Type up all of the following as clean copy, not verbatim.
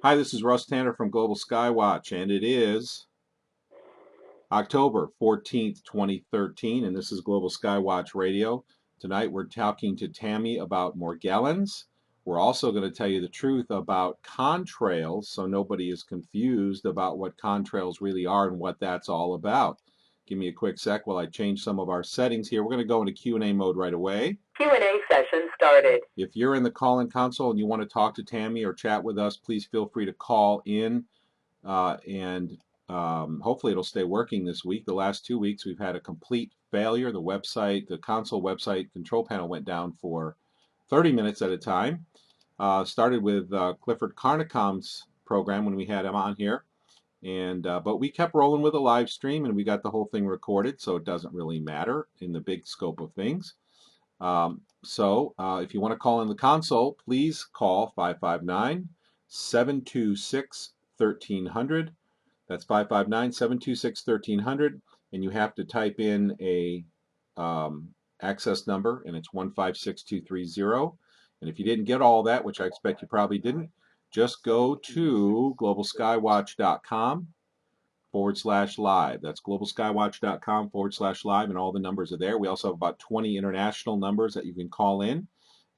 Hi, this is Russ Tanner from Global Skywatch, and it is October 14th, 2013, and this is Global Skywatch Radio. Tonight we're talking to Tammy about Morgellons. We're also going to tell you the truth about contrails so nobody is confused about what contrails really are and what that's all about. Give me a quick sec while I change some of our settings here. We're going to go into Q&A mode right away. Q&A session started. If you're in the call-in console and you want to talk to Tammy or chat with us, please feel free to call in and hopefully it'll stay working this week. The last 2 weeks we've had a complete failure. The website, the console website control panel went down for 30 minutes at a time. Started with Clifford Carnicom's program when we had him on here. But we kept rolling with a live stream and we got the whole thing recorded, so it doesn't really matter in the big scope of things. If you want to call in the console, please call 559-726-1300. That's 559-726-1300, and you have to type in a access number, and it's 156230. And if you didn't get all that, which I expect you probably didn't, just go to globalskywatch.com/live. That's globalskywatch.com/live, and all the numbers are there. We also have about 20 international numbers that you can call in,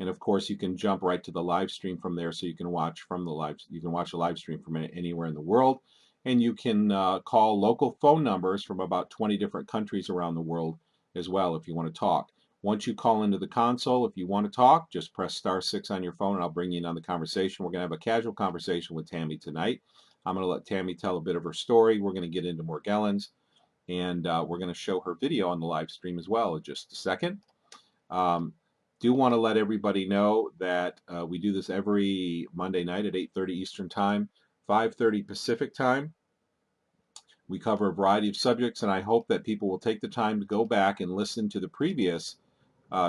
and of course you can jump right to the live stream from there, so you can watch from the live. You can watch the live stream from anywhere in the world, and you can call local phone numbers from about 20 different countries around the world as well if you want to talk. Once you call into the console, if you want to talk, just press *6 on your phone and I'll bring you in on the conversation. We're going to have a casual conversation with Tammy tonight. I'm going to let Tammy tell a bit of her story. We're going to get into Morgellons, and we're going to show her video on the live stream as well in just a second. Do want to let everybody know that we do this every Monday night at 8:30 Eastern Time, 5:30 Pacific Time. We cover a variety of subjects, and I hope that people will take the time to go back and listen to the previous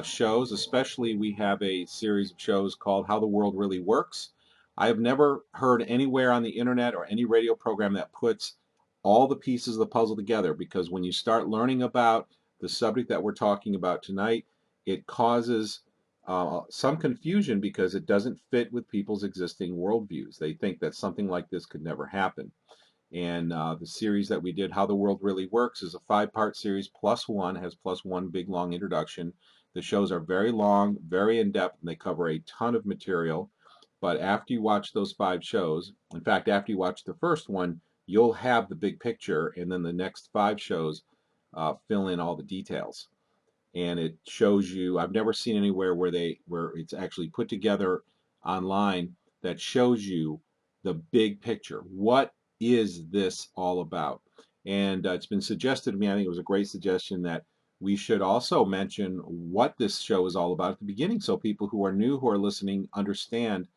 shows. Especially, we have a series of shows called How the World Really Works. I have never heard anywhere on the internet or any radio program that puts all the pieces of the puzzle together, because when you start learning about the subject that we're talking about tonight, it causes some confusion because it doesn't fit with people's existing worldviews. They think that something like this could never happen. And the series that we did, How the World Really Works, is a 5-part series has plus one big long introduction. The shows are very long, very in-depth, and they cover a ton of material. But after you watch those 5 shows, in fact, after you watch the first one, you'll have the big picture, and then the next 5 shows fill in all the details. And it shows you, I've never seen anywhere where it's actually put together online that shows you the big picture. What is this all about? And it's been suggested to me, I think it was a great suggestion, that we should also mention what this show is all about at the beginning, so people who are new, who are listening, understand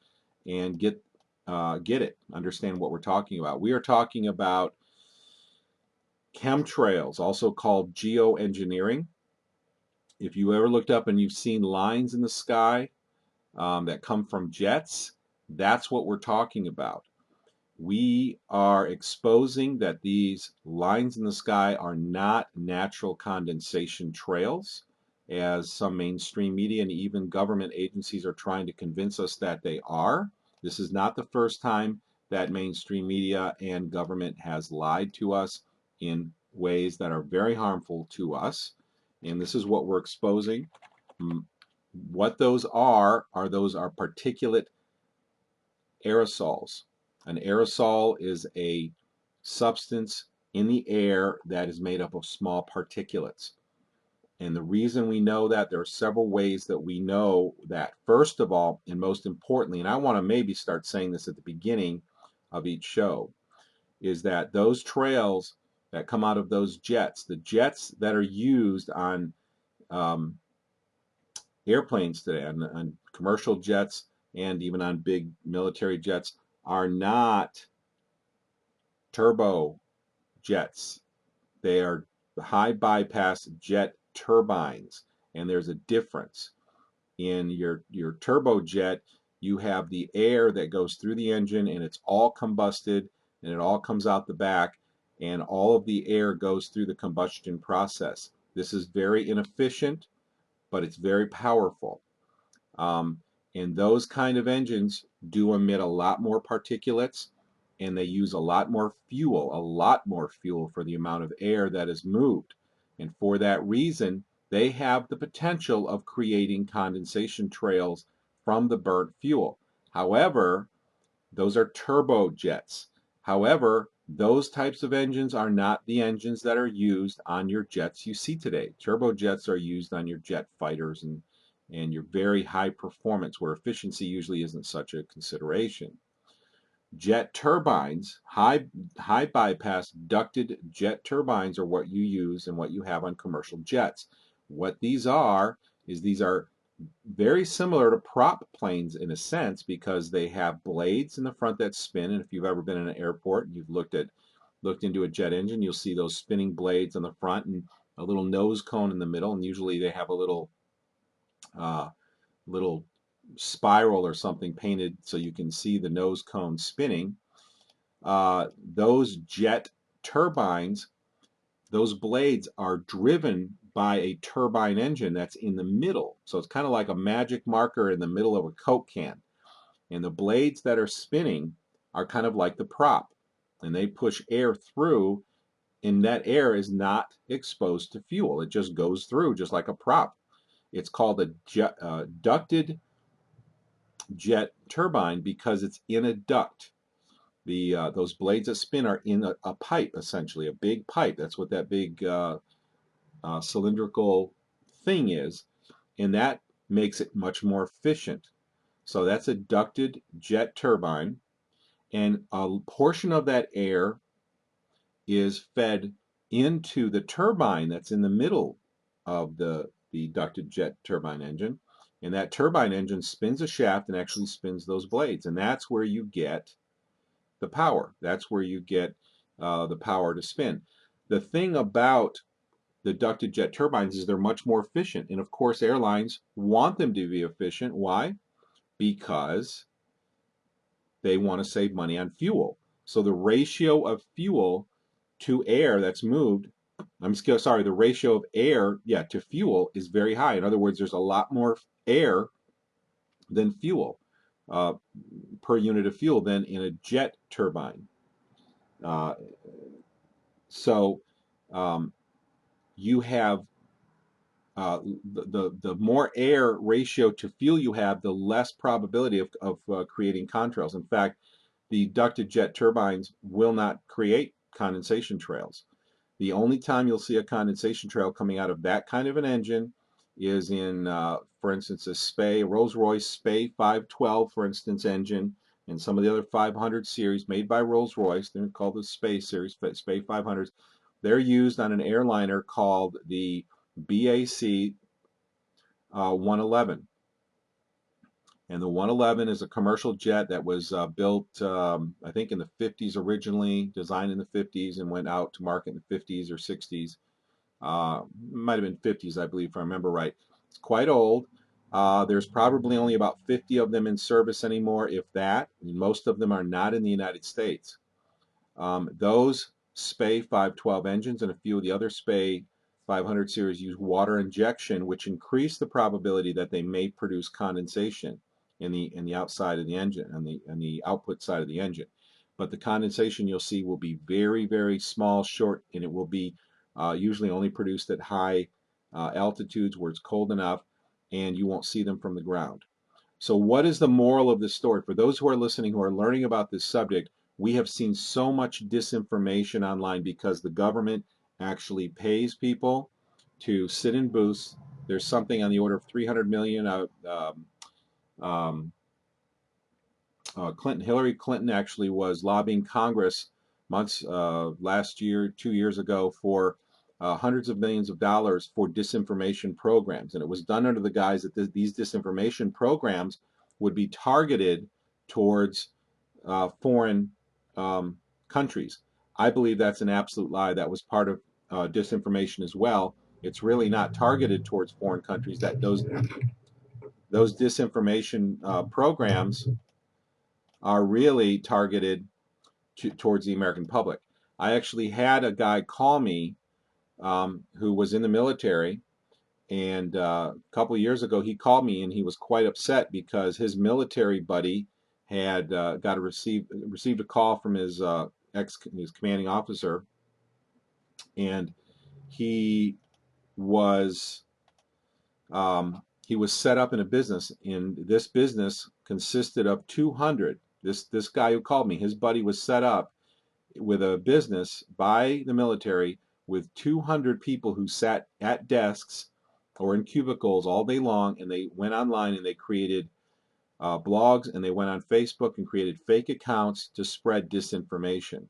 and get it, understand what we're talking about. We are talking about chemtrails, also called geoengineering. If you ever looked up and you've seen lines in the sky that come from jets, that's what we're talking about. We are exposing that these lines in the sky are not natural condensation trails, as some mainstream media and even government agencies are trying to convince us that they are. This is not the first time that mainstream media and government has lied to us in ways that are very harmful to us, and this is what we're exposing. What those are particulate aerosols. An aerosol is a substance in the air that is made up of small particulates. And the reason we know that, there are several ways that we know that. First of all, and most importantly, and I want to maybe start saying this at the beginning of each show, is that those trails that come out of those jets, the jets that are used on airplanes today, on commercial jets and even on big military jets, are not turbojets. They are high bypass jet turbines, and there's a difference. In your turbojet, you have the air that goes through the engine, and it's all combusted, and it all comes out the back, and all of the air goes through the combustion process. This is very inefficient, but it's very powerful. And those kind of engines do emit a lot more particulates, and they use a lot more fuel for the amount of air that is moved. And for that reason, they have the potential of creating condensation trails from the burnt fuel. However, those are turbojets. However, those types of engines are not the engines that are used on your jets you see today. Turbojets are used on your jet fighters and your very high performance, where efficiency usually isn't such a consideration. Jet turbines, high bypass ducted jet turbines, are what you use and what you have on commercial jets. What these are is these are very similar to prop planes in a sense, because they have blades in the front that spin. And if you've ever been in an airport and you've looked into a jet engine, you'll see those spinning blades on the front and a little nose cone in the middle. And usually they have a uh, little spiral or something painted so you can see the nose cone spinning. Those jet turbines, those blades are driven by a turbine engine that's in the middle. So it's kind of like a magic marker in the middle of a Coke can. And the blades that are spinning are kind of like the prop. And they push air through, and that air is not exposed to fuel. It just goes through just like a prop. It's called a ducted jet turbine because it's in a duct. Those blades that spin are in a pipe, essentially, a big pipe. That's what that big cylindrical thing is, and that makes it much more efficient. So that's a ducted jet turbine, and a portion of that air is fed into the turbine that's in the middle of the ducted jet turbine engine, and that turbine engine spins a shaft and actually spins those blades, and that's where you get the power. That's where you get the power to spin. The thing about the ducted jet turbines is they're much more efficient. And of course, airlines want them to be efficient. Why? Because they want to save money on fuel. So the ratio of fuel to air that's moved, the ratio of air, to fuel is very high. In other words, there's a lot more air than fuel per unit of fuel than in a jet turbine. Uh, so um, you have the more air ratio to fuel you have, the less probability of creating contrails. In fact, the ducted jet turbines will not create condensation trails. The only time you'll see a condensation trail coming out of that kind of an engine is in, for instance, a Rolls-Royce SPEI 512, for instance, engine, and some of the other 500 series made by Rolls-Royce. They're called the SPEI series, SPEI 500s. They're used on an airliner called the BAC 111. And the 111 is a commercial jet that was built, I think, in the 50s originally, designed in the 50s, and went out to market in the 50s or 60s. Might have been 50s, I believe, if I remember right. It's quite old. There's probably only about 50 of them in service anymore, if that. Most of them are not in the United States. Those SPEI 512 engines and a few of the other SPEI 500 series use water injection, which increase the probability that they may produce condensation in the outside of the engine, on the output side of the engine. But the condensation you'll see will be very, very small, short, and it will be usually only produced at high altitudes where it's cold enough, and you won't see them from the ground. So what is the moral of this story? For those who are listening, who are learning about this subject, we have seen so much disinformation online because the government actually pays people to sit in booths. There's something on the order of 300 million. Hillary Clinton actually was lobbying Congress last year, 2 years ago, for hundreds of millions of dollars for disinformation programs. And it was done under the guise that these disinformation programs would be targeted towards foreign countries. I believe that's an absolute lie. That was part of disinformation as well. It's really not targeted towards foreign countries. That those disinformation programs are really targeted towards the American public. I actually had a guy call me who was in the military, And a couple of years ago, he called me and he was quite upset because his military buddy had received a call from his his commanding officer, and he was he was set up in a business, and this business consisted of 200. This guy who called me, his buddy was set up with a business by the military with 200 people who sat at desks or in cubicles all day long, and they went online and they created blogs, and they went on Facebook and created fake accounts to spread disinformation.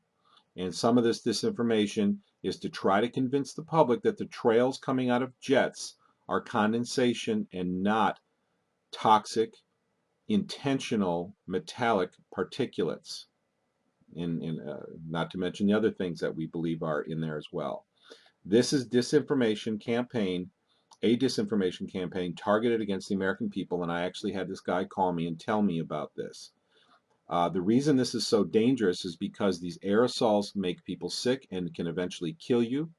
And some of this disinformation is to try to convince the public that the trails coming out of jets are condensation and not toxic, intentional metallic particulates. And not to mention the other things that we believe are in there as well. This is a disinformation campaign targeted against the American people, and I actually had this guy call me and tell me about this. The reason this is so dangerous is because these aerosols make people sick and can eventually kill you.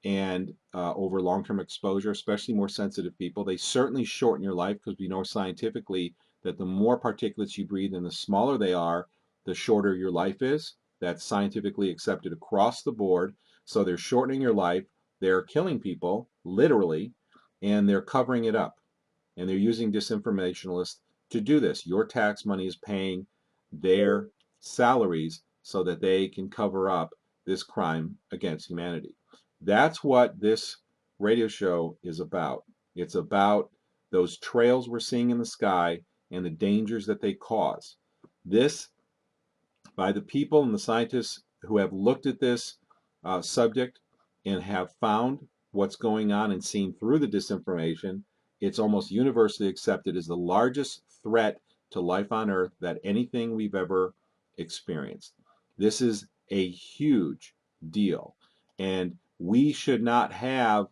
And over long-term exposure, especially more sensitive people, they certainly shorten your life, because we know scientifically that the more particulates you breathe and the smaller they are, the shorter your life is. That's scientifically accepted across the board. So they're shortening your life, they're killing people, literally, and they're covering it up. And they're using disinformationalists to do this. Your tax money is paying their salaries so that they can cover up this crime against humanity. That's what this radio show is about. It's about those trails we're seeing in the sky and the dangers that they cause. This, by the people and the scientists who have looked at this subject and have found what's going on and seen through the disinformation, it's almost universally accepted as the largest threat to life on Earth that anything we've ever experienced. This is a huge deal. And we should not have,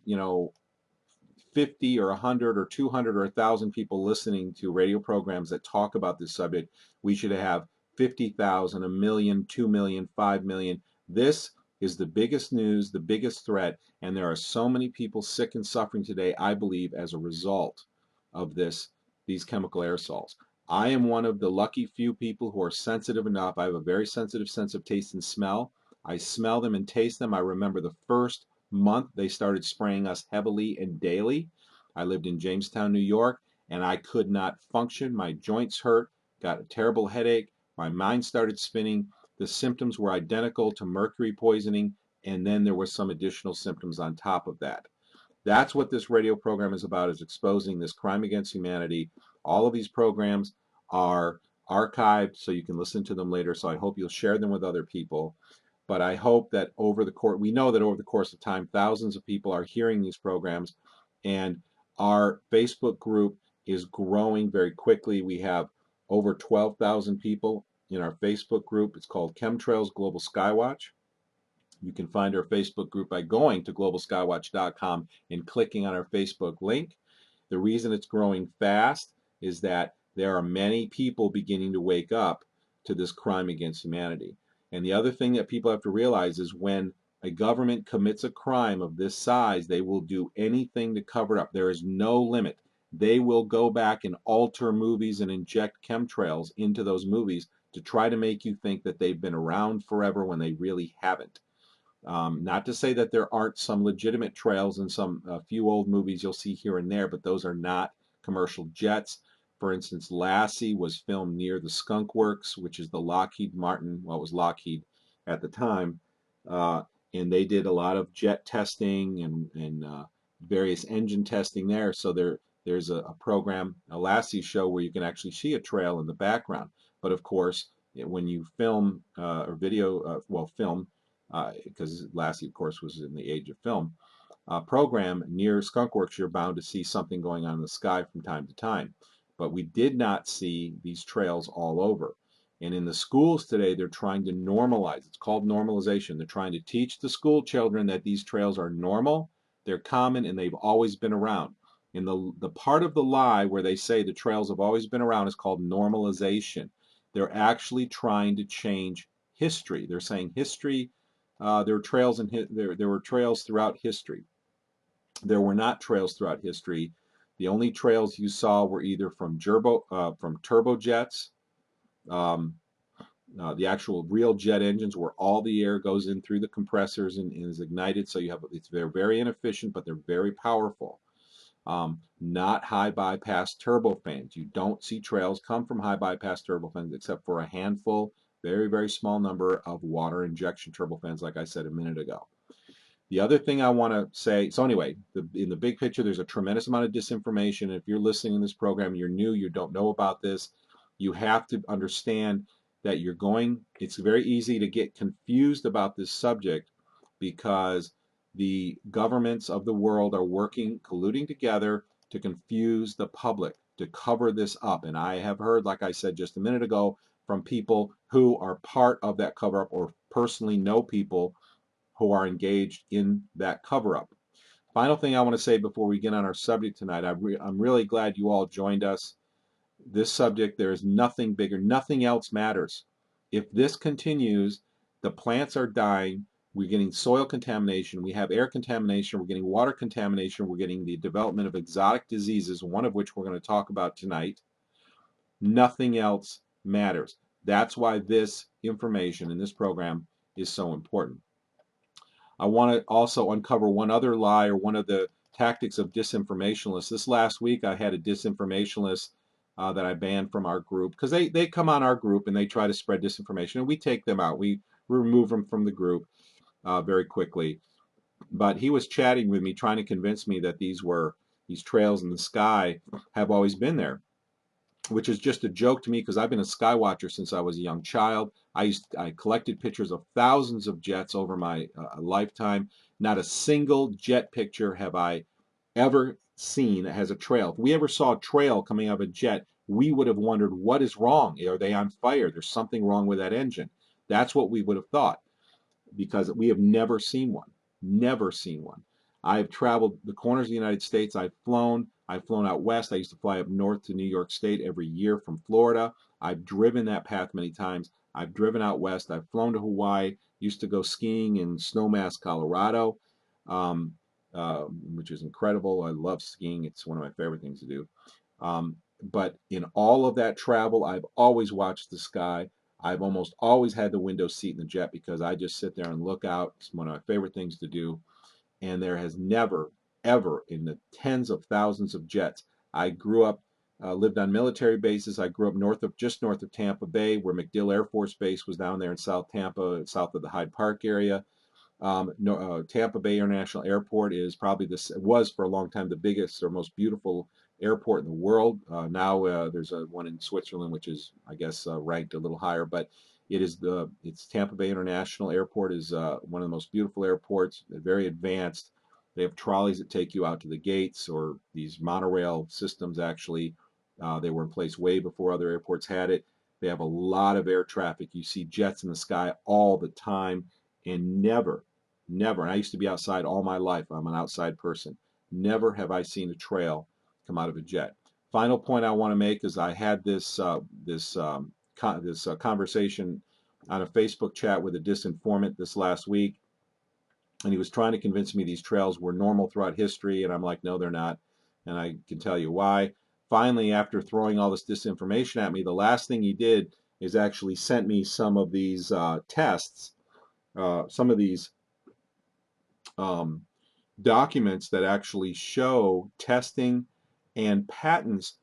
50 or 100 or 200 or 1,000 people listening to radio programs that talk about this subject. We should have 50,000, a million, 2 million, 5 million. This is the biggest news, the biggest threat, and there are so many people sick and suffering today, I believe, as a result of these chemical aerosols. I am one of the lucky few people who are sensitive enough. I have a very sensitive sense of taste and smell. I smell them and taste them. I remember the first month they started spraying us heavily and daily. I lived in Jamestown, New York, and I could not function. My joints hurt, got a terrible headache, my mind started spinning. The symptoms were identical to mercury poisoning, and then there were some additional symptoms on top of that. That's what this radio program is about, is exposing this crime against humanity. All of these programs are archived so you can listen to them later, so I hope you'll share them with other people. But I hope that we know that over the course of time, thousands of people are hearing these programs, and our Facebook group is growing very quickly. We have over 12,000 people in our Facebook group. It's called Chemtrails Global Skywatch. You can find our Facebook group by going to globalskywatch.com and clicking on our Facebook link. The reason it's growing fast is that there are many people beginning to wake up to this crime against humanity. And the other thing that people have to realize is when a government commits a crime of this size, they will do anything to cover it up. There is no limit. They will go back and alter movies and inject chemtrails into those movies to try to make you think that they've been around forever when they really haven't. Not to say that there aren't some legitimate trails in some few old movies you'll see here and there, but those are not commercial jets. For instance, Lassie was filmed near the Skunk Works, which is the Lockheed Martin, well, it was Lockheed at the time, and they did a lot of jet testing and various engine testing there. So there's a program, a Lassie show, where you can actually see a trail in the background. But of course, when you film or video, film, because Lassie, of course, was in the age of film, program near Skunkworks, you're bound to see something going on in the sky from time to time. But we did not see these trails all over. And in the schools today, they're trying to normalize. It's called normalization. They're trying to teach the school children that these trails are normal, they're common, and they've always been around. And the part of the lie where they say the trails have always been around is called normalization. They're actually trying to change history. They're saying history, there were trails throughout history. There were not trails throughout history. The only trails you saw were either from turbojets, um, the actual real jet engines where all the air goes in through the compressors and is ignited. So they're very inefficient, but they're very powerful. Not high bypass turbofans. You don't see trails come from high bypass turbofans except for a handful, very, very small number of water injection turbofans, like I said a minute ago. The other thing I want to say, so anyway, in the big picture, there's a tremendous amount of disinformation. If you're listening in this program, you're new, you don't know about this, you have to understand that it's very easy to get confused about this subject because the governments of the world are colluding together to confuse the public, to cover this up. And I have heard, like I said just a minute ago, from people who are part of that cover up or personally know people who are engaged in that cover up. Final thing I want to say before we get on our subject tonight, I'm really glad you all joined us. This subject, there is nothing bigger, nothing else matters. If this continues, the plants are dying, we're getting soil contamination, we have air contamination, we're getting water contamination, we're getting the development of exotic diseases, one of which we're going to talk about tonight. Nothing else matters. That's why this information in this program is so important. I want to also uncover one other lie or one of the tactics of disinformationalists. This last week, I had a disinformationalist that I banned from our group because they come on our group and they try to spread disinformation, and we take them out. We remove them from the group very quickly. But he was chatting with me, trying to convince me that these trails in the sky have always been there, which is just a joke to me because I've been a skywatcher since I was a young child. I collected pictures of thousands of jets over my lifetime. Not a single jet picture have I ever seen that has a trail. If we ever saw a trail coming out of a jet, we would have wondered what is wrong. Are they on fire? There's something wrong with that engine. That's what we would have thought because we have never seen one. Never seen one. I've traveled the corners of the United States. I've flown out west. I used to fly up north to New York State every year from Florida. I've driven that path many times. I've driven out west. I've flown to Hawaii. Used to go skiing in Snowmass, Colorado, um, which is incredible. I love skiing. It's one of my favorite things to do. But in all of that travel, I've always watched the sky. I've almost always had the window seat in the jet because I just sit there and look out. It's one of my favorite things to do. And there has never, ever, in the tens of thousands of jets, I grew up, lived on military bases. I grew up just north of Tampa Bay, where MacDill Air Force Base was down there in South Tampa, south of the Hyde Park area. Tampa Bay International Airport was for a long time the biggest or most beautiful airport in the world. Now there's one in Switzerland, which is, I guess, ranked a little higher, but it's Tampa Bay International Airport is one of the most beautiful airports. They're very advanced. They have trolleys that take you out to the gates, or these monorail systems. Actually, they were in place way before other airports had it. They have a lot of air traffic. You see jets in the sky all the time, and never, never. And I used to be outside all my life. I'm an outside person. Never have I seen a trail come out of a jet. Final point I want to make is I had this conversation on a Facebook chat with a disinformant this last week, and he was trying to convince me these trails were normal throughout history, and I'm like, no, they're not, and I can tell you why. Finally, after throwing all this disinformation at me, the last thing he did is actually sent me some of these tests, some of these um, documents that actually show testing and patents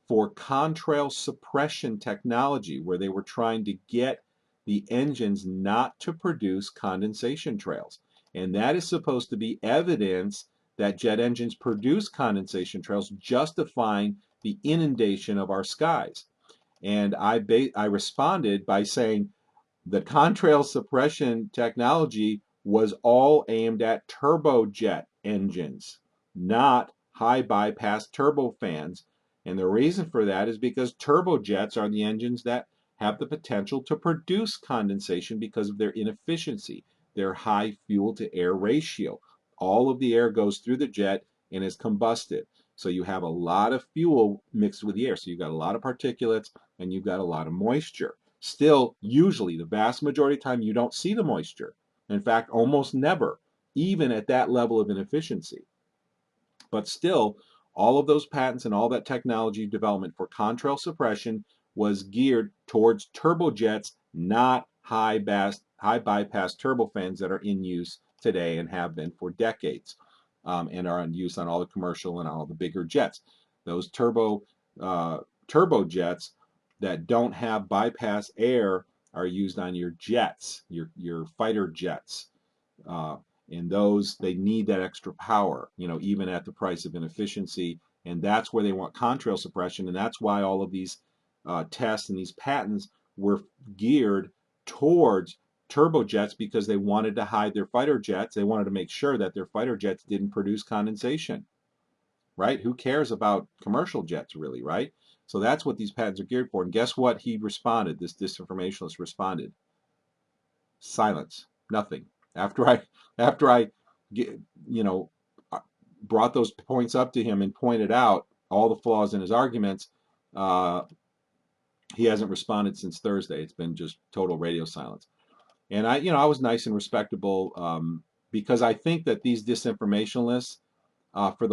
for contrail suppression technology, where they were trying to get the engines not to produce condensation trails. And that is supposed to be evidence that jet engines produce condensation trails, justifying the inundation of our skies. And I responded by saying, the contrail suppression technology was all aimed at turbojet engines, not high bypass turbofans. And the reason for that is because turbojets are the engines that have the potential to produce condensation because of their inefficiency, their high fuel to air ratio. All of the air goes through the jet and is combusted. So you have a lot of fuel mixed with the air. So you've got a lot of particulates and you've got a lot of moisture. Still, usually, the vast majority of the time, you don't see the moisture. In fact, almost never, even at that level of inefficiency. But still, all of those patents and all that technology development for contrail suppression was geared towards turbojets, not high bypass turbofans that are in use today and have been for decades, and are in use on all the commercial and all the bigger jets. Those turbojets that don't have bypass air are used on your jets, your fighter jets. Uh, and those, they need that extra power, even at the price of inefficiency. And that's where they want contrail suppression. And that's why all of these tests and these patents were geared towards turbojets, because they wanted to hide their fighter jets. They wanted to make sure that their fighter jets didn't produce condensation, right? Who cares about commercial jets, really, right? So that's what these patents are geared for. And guess what he responded, this disinformationalist responded? Silence, nothing. After I you know brought those points up to him and pointed out all the flaws in his arguments, uh, he hasn't responded since Thursday. It's been just total radio silence. And I was nice and respectable, because I think that these disinformationalists, for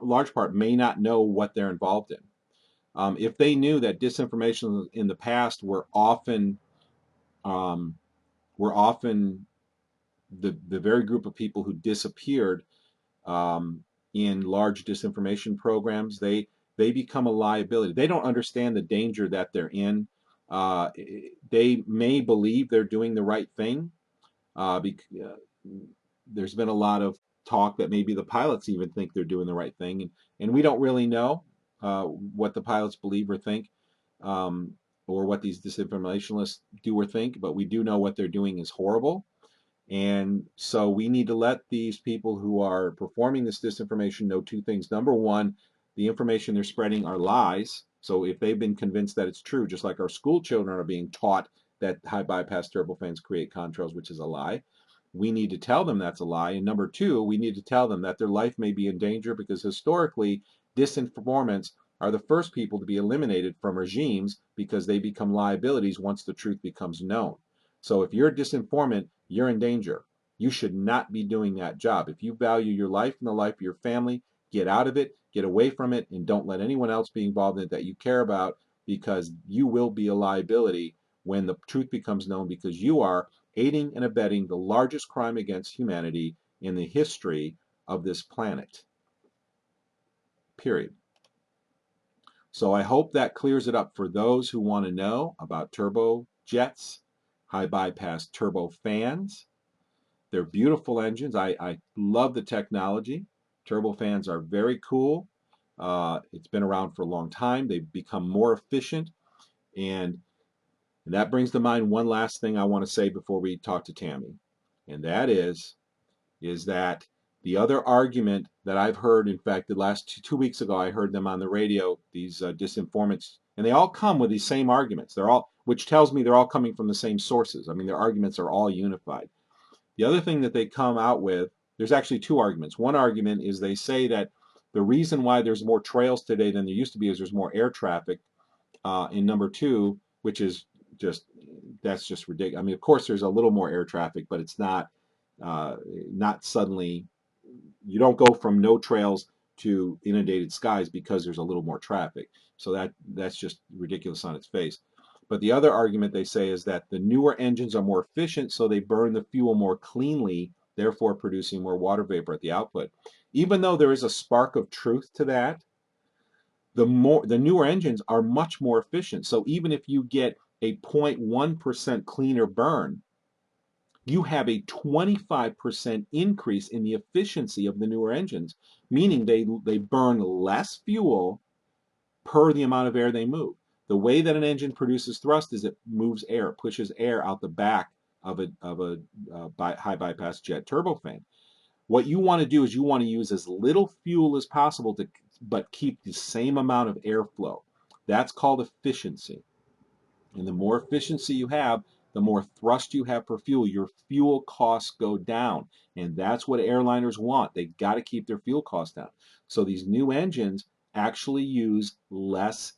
large part, may not know what they're involved in. If they knew that disinformation in the past um, were often the very group of people who disappeared um, in large disinformation programs, they become a liability. They don't understand the danger that they're in. Uh, they may believe they're doing the right thing. Uh, there's been a lot of talk that maybe the pilots even think they're doing the right thing, and we don't really know what the pilots believe or think, um, or what these disinformationalists do or think, but we do know what they're doing is horrible. And so we need to let these people who are performing this disinformation know two things. Number one, the information they're spreading are lies. So if they've been convinced that it's true, just like our school children are being taught that high bypass turbofans create contrails, which is a lie, we need to tell them that's a lie. And number two, we need to tell them that their life may be in danger, because historically, disinformants are the first people to be eliminated from regimes, because they become liabilities once the truth becomes known. So if you're a disinformant, you're in danger. You should not be doing that job. If you value your life and the life of your family, get out of it, get away from it, and don't let anyone else be involved in it that you care about, because you will be a liability when the truth becomes known, because you are aiding and abetting the largest crime against humanity in the history of this planet. Period. So I hope that clears it up for those who want to know about turbojets, high bypass turbofans. They're beautiful engines. I love the technology. Turbofans are very cool. It's been around for a long time. They've become more efficient. And that brings to mind one last thing I want to say before we talk to Tammy. And that is that the other argument that I've heard, in fact, the last 2 weeks ago, I heard them on the radio, these disinformants, and they all come with these same arguments. Which tells me they're all coming from the same sources. I mean, their arguments are all unified. The other thing that they come out with, there's actually two arguments. One argument is they say that the reason why there's more trails today than there used to be is there's more air traffic. And number two, which is that's just ridiculous. I mean, of course, there's a little more air traffic, but it's not suddenly. You don't go from no trails to inundated skies because there's a little more traffic. So that's just ridiculous on its face. But the other argument they say is that the newer engines are more efficient, so they burn the fuel more cleanly, therefore producing more water vapor at the output. Even though there is a spark of truth to that, the newer engines are much more efficient. So even if you get a 0.1% cleaner burn, you have a 25% increase in the efficiency of the newer engines, meaning they burn less fuel per the amount of air they move. The way that an engine produces thrust is it moves air, pushes air out the back of a high bypass jet turbofan. What you want to do is you want to use as little fuel as possible but keep the same amount of airflow. That's called efficiency. And the more efficiency you have, the more thrust you have per fuel, your fuel costs go down. And that's what airliners want. They got to keep their fuel costs down. So these new engines actually use less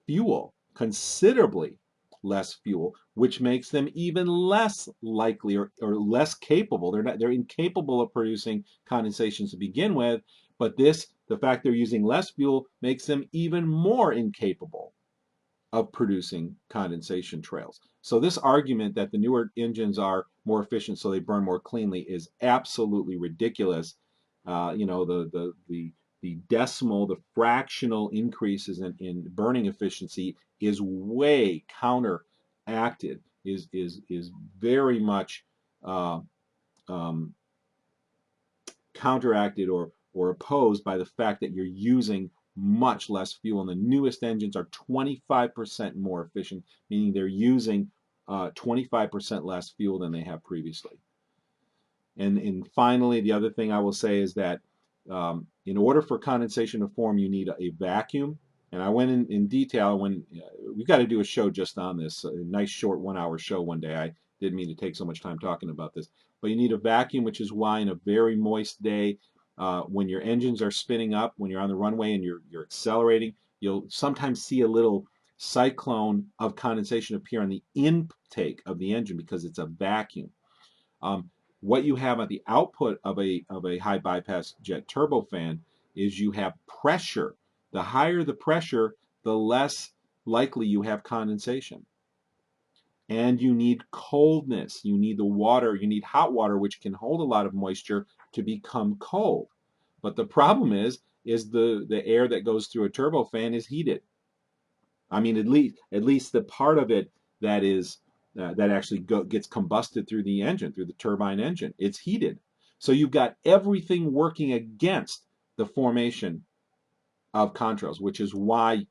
fuel, considerably less fuel, which makes them even less likely or less capable. They're incapable of producing condensations to begin with, but the fact they're using less fuel makes them even more incapable of producing condensation trails. So this argument that the newer engines are more efficient so they burn more cleanly is absolutely ridiculous. You know, the decimal, the fractional increases in burning efficiency is way counteracted, is very much uh, um, counteracted or opposed by the fact that you're using much less fuel. And the newest engines are 25% more efficient, meaning they're using 25% less fuel than they have previously. And finally, the other thing I will say is that in order for condensation to form, you need a vacuum. And I went in detail when we've got to do a show just on this, a nice short 1 hour show one day. I didn't mean to take so much time talking about this, but you need a vacuum, which is why in a very moist day, when your engines are spinning up, when you're on the runway and you're accelerating, you'll sometimes see a little cyclone of condensation appear on the intake of the engine because it's a vacuum. What you have at the output of a high bypass jet turbofan is you have pressure. The higher the pressure, the less likely you have condensation. And you need coldness. You need the water. You need hot water, which can hold a lot of moisture to become cold. But the problem is the air that goes through a turbofan is heated. I mean, at least the part of it that is that actually gets combusted through the engine, through the turbine engine. It's heated. So you've got everything working against the formation of contrails, which is why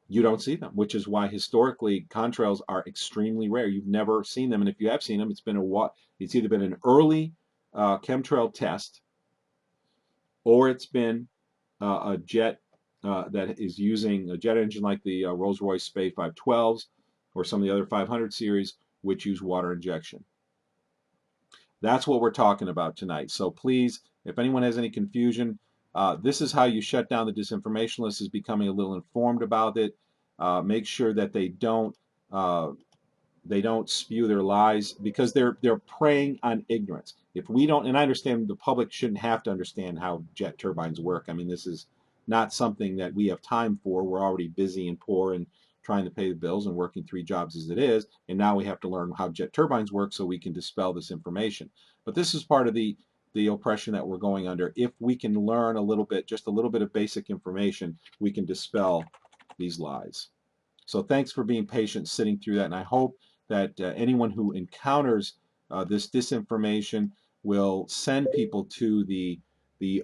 you don't see them, which is why historically contrails are extremely rare. You've never seen them, and if you have seen them, it's been it's either been an early chemtrail test, or it's been a jet that is using a jet engine like the Rolls-Royce Spey 512s or some of the other 500 series, which use water injection. That's what we're talking about tonight. So please, if anyone has any confusion, this is how you shut down the disinformationalists, is becoming a little informed about it. Make sure that they don't spew their lies, because they're preying on ignorance. If we don't, and I understand the public shouldn't have to understand how jet turbines work. I mean, this is not something that we have time for. We're already busy and poor and trying to pay the bills and working 3 jobs as it is, and now we have to learn how jet turbines work so we can dispel this information. But this is part of the oppression that we're going under. If we can learn a little bit, just a little bit of basic information, we can dispel these lies. So thanks for being patient sitting through that, and I hope that anyone who encounters this disinformation will send people to the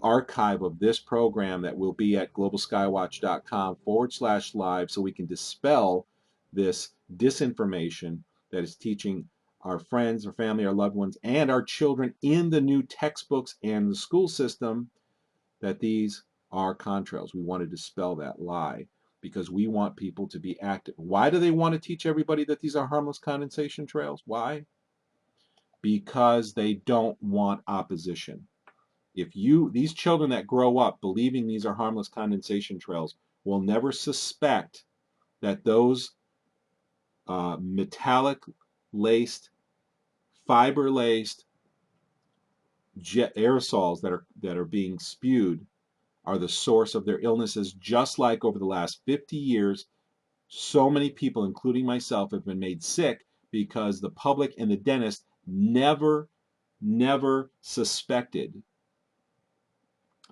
archive of this program that will be at globalskywatch.com/live, so we can dispel this disinformation that is teaching our friends, our family, our loved ones, and our children in the new textbooks and the school system that these are contrails. We want to dispel that lie, because we want people to be active. Why do they want to teach everybody that these are harmless condensation trails? Why? Because they don't want opposition. If these children that grow up believing these are harmless condensation trails will never suspect that those metallic laced, fiber laced aerosols that are being spewed are the source of their illnesses, just like over the last 50 years, so many people, including myself, have been made sick because the public and the dentist never suspected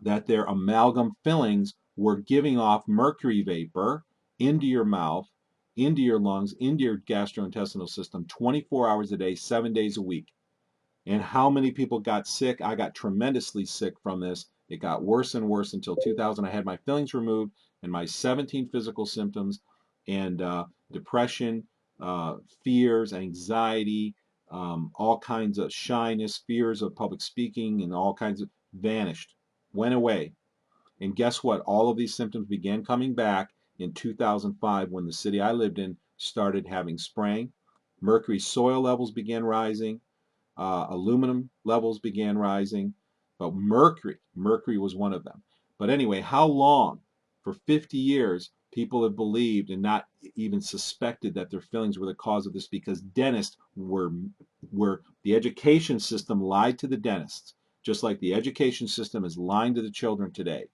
that their amalgam fillings were giving off mercury vapor into your mouth, into your lungs, into your gastrointestinal system 24 hours a day, 7 days a week. And how many people got sick? I got tremendously sick from this. It got worse and worse until 2000. I had my fillings removed and my 17 physical symptoms and depression, fears, anxiety, all kinds of shyness, fears of public speaking, and all kinds of vanished, went away. And guess what? All of these symptoms began coming back in 2005 when the city I lived in started having spraying. Mercury soil levels began rising. Aluminum levels began rising, but mercury was one of them. But anyway, how long? For 50 years, People have believed and not even suspected that their fillings were the cause of this because dentists were the education system lied to the dentists, just like the education system is lying to the children today.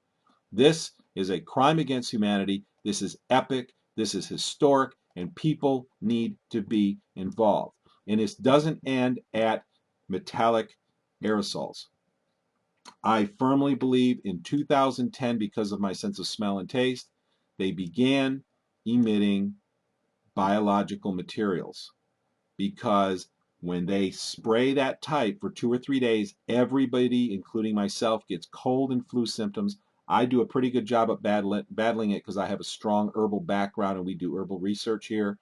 This is a crime against humanity. This is epic. This is historic, and people need to be involved. And this doesn't end at metallic aerosols. I firmly believe in 2010, because of my sense of smell and taste, they began emitting biological materials. Because when they spray that type for 2 or 3 days, everybody, including myself, gets cold and flu symptoms. I do a pretty good job at battling it because I have a strong herbal background and we do herbal research here.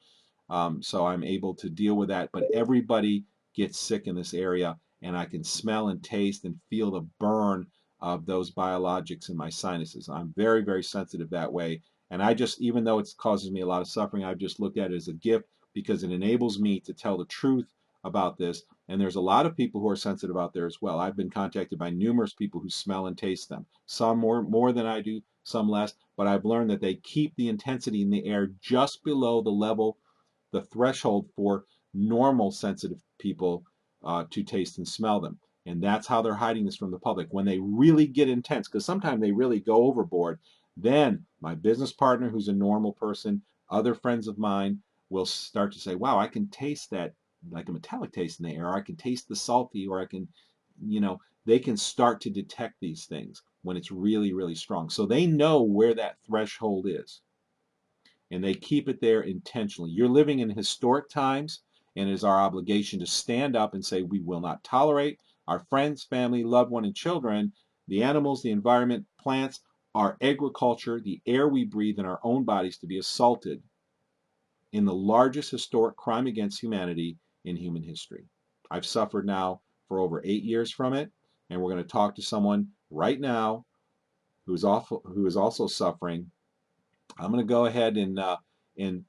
So I'm able to deal with that. But everybody gets sick in this area, and I can smell and taste and feel the burn of those biologics in my sinuses. I'm very, very sensitive that way. And I just, even though it causes me a lot of suffering, I've just looked at it as a gift because it enables me to tell the truth about this. And there's a lot of people who are sensitive out there as well. I've been contacted by numerous people who smell and taste them. Some more than I do, some less. But I've learned that they keep the intensity in the air just below the level, the threshold for normal sensitive people to taste and smell them. And that's how they're hiding this from the public. When they really get intense, because sometimes they really go overboard, then my business partner, who's a normal person, other friends of mine will start to say, wow, I can taste that, like a metallic taste in the air. Or I can taste the salty, or I can, they can start to detect these things when it's really, really strong. So they know where that threshold is, and they keep it there intentionally. You're living in historic times, and it is our obligation to stand up and say we will not tolerate our friends, family, loved one, and children, the animals, the environment, plants, our agriculture, the air we breathe in our own bodies to be assaulted in the largest historic crime against humanity in human history. I've suffered now for over 8 years from it, and we're going to talk to someone right now who is also suffering. I'm going to go ahead and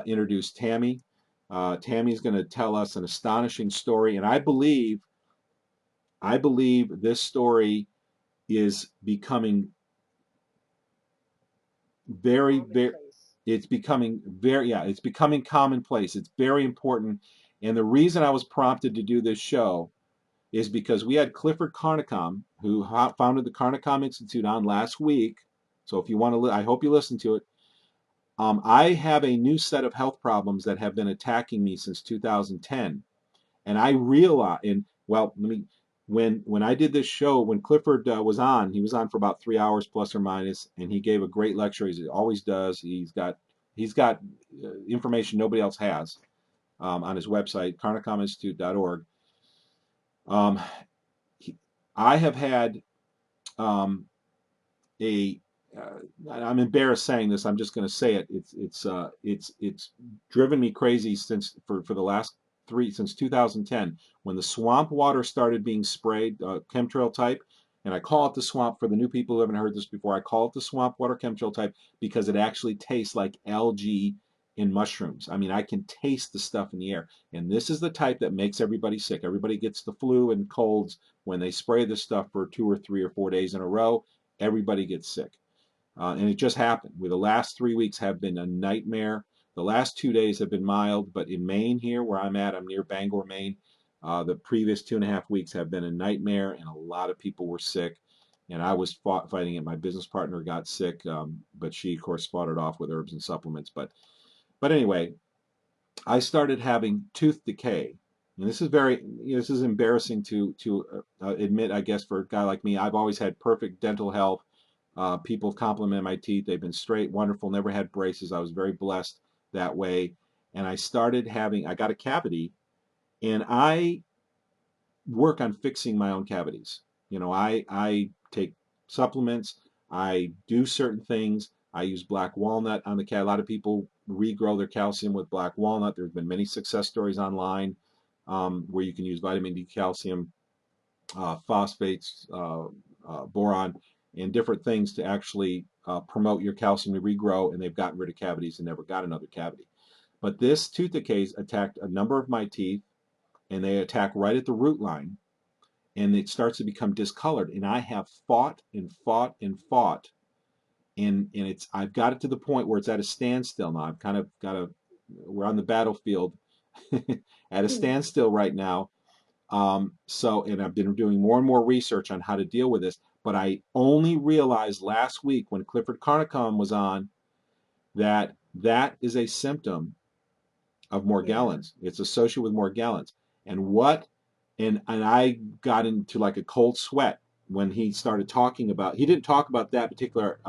introduce Tammy. Tammy's going to tell us an astonishing story, and I believe this story is becoming very, it's becoming very, yeah, it's becoming commonplace. It's very important, and the reason I was prompted to do this show is because we had Clifford Carnicom, who founded the Carnicom Institute, on last week. So if you want to, I hope you listen to it. I have a new set of health problems that have been attacking me since 2010, and I realized, and well, when I did this show, when Clifford was on, he was on for about 3 hours plus or minus, and he gave a great lecture, as he always does. He's got information nobody else has on his website, carnicominstitute.org. Um, I have had a I'm embarrassed saying this. I'm just going to say it. It's driven me crazy for the last since 2010, when the swamp water started being sprayed, chemtrail type. And I call it the swamp, for the new people who haven't heard this before. I call it the swamp water chemtrail type because it actually tastes like algae in mushrooms. I mean, I can taste the stuff in the air. And this is the type that makes everybody sick. Everybody gets the flu and colds when they spray this stuff for 2 or 3 or 4 days in a row. Everybody gets sick. And it just happened. The last 3 weeks have been a nightmare. The last 2 days have been mild, but in Maine here, where I'm at, I'm near Bangor, Maine. The previous 2.5 weeks have been a nightmare, and a lot of people were sick. And I was fighting it. My business partner got sick, but she, of course, fought it off with herbs and supplements. But anyway, I started having tooth decay. And this is embarrassing to admit, I guess, for a guy like me. I've always had perfect dental health. People compliment my teeth. They've been straight, wonderful, never had braces. I was very blessed that way. And I got a cavity, and I work on fixing my own cavities. I take supplements, I do certain things. I use black walnut on the cat. A lot of people regrow their calcium with black walnut. There's been many success stories online where you can use vitamin D, calcium, phosphates, boron, and different things to actually promote your calcium to regrow, and they've gotten rid of cavities and never got another cavity. But this tooth decay attacked a number of my teeth, and they attack right at the root line, and it starts to become discolored. And I have fought and fought and fought and it's I've got it to the point where it's at a standstill now. I've kind of got a we're on the battlefield at a Hmm. standstill right now. So, and I've been doing more and more research on how to deal with this. But I only realized last week when Clifford Carnicom was on that that is a symptom of Yeah. Morgellons. It's associated with Morgellons. And what and I got into like a cold sweat when he started talking about. He didn't talk about that particular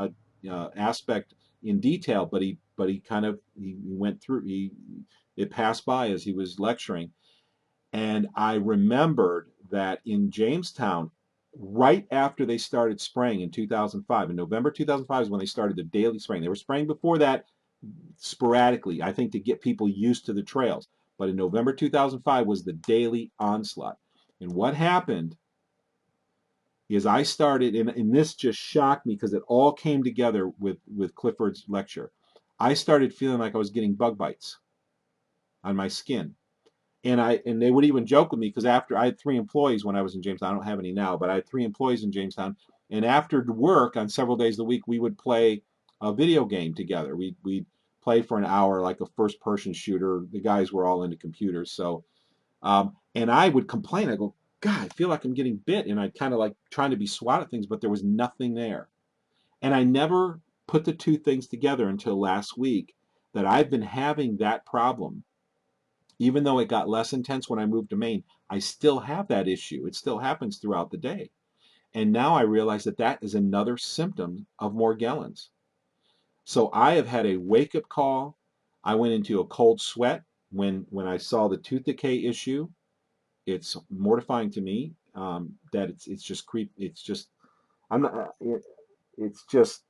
aspect in detail, but he kind of he went through. He it passed by as he was lecturing, and I remembered that in Jamestown, right after they started spraying in 2005, in November 2005 is when they started the daily spraying. They were spraying before that sporadically, I think, to get people used to the trails. But in November 2005 was the daily onslaught. And what happened is I started, and this just shocked me because it all came together with Clifford's lecture. I started feeling like I was getting bug bites on my skin. And they would even joke with me because after I had 3 employees when I was in Jamestown. I don't have any now, but I had 3 employees in Jamestown. And after work on several days of the week, we would play a video game together. We'd play for an hour like a first person shooter. The guys were all into computers. So and I would complain. I go, God, I feel like I'm getting bit. And I kind of like trying to be swat at things, but there was nothing there. And I never put the two things together until last week that I've been having that problem. Even though it got less intense when I moved to Maine, I still have that issue. It still happens throughout the day. And now I realize that that is another symptom of Morgellons. So I have had a wake up call. I went into a cold sweat when I saw the tooth decay issue. It's mortifying to me that it's just creep. It's just I'm not. It's just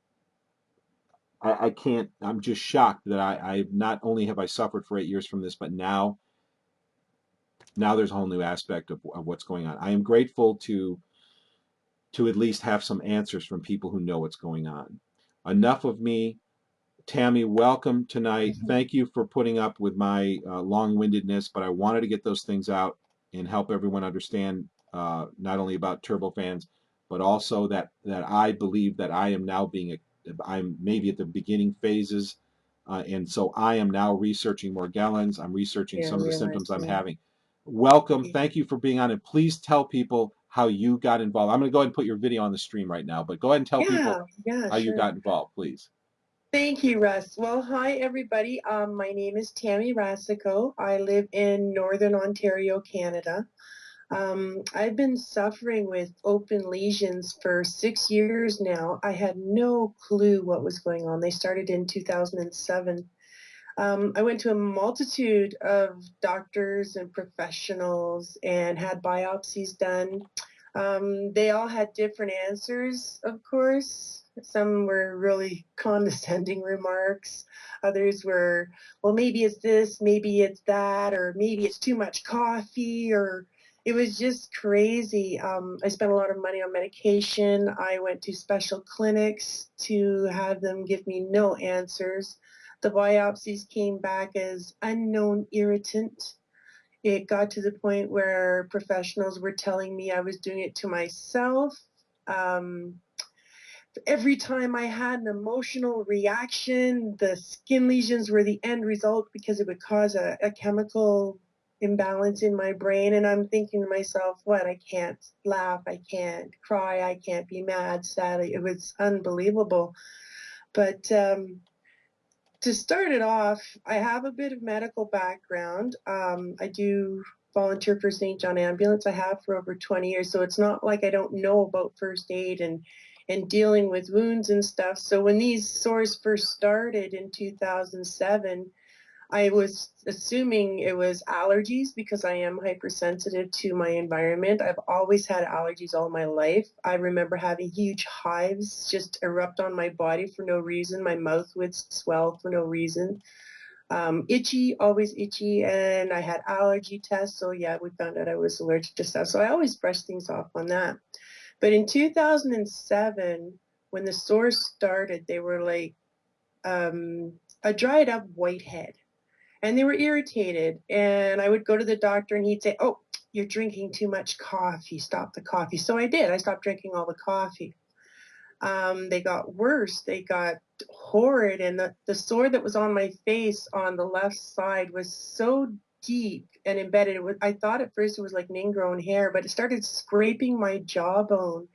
I can't. I'm just shocked that I not only have I suffered for 8 years from this, but now there's a whole new aspect of what's going on. I am grateful to at least have some answers from people who know what's going on. Enough of me. Tammy, welcome tonight. Thank you for putting up with my long-windedness, but I wanted to get those things out and help everyone understand not only about turbofans, but also that I believe that I am now I'm maybe at the beginning phases, and so I am now researching Morgellons. I'm researching Yeah, some of the symptoms I'm realizing. having. Welcome. Yeah. Thank you for being on, and please tell people how you got involved. I'm going to go ahead and put your video on the stream right now, but go ahead and tell people Yeah, yeah, how you sure. got involved, please. Thank you, Russ. Well, hi, everybody. My name is Tammy Racicot. I live in Northern Ontario, Canada. I've been suffering with open lesions for 6 years now. I had no clue what was going on. They started in 2007. I went to a multitude of doctors and professionals and had biopsies done. They all had different answers, of course. Some were really condescending remarks. Others were, well, maybe it's this, maybe it's that, or maybe it's too much coffee, or it was just crazy. I spent a lot of money on medication. I went to special clinics to have them give me no answers. The biopsies came back as unknown irritant. It got to the point where professionals were telling me I was doing it to myself. Um, every time I had an emotional reaction, the skin lesions were the end result because it would cause a chemical imbalance in my brain. And I'm thinking to myself, what? I can't laugh. I can't cry. I can't be mad, sad. It was unbelievable. But to start it off, I have a bit of medical background. I do volunteer for St. John Ambulance. I have for over 20 years, so it's not like I don't know about first aid and dealing with wounds and stuff. So when these sores first started in 2007, I was assuming it was allergies because I am hypersensitive to my environment. I've always had allergies all my life. I remember having huge hives just erupt on my body for no reason. My mouth would swell for no reason. Itchy, always itchy, and I had allergy tests. So yeah, we found out I was allergic to stuff. So I always brush things off on that. But in 2007, when the sores started, they were like a dried up whitehead and they were irritated. And I would go to the doctor and he'd say, oh, you're drinking too much coffee. Stop the coffee. So I did. I stopped drinking all the coffee. They got worse. They got horrid. And the sore that was on my face on the left side was so deep and embedded. I thought at first it was like an ingrown hair, but it started scraping my jawbone.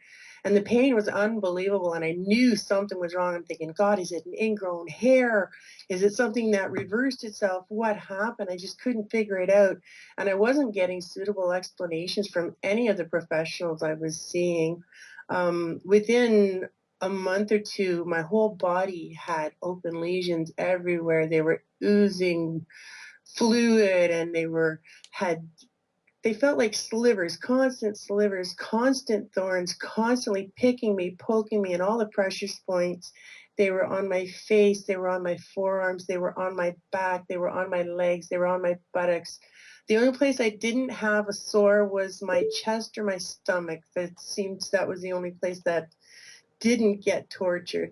And the pain was unbelievable. And I knew something was wrong. I'm thinking, God, is it an ingrown hair? Is it something that reversed itself? What happened? I just couldn't figure it out. And I wasn't getting suitable explanations from any of the professionals I was seeing. Within a month or two, my whole body had open lesions everywhere. They were oozing fluid, and they felt like slivers, constant thorns, constantly picking me, poking me in all the pressure points. They were on my face, they were on my forearms, they were on my back, they were on my legs, they were on my buttocks. The only place I didn't have a sore was my chest or my stomach. That was the only place that didn't get tortured.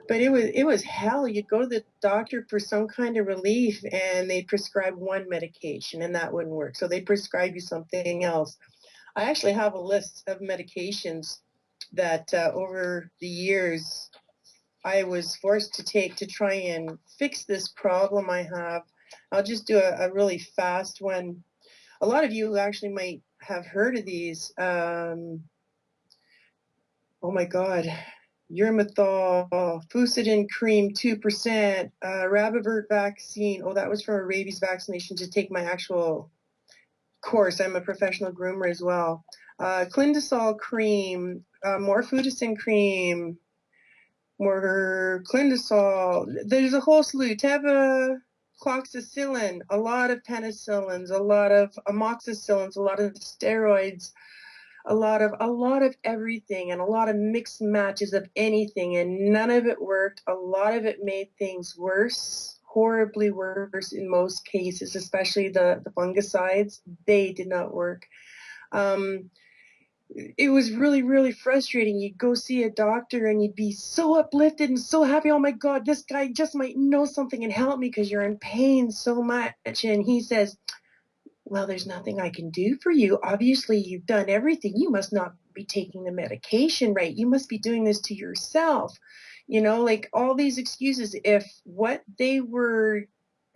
But it was hell. You'd go to the doctor for some kind of relief, and they prescribe one medication, and that wouldn't work. So they prescribe you something else. I actually have a list of medications that over the years I was forced to take to try and fix this problem I have. I'll just do a really fast one. A lot of you actually might have heard of these. Oh my God. Urmethol, Fusidin cream, 2%, Rabivert vaccine. Oh, that was for a rabies vaccination to take my actual course. I'm a professional groomer as well. Clindamycin cream, Morfudicin cream, more Clindamycin. There's a whole slew. Cloxacillin, a lot of penicillins, a lot of amoxicillins, a lot of steroids, a lot of everything, and a lot of mixed matches of anything, and none of it worked. A lot of it made things worse, horribly worse in most cases, especially the fungicides. They did not work. It was really, really frustrating. You'd go see a doctor and you'd be so uplifted and so happy. Oh my God, this guy just might know something and help me because you're in pain so much. And he says, well, there's nothing I can do for you. Obviously, you've done everything. You must not be taking the medication right. You must be doing this to yourself. You know, like all these excuses. If what they were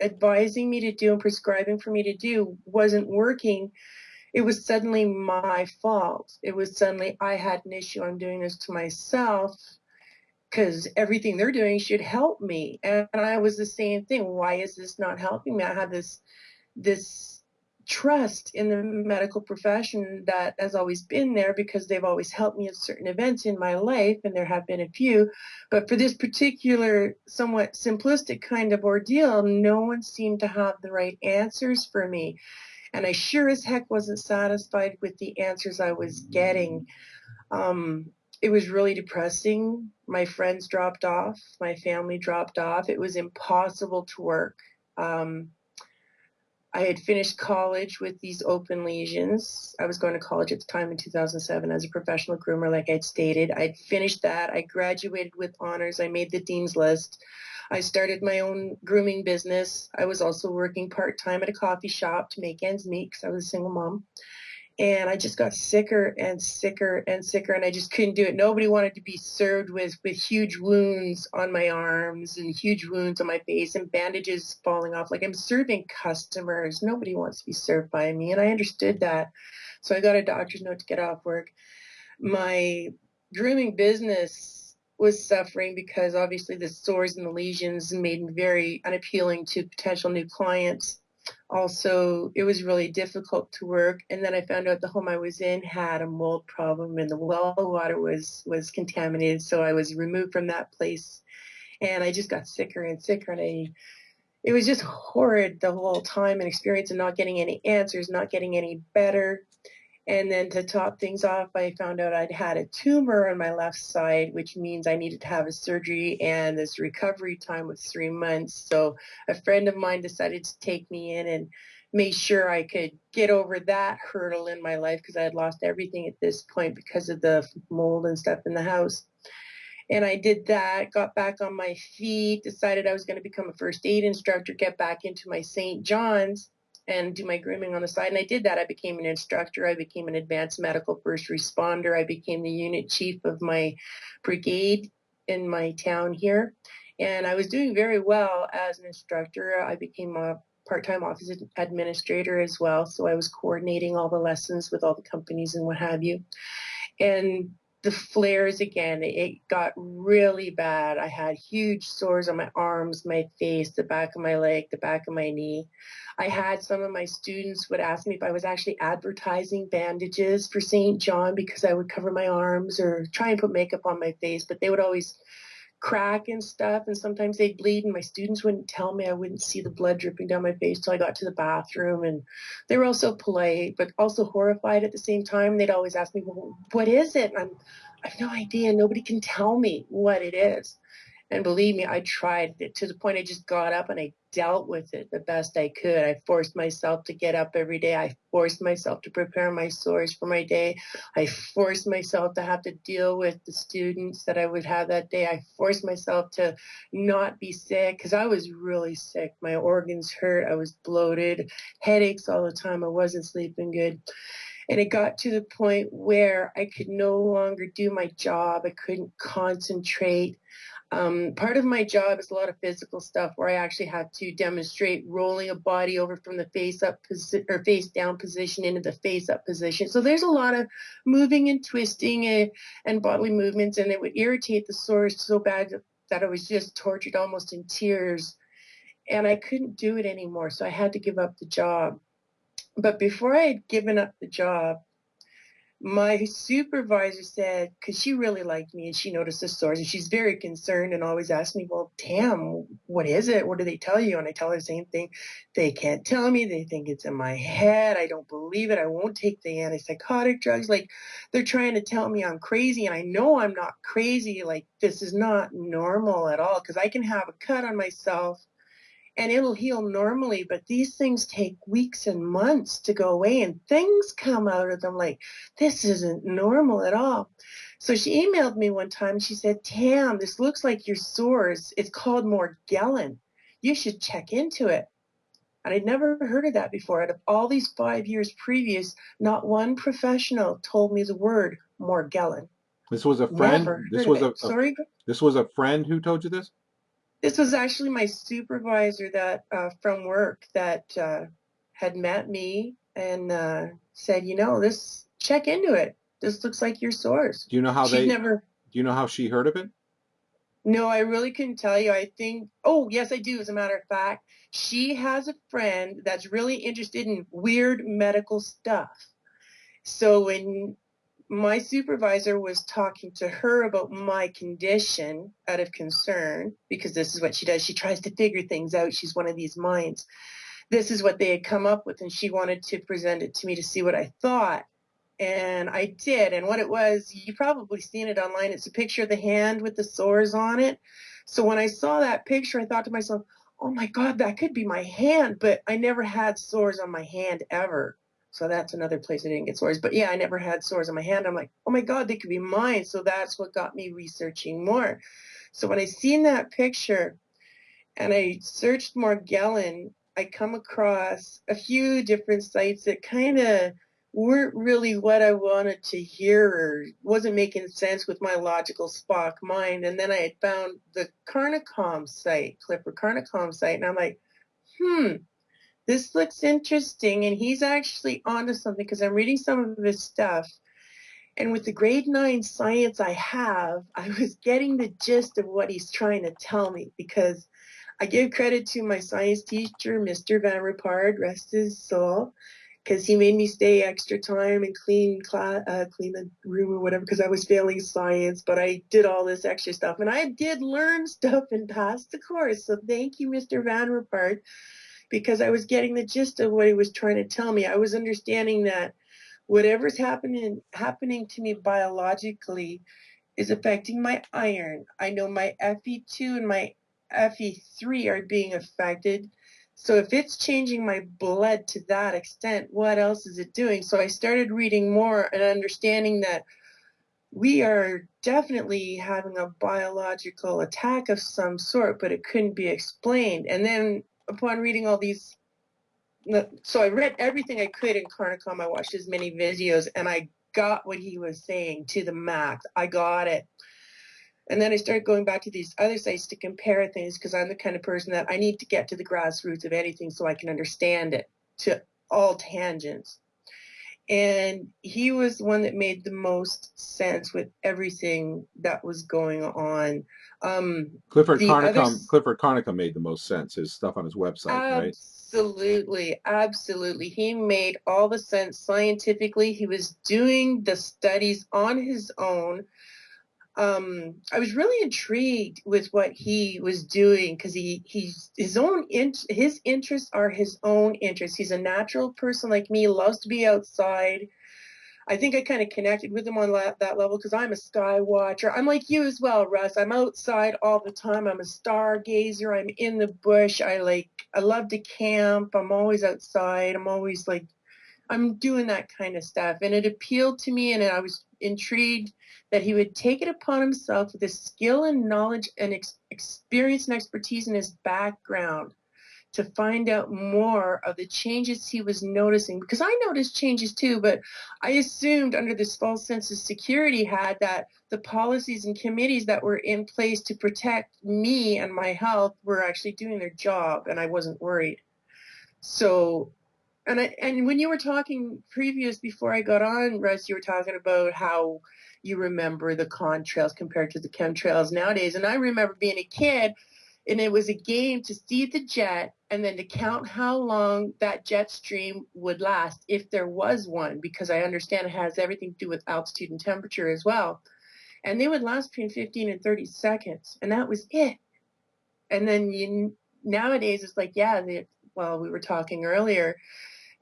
advising me to do and prescribing for me to do wasn't working, it was suddenly my fault. It was suddenly I had an issue. I'm doing this to myself because everything they're doing should help me. And I was the same thing. Why is this not helping me? I had this trust in the medical profession that has always been there because they've always helped me at certain events in my life, and there have been a few. But for this particular somewhat simplistic kind of ordeal, no one seemed to have the right answers for me. And I sure as heck wasn't satisfied with the answers I was getting. It was really depressing. My friends dropped off. My family dropped off. It was impossible to work. I had finished college with these open lesions. I was going to college at the time in 2007 as a professional groomer, like I'd stated. I'd finished that. I graduated with honors. I made the dean's list. I started my own grooming business. I was also working part-time at a coffee shop to make ends meet because I was a single mom. And I just got sicker and sicker and sicker, and I just couldn't do it. Nobody wanted to be served with huge wounds on my arms and huge wounds on my face and bandages falling off. Like, I'm serving customers. Nobody wants to be served by me, and I understood that. So I got a doctor's note to get off work. My grooming business was suffering because obviously the sores and the lesions made me very unappealing to potential new clients. Also, it was really difficult to work. And then I found out the home I was in had a mold problem and the well water was contaminated. So I was removed from that place, and I just got sicker and sicker. And it was just horrid the whole time and experience, and not getting any answers, not getting any better. And then to top things off, I found out I'd had a tumor on my left side, which means I needed to have a surgery, and this recovery time was 3 months. So a friend of mine decided to take me in and made sure I could get over that hurdle in my life because I had lost everything at this point because of the mold and stuff in the house. And I did that, got back on my feet, decided I was going to become a first aid instructor, get back into my St. John's. and do my grooming on the side. And I did that. I became an instructor. I became an advanced medical first responder. I became the unit chief of my brigade in my town here. And I was doing very well as an instructor. I became a part-time office administrator as well. So I was coordinating all the lessons with all the companies and what have you. And the flares again, it got really bad. I had huge sores on my arms, my face, the back of my leg, the back of my knee. I had some of my students would ask me if I was actually advertising bandages for St. John because I would cover my arms or try and put makeup on my face, but they would always crack and stuff, and sometimes they'd bleed, and my students wouldn't tell me. I wouldn't see the blood dripping down my face till I got to the bathroom. And they were also polite but also horrified at the same time. They'd always ask me, well, what is it? And I have no idea. Nobody can tell me what it is. And believe me, I tried it to the point I just got up and I dealt with it the best I could. I forced myself to get up every day. I forced myself to prepare my sores for my day. I forced myself to have to deal with the students that I would have that day. I forced myself to not be sick because I was really sick. My organs hurt. I was bloated, headaches all the time. I wasn't sleeping good. And it got to the point where I could no longer do my job. I couldn't concentrate. Part of my job is a lot of physical stuff where I actually had to demonstrate rolling a body over from the face up or face down position into the face up position. So there's a lot of moving and twisting and bodily movements, and it would irritate the sores so bad that I was just tortured almost in tears, and I couldn't do it anymore. So I had to give up the job. But before I had given up the job, my supervisor said, because she really liked me and she noticed the sores and she's very concerned and always asks me, well, Tam, what is it? What do they tell you? And I tell her the same thing. They can't tell me. They think it's in my head. I don't believe it. I won't take the antipsychotic drugs. Like, they're trying to tell me I'm crazy, and I know I'm not crazy. Like, this is not normal at all, because I can have a cut on myself and it'll heal normally, but these things take weeks and months to go away, and things come out of them like, this isn't normal at all. So she emailed me one time. She said, Tam, this looks like your sores. It's called Morgellon. You should check into it. And I'd never heard of that before. Out of all these 5 years previous, not one professional told me the word Morgellon. This was a friend. Never heard of it. Sorry? This was a friend who told you this? This was actually my supervisor that from work that had met me and said, this, check into it. This looks like your sores. Do you know how She'd never. Do you know how she heard of it? No, I really couldn't tell you. I think, oh, yes, I do. As a matter of fact, she has a friend that's really interested in weird medical stuff. So when my supervisor was talking to her about my condition out of concern, because this is what she does. She tries to figure things out. She's one of these minds. This is what they had come up with, and she wanted to present it to me to see what I thought. And I did. And what it was, you've probably seen it online. It's a picture of the hand with the sores on it. So when I saw that picture, I thought to myself, oh my God, that could be my hand. But I never had sores on my hand ever. So that's another place I didn't get sores. But yeah, I never had sores on my hand. I'm like, oh my God, they could be mine. So that's what got me researching more. So when I seen that picture and I searched Morgellon, I come across a few different sites that kind of weren't really what I wanted to hear or wasn't making sense with my logical Spock mind. And then I had found the Carnicom site, Clifford Carnicom site, and I'm like, this looks interesting, and he's actually onto something because I'm reading some of his stuff. And with the grade 9 science I have, I was getting the gist of what he's trying to tell me, because I give credit to my science teacher, Mr. Van Ripard, rest his soul, because he made me stay extra time and clean the room or whatever, because I was failing science, but I did all this extra stuff. And I did learn stuff and pass the course. So thank you, Mr. Van Ripard, because I was getting the gist of what he was trying to tell me. I was understanding that whatever's happening to me biologically is affecting my iron. I know my Fe2 and my Fe3 are being affected. So if it's changing my blood to that extent, what else is it doing? So I started reading more and understanding that we are definitely having a biological attack of some sort, but it couldn't be explained. And then upon reading all these so I read everything I could in Carnicom. I watched as many videos, and I got what he was saying to the max. I got it. And then I started going back to these other sites to compare things, because I'm the kind of person that I need to get to the grassroots of anything so I can understand it to all tangents. And he was the one that made the most sense with everything that was going on. Clifford The Carnicom, others, Clifford Carnicom made the most sense. His stuff on his website, right? absolutely, absolutely. He made all the sense scientifically. He was doing the studies on his own. I was really intrigued with what he was doing, because his interests are his own interests. He's a natural person like me, loves to be outside. I think I kind of connected with him on that level, because I'm a sky watcher. I'm like you as well, Russ. I'm outside all the time. I'm a stargazer. I'm in the bush. I love to camp. I'm always outside. I'm always like, I'm doing that kind of stuff. And it appealed to me, and I was intrigued that he would take it upon himself with the skill and knowledge and experience and expertise in his background to find out more of the changes he was noticing. Because I noticed changes too, but I assumed under this false sense of security had that the policies and committees that were in place to protect me and my health were actually doing their job, and I wasn't worried. So, and when you were talking previous before I got on, Russ, you were talking about how you remember the contrails compared to the chemtrails nowadays. And I remember being a kid, and it was a game to see the jet and then to count how long that jet stream would last, if there was one, because I understand it has everything to do with altitude and temperature as well. And they would last between 15 and 30 seconds, and that was it. And then nowadays it's like, yeah, well, we were talking earlier,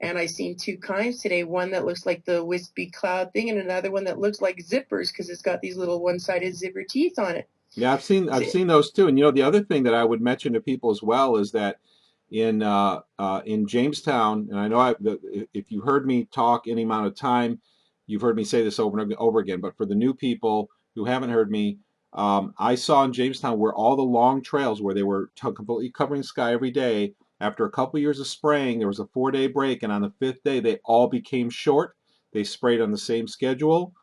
and I seen two kinds today. One that looks like the wispy cloud thing, and another one that looks like zippers, because it's got these little one-sided zipper teeth on it. Yeah, I've seen those too. And the other thing that I would mention to people as well is that in Jamestown, and I know if you heard me talk any amount of time, you've heard me say this over and over again. But for the new people who haven't heard me, I saw in Jamestown where all the long trails where they were completely covering the sky every day. After a couple years of spraying, there was a 4-day break, and on the fifth day, they all became short. They sprayed on the same schedule.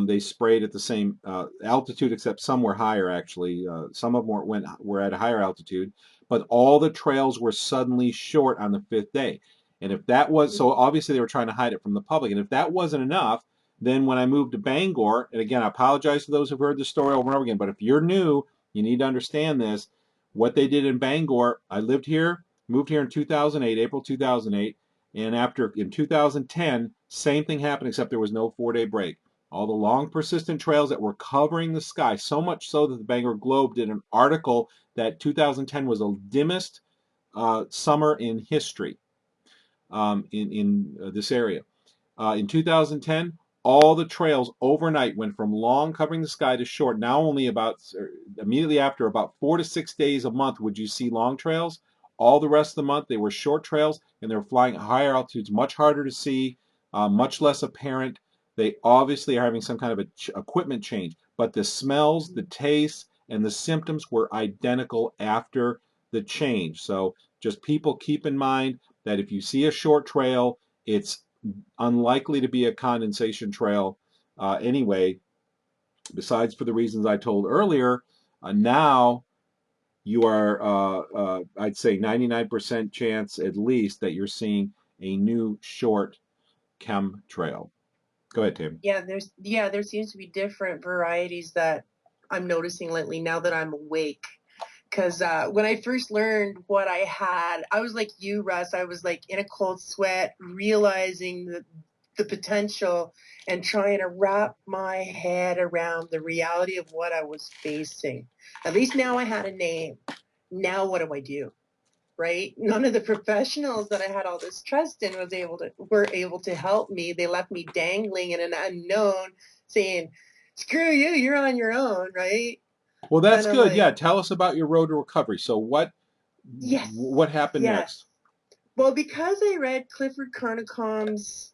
They sprayed at the same altitude, except some were higher actually. Some of them were at a higher altitude, but all the trails were suddenly short on the fifth day. And if that was so, obviously they were trying to hide it from the public. And if that wasn't enough, then when I moved to Bangor, and again, I apologize to those who've heard this story over and over again, but if you're new, you need to understand this. What they did in Bangor, I lived here, moved here in 2008, April 2008, and after in 2010, same thing happened, except there was no 4-day break. All the long persistent trails that were covering the sky, so much so that the Bangor Globe did an article that 2010 was the dimmest summer in history in this area. In 2010, all the trails overnight went from long covering the sky to short. Now only immediately after about 4 to 6 days a month would you see long trails. All the rest of the month they were short trails, and they were flying at higher altitudes, much harder to see, much less apparent. They obviously are having some kind of equipment change, but the smells, the tastes, and the symptoms were identical after the change. So just people keep in mind that if you see a short trail, it's unlikely to be a condensation trail anyway, besides for the reasons I told earlier. Now you are, I'd say 99% chance at least that you're seeing a new short chemtrail. Go ahead, Tim. Yeah, there seems to be different varieties that I'm noticing lately now that I'm awake. Because when I first learned what I had, I was like you, Russ. I was like in a cold sweat, realizing the potential and trying to wrap my head around the reality of what I was facing. At least now I had a name. Now what do I do? Right? None of the professionals that I had all this trust in were able to help me. They left me dangling in an unknown, saying, "Screw you, you're on your own," right? Well, that's And I'm good. like, Yeah, tell us about your road to recovery. So yes, what happened yes. next? Well, because I read Clifford Carnicom's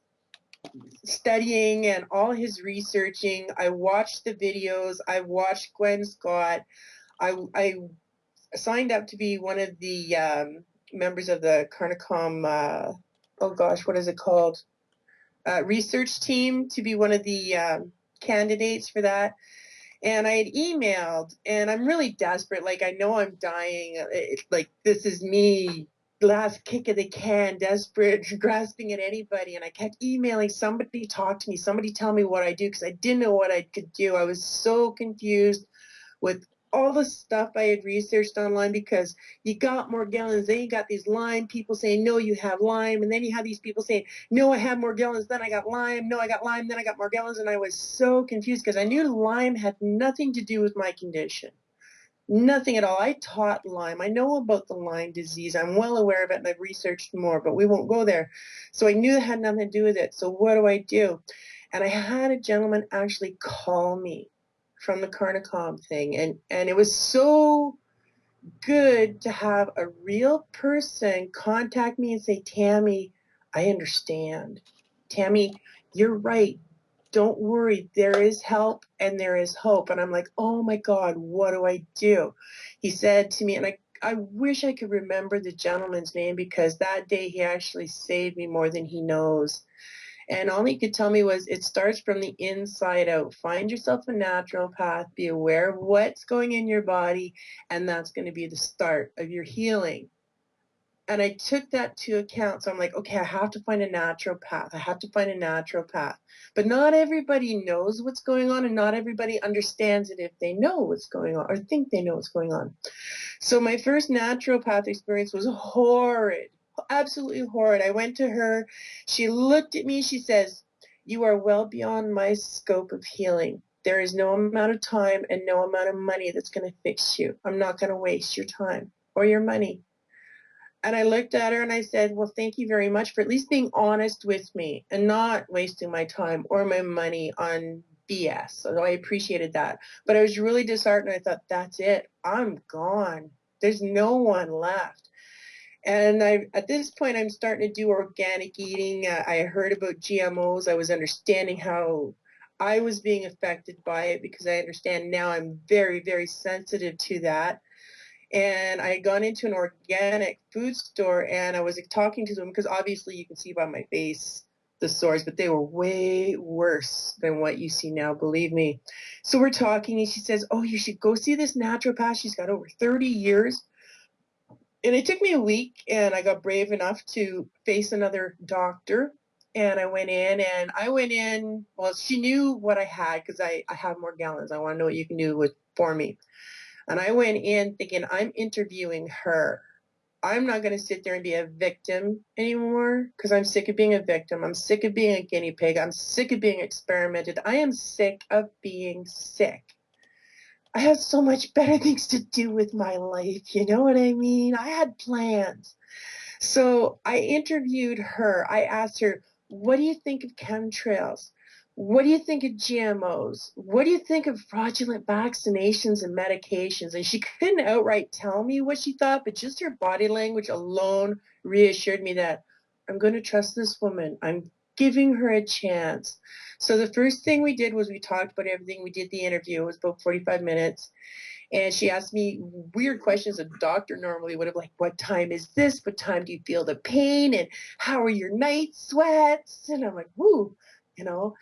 studying and all his researching, I watched the videos, I watched Gwen Scott, I signed up to be one of the members of the Carnicom, oh gosh, what is it called? Research team to be one of the candidates for that. And I had emailed, and I'm really desperate. Like, I know I'm dying. Like, this is me, last kick of the can, desperate, grasping at anybody. And I kept emailing, somebody talk to me, somebody tell me what I do, because I didn't know what I could do. I was so confused with all the stuff I had researched online, because you got Morgellons, then you got these Lyme people saying, no, you have Lyme, and then you have these people saying, no, I have Morgellons, then I got Lyme, no, I got Lyme, then I got Morgellons, and I was so confused because I knew Lyme had nothing to do with my condition. Nothing at all. I taught Lyme. I know about the Lyme disease. I'm well aware of it, and I've researched more, but we won't go there. So I knew it had nothing to do with it. So what do? And I had a gentleman actually call me from the Carnicom thing, and it was so good to have a real person contact me and say, Tammy, I understand. Tammy, you're right. Don't worry. There is help and there is hope. And I'm like, oh my God, what do I do? He said to me, and I wish I could remember the gentleman's name, because that day he actually saved me more than he knows. And all he could tell me was, it starts from the inside out. Find yourself a naturopath, be aware of what's going in your body, and that's going to be the start of your healing. And I took that to account. So I'm like, okay, I have to find a naturopath. I have to find a naturopath. But not everybody knows what's going on, and not everybody understands it if they know what's going on or think they know what's going on. So my first naturopath experience was horrid, absolutely horrid. I went to her. She looked at me. She says, you are well beyond my scope of healing. There is no amount of time and no amount of money that's going to fix you. I'm not going to waste your time or your money. And I looked at her and I said, well, thank you very much for at least being honest with me and not wasting my time or my money on BS. So I appreciated that. But I was really disheartened. I thought, that's it. I'm gone. There's no one left. And at this point, I'm starting to do organic eating. I heard about GMOs. I was understanding how I was being affected by it, because I understand now I'm very, very sensitive to that. And I had gone into an organic food store, and I was talking to them, because obviously you can see by my face the sores, but they were way worse than what you see now, believe me. So we're talking, and she says, oh, you should go see this naturopath. She's got over 30 years. And it took me a week, and I got brave enough to face another doctor. And I went in, well, she knew what I had, because I have Morgellons. I want to know what you can do for me. And I went in thinking, I'm interviewing her. I'm not going to sit there and be a victim anymore, because I'm sick of being a victim. I'm sick of being a guinea pig. I'm sick of being experimented. I am sick of being sick. I have so much better things to do with my life. You know what I mean? I had plans. So I interviewed her. I asked her, what do you think of chemtrails? What do you think of GMOs? What do you think of fraudulent vaccinations and medications? And she couldn't outright tell me what she thought, but just her body language alone reassured me that I'm going to trust this woman. I'm giving her a chance. So the first thing we did was we talked about everything. We did the interview. It was about 45 minutes. And she asked me weird questions a doctor normally would have, like, what time is this? What time do you feel the pain? And how are your night sweats? And I'm like, woo, you know.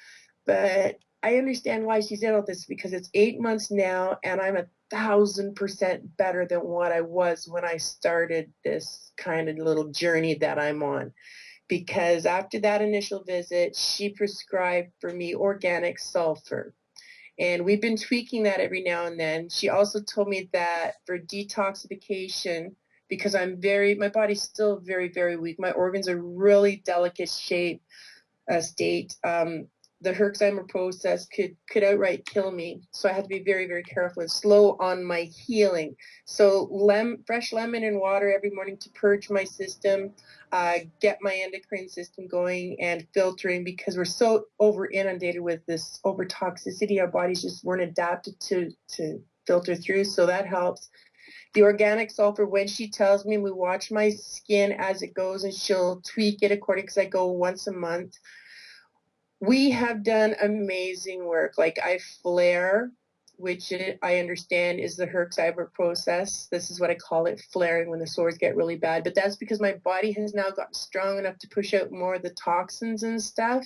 But I understand why she said all this, because it's 8 months now, and I'm 1,000% better than what I was when I started this kind of little journey that I'm on. Because after that initial visit, she prescribed for me organic sulfur. And we've been tweaking that every now and then. She also told me that for detoxification, because my body's still very, very weak. My organs are really delicate state. The Herxheimer process could outright kill me. So I had to be very, very careful and slow on my healing. So fresh lemon and water every morning to purge my system, get my endocrine system going and filtering, because we're so over inundated with this over toxicity. Our bodies just weren't adapted to filter through. So that helps. The organic sulfur, when she tells me, we watch my skin as it goes, and she'll tweak it according, because I go once a month. We have done amazing work. Like, I flare which I understand is the Herxheimer process. This is what I call it, flaring when the sores get really bad. But that's because my body has now gotten strong enough to push out more of the toxins and stuff.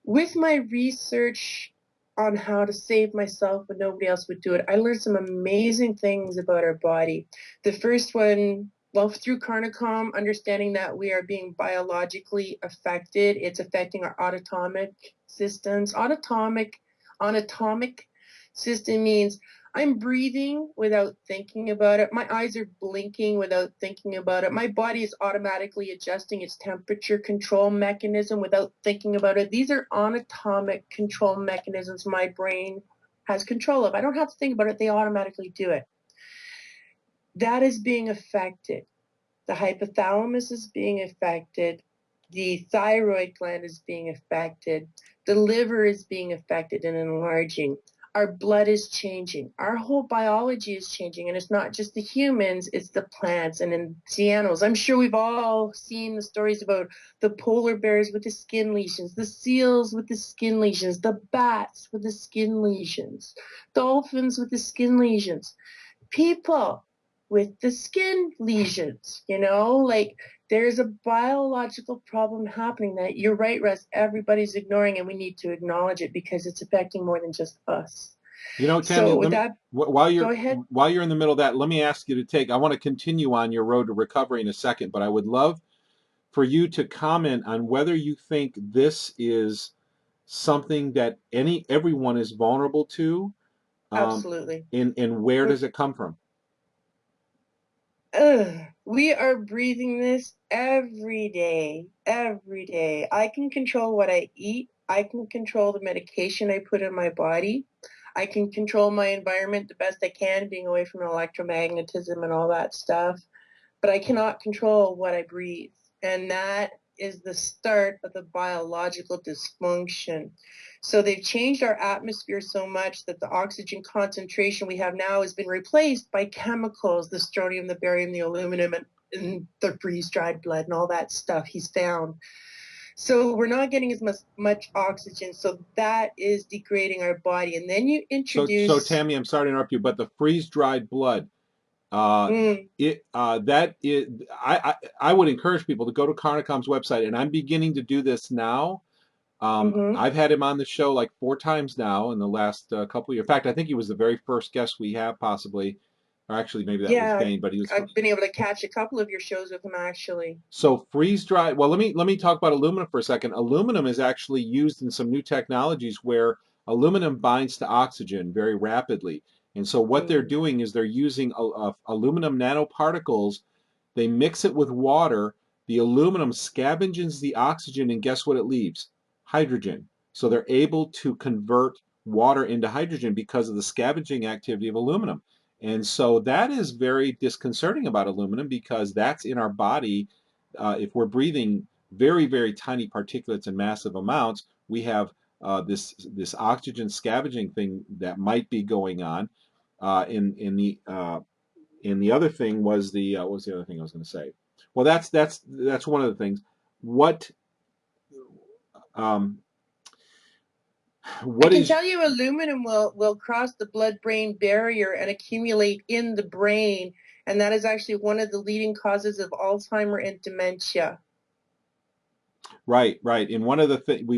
With my research on how to save myself when nobody else would do it, I learned some amazing things about our body. The first one, well, through Carnicom, understanding that we are being biologically affected. It's affecting our autonomic systems. Autonomic system means I'm breathing without thinking about it. My eyes are blinking without thinking about it. My body is automatically adjusting its temperature control mechanism without thinking about it. These are autonomic control mechanisms my brain has control of. I don't have to think about it. They automatically do it. That is being affected. The hypothalamus is being affected. The thyroid gland is being affected. The liver is being affected and enlarging. Our blood is changing. Our whole biology is changing. And it's not just the humans, it's the plants and in the animals. I'm sure we've all seen the stories about the polar bears with the skin lesions, the seals with the skin lesions, the bats with the skin lesions, dolphins with the skin lesions, people with the skin lesions, like there's a biological problem happening that you're right, Russ, everybody's ignoring, and we need to acknowledge it because it's affecting more than just us. Tammy, So with that, while go ahead. you're in the middle of that, let me ask you to I want to continue on your road to recovery in a second, but I would love for you to comment on whether you think this is something that everyone is vulnerable to, Absolutely. and where does it come from? We are breathing this every day, every day. I can control what I eat. I can control the medication I put in my body. I can control my environment the best I can, being away from electromagnetism and all that stuff. But I cannot control what I breathe. And that is the start of the biological dysfunction. So they've changed our atmosphere so much that the oxygen concentration we have now has been replaced by chemicals, the strontium, the barium, the aluminum, and the freeze-dried blood and all that stuff he's found. So we're not getting as much oxygen. So that is degrading our body. And then you introduce... So Tammy, I'm sorry to interrupt you, but the freeze-dried blood, that is, I would encourage people to go to Carnicom's website, and I'm beginning to do this now. I've had him on the show like 4 times now in the last couple of years. In fact, I think he was the very first guest we have, possibly, or actually maybe that was Dane, but he was. I've been able to catch a couple of your shows with him actually. So freeze dry. Well, let me talk about aluminum for a second. Aluminum is actually used in some new technologies where aluminum binds to oxygen very rapidly. And so what they're doing is they're using aluminum nanoparticles. They mix it with water. The aluminum scavenges the oxygen, and guess what it leaves? Hydrogen. So they're able to convert water into hydrogen because of the scavenging activity of aluminum. And so that is very disconcerting about aluminum because that's in our body. If we're breathing very, very tiny particulates in massive amounts, we have this oxygen scavenging thing that might be going on. In the other thing was what was the other thing I was going to say? Well, that's one of the things. What I can tell you aluminum will cross the blood-brain barrier and accumulate in the brain, and that is actually one of the leading causes of Alzheimer and dementia. Right. And one of the things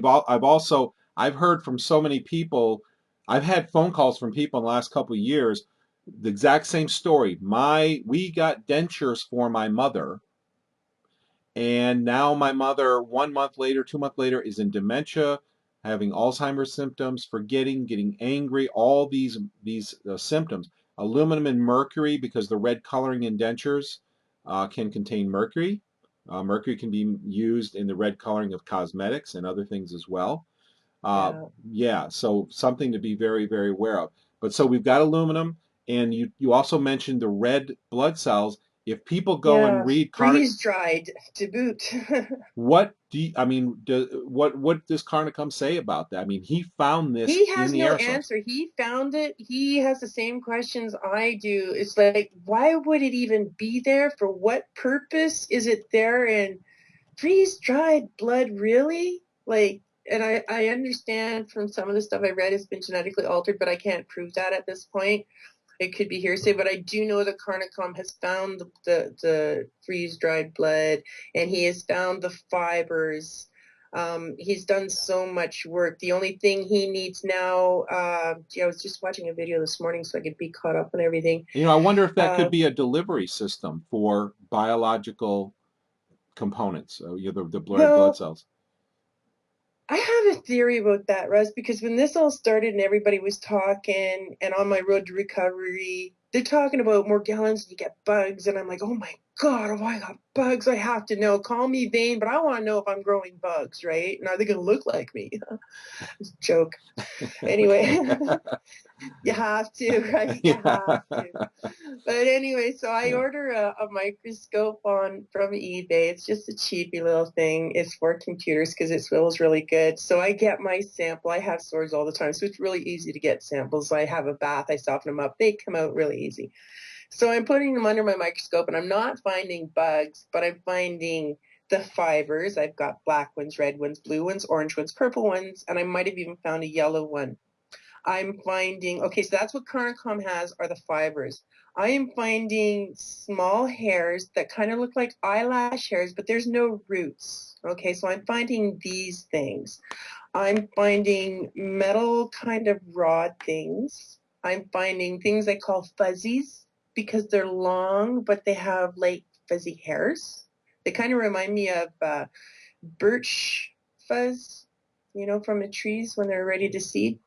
I've heard from so many people. I've had phone calls from people in the last couple of years, the exact same story. We got dentures for my mother, and now my mother 1 month later, 2 months later, is in dementia, having Alzheimer's symptoms, forgetting, getting angry, all these symptoms. Aluminum and mercury, because the red coloring in dentures can contain mercury. Mercury can be used in the red coloring of cosmetics and other things as well. So something to be very, very aware of. But so we've got aluminum, and you also mentioned the red blood cells. If people go and read freeze-dried to boot. what does Carnicom say about that? I mean, he found this in the aerosol. He has no answer. He found it. He has the same questions I do. It's like, why would it even be there? For what purpose is it there? And freeze-dried blood, really? Like, and I understand from some of the stuff I read it's been genetically altered, but I can't prove that at this point. It could be hearsay, but I do know that Carnicom has found the freeze-dried blood, and he has found the fibers. He's done so much work. The only thing he needs now, gee, I was just watching a video this morning so I could be caught up on everything. You know, I wonder if that could be a delivery system for biological components, the blood cells. I have a theory about that, Russ, because when this all started and everybody was talking, and on my road to recovery, they're talking about Morgellons and you get bugs, and I'm like, oh my God, oh, I got bugs. I have to know. Call me vain, but I want to know if I'm growing bugs, right? And are they going to look like me? Joke. Anyway, you have to, right? You have to. But anyway, so I order a microscope from eBay. It's just a cheapy little thing. It's for computers because it feels really good. So I get my sample. I have sores all the time, so it's really easy to get samples. I have a bath. I soften them up. They come out really easy. So I'm putting them under my microscope, and I'm not finding bugs, but I'm finding the fibers. I've got black ones, red ones, blue ones, orange ones, purple ones, and I might have even found a yellow one. I'm finding, okay, so that's what Carnicom has, are the fibers. I am finding small hairs that kind of look like eyelash hairs, but there's no roots. Okay, so I'm finding these things. I'm finding metal kind of rod things. I'm finding things I call fuzzies because they're long, but they have like fuzzy hairs. They kind of remind me of birch fuzz, you know, from the trees when they're ready to seed.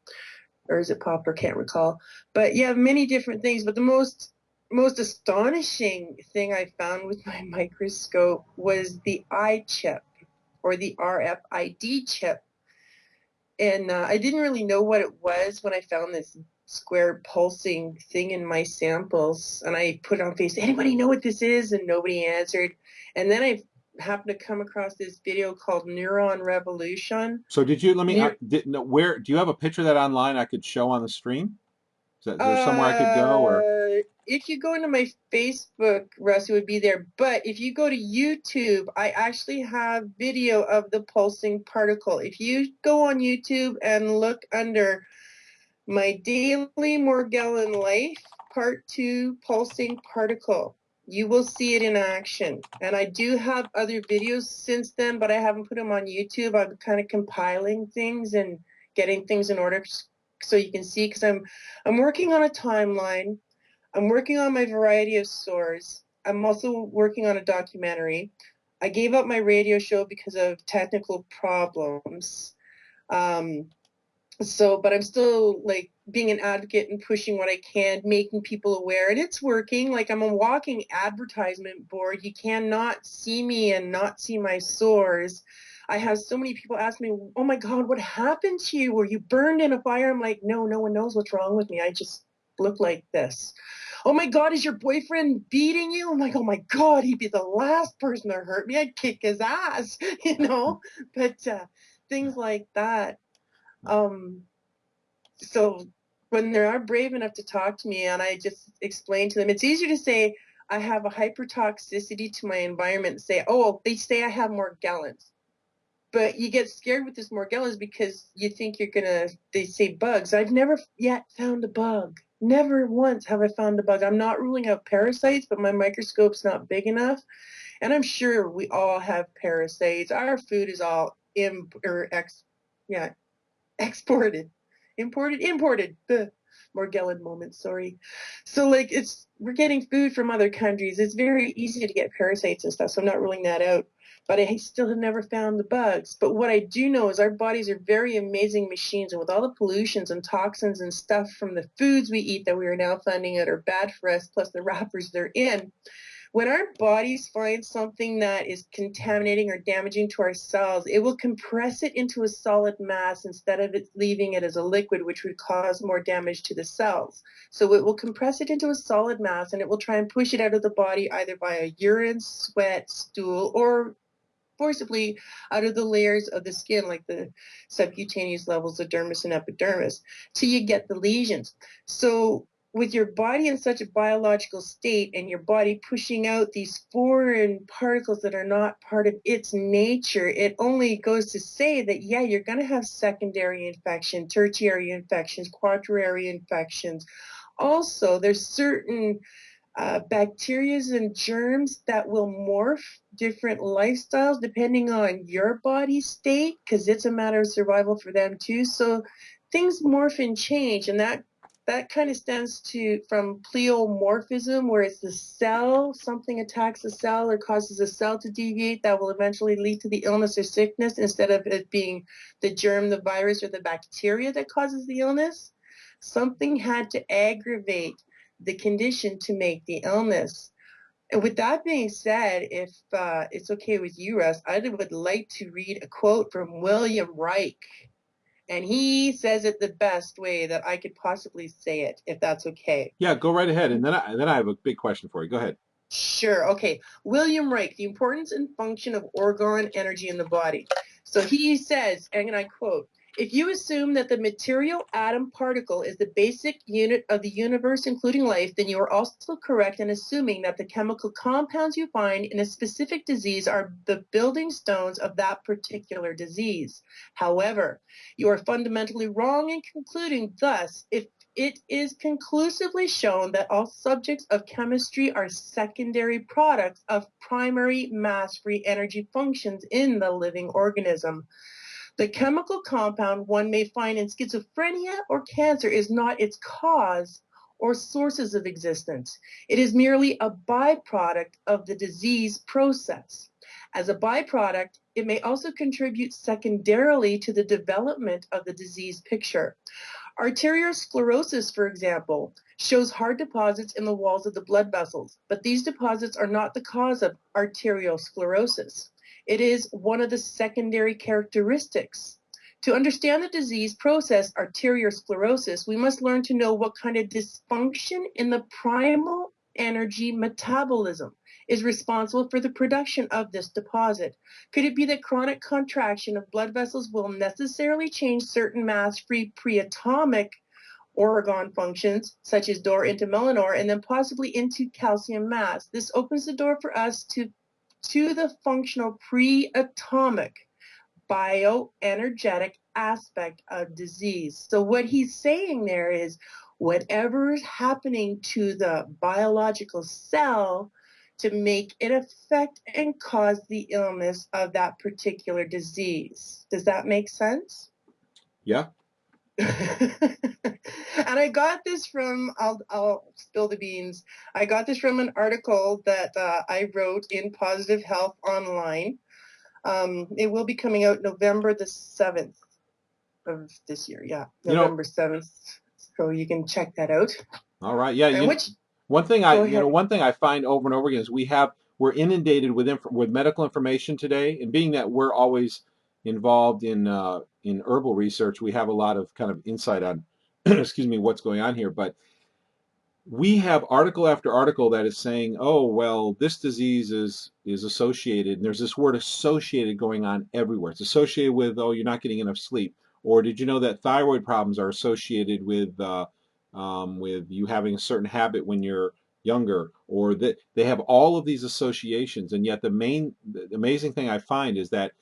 Or is it popper? Can't recall. But yeah, many different things. But the most astonishing thing I found with my microscope was the eye chip, or the RFID chip. And I didn't really know what it was when I found this square pulsing thing in my samples. And I put it on Facebook, anybody know what this is? And nobody answered. And then I happened to come across this video called Neuron Revolution. So did you, where, do you have a picture of that online I could show on the stream? Is there somewhere I could go, or? If you go into my Facebook, Russ, it would be there. But if you go to YouTube, I actually have video of the pulsing particle. If you go on YouTube and look under my daily Morgellon life, part 2 pulsing particle, you will see it in action. And I do have other videos since then, but I haven't put them on YouTube. I'm kind of compiling things and getting things in order so you can see, because I'm working on a timeline. I'm working on my variety of sores. I'm also working on a documentary. I gave up my radio show because of technical problems. But I'm still like being an advocate and pushing what I can, making people aware, and it's working. Like, I'm a walking advertisement board. You cannot see me and not see my sores. I have so many people ask me, oh my God, what happened to you? Were you burned in a fire? I'm like, no, no one knows what's wrong with me. I just look like this. Oh my God, is your boyfriend beating you? I'm like, oh my God, he'd be the last person to hurt me. I'd kick his ass, you know? But things like that. So when they are brave enough to talk to me, and I just explain to them, it's easier to say I have a hypertoxicity to my environment and say, oh, they say I have Morgellons. But you get scared with this Morgellons because you think they say bugs. I've never yet found a bug. Never once have I found a bug. I'm not ruling out parasites, but my microscope's not big enough. And I'm sure we all have parasites. Our food is all exported. Imported. The Morgellon moment, sorry. So like we're getting food from other countries. It's very easy to get parasites and stuff, so I'm not ruling that out. But I still have never found the bugs. But what I do know is our bodies are very amazing machines, and with all the pollutions and toxins and stuff from the foods we eat that we are now finding out are bad for us, plus the wrappers they're in, when our bodies find something that is contaminating or damaging to our cells, it will compress it into a solid mass instead of leaving it as a liquid, which would cause more damage to the cells. So it will compress it into a solid mass, and it will try and push it out of the body either via urine, sweat, stool, or forcibly out of the layers of the skin, like the subcutaneous levels of dermis and epidermis, till you get the lesions. So with your body in such a biological state and your body pushing out these foreign particles that are not part of its nature, it only goes to say that, yeah, you're going to have secondary infection, tertiary infections, quaternary infections. Also, there's certain bacteria and germs that will morph different lifestyles depending on your body state, because it's a matter of survival for them too. So things morph and change, and that kind of stems to from pleomorphism, where it's the cell, something attacks the cell or causes the cell to deviate that will eventually lead to the illness or sickness, instead of it being the germ, the virus, or the bacteria that causes the illness. Something had to aggravate the condition to make the illness. And with that being said, if it's okay with you, Russ, I would like to read a quote from William Reich. And he says it the best way that I could possibly say it, if that's okay. Yeah, go right ahead. And then I have a big question for you. Go ahead. Sure. Okay. William Reich, The Importance and Function of Orgone Energy in the Body. So he says, and I quote, if you assume that the material atom particle is the basic unit of the universe, including life, then you are also correct in assuming that the chemical compounds you find in a specific disease are the building stones of that particular disease. However, you are fundamentally wrong in concluding thus, if it is conclusively shown that all subjects of chemistry are secondary products of primary mass-free energy functions in the living organism. The chemical compound one may find in schizophrenia or cancer is not its cause or sources of existence. It is merely a byproduct of the disease process. As a byproduct, it may also contribute secondarily to the development of the disease picture. Arteriosclerosis, for example, shows hard deposits in the walls of the blood vessels, but these deposits are not the cause of arteriosclerosis. It is one of the secondary characteristics. To understand the disease process, arteriosclerosis, we must learn to know what kind of dysfunction in the primal energy metabolism is responsible for the production of this deposit. Could it be that chronic contraction of blood vessels will necessarily change certain mass-free preatomic orgone functions, such as door into melanor, and then possibly into calcium mass? This opens the door for us to the functional preatomic bioenergetic aspect of disease. So what he's saying there is whatever is happening to the biological cell to make it affect and cause the illness of that particular disease. Does that make sense? Yeah. And I got this from, I'll spill the beans. I got this from an article that I wrote in Positive Health Online. It will be coming out November the 7th of this year. Yeah, November 7th. So you can check that out. All right. Yeah. One thing I find over and over again is we're inundated with medical information today, and being that we're always involved in herbal research, we have a lot of kind of insight on excuse me, what's going on here. But we have article after article that is saying, oh, well, this disease is associated, and there's this word associated going on everywhere. It's associated with, oh, you're not getting enough sleep. Or did you know that thyroid problems are associated with you having a certain habit when you're younger? Or that they have all of these associations, and yet the amazing thing I find is that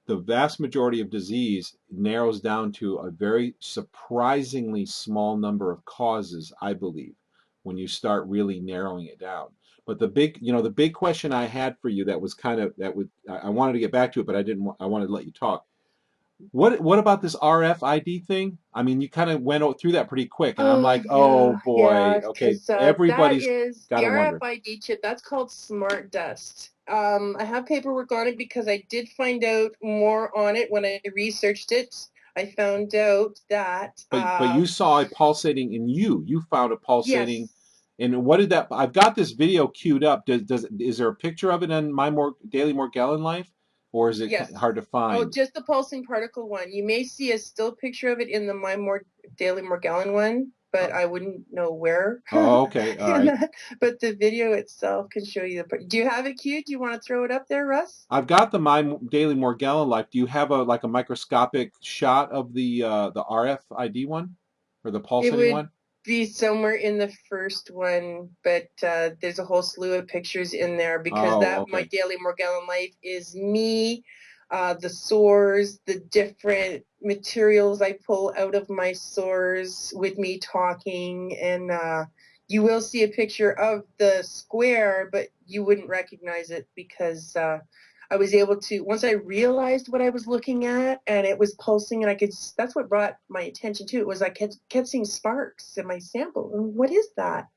the vast majority of disease narrows down to a very surprisingly small number of causes, I believe, when you start really narrowing it down. But the big question I had for you that was I wanted to get back to it, but I wanted to let you talk. What about this RFID thing? I mean, you kind of went through that pretty quick, and I'm like, oh boy, okay, everybody's got to wonder. The RFID chip, that's called Smart Dust. I have paperwork on it because I did find out more on it when I researched it. I found out that. But you saw a pulsating in you. You found a pulsating. Yes. And what did that? I've got this video queued up. Is there a picture of it in my daily Morgellon life, or is it hard to find? Oh, just the pulsing particle one. You may see a still picture of it in the daily Morgellon one, but I wouldn't know where. Oh, okay, all right. But the video itself can show you the. Do you have it queued? Do you want to throw it up there, Russ? I've got the my daily Morgellon life. Do you have a microscopic shot of the RFID one, or the pulsating one? be somewhere in the first one, but there's a whole slew of pictures in there because my daily Morgellon life is me, the sores, the different materials I pull out of my sores with me talking, and you will see a picture of the square, but you wouldn't recognize it because I was able to, once I realized what I was looking at and it was pulsing, and that's what brought my attention to it, was I kept seeing sparks in my sample. What is that?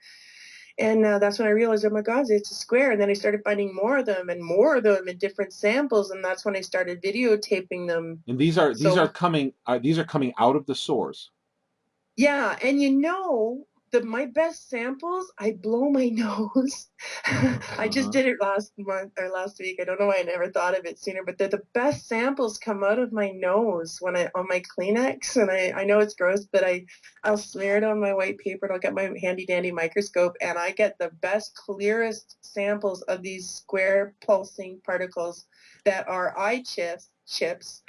And that's when I realized, oh my God, it's a square. And then I started finding more of them in different samples, and that's when I started videotaping them. And these are coming out of the sores. Yeah, and my best samples, I blow my nose. I just did it last week. I don't know why I never thought of it sooner, but the best samples come out of my nose on my Kleenex, and I know it's gross, but I'll smear it on my white paper, and I'll get my handy dandy microscope, and I get the best, clearest samples of these square pulsing particles that are eye chips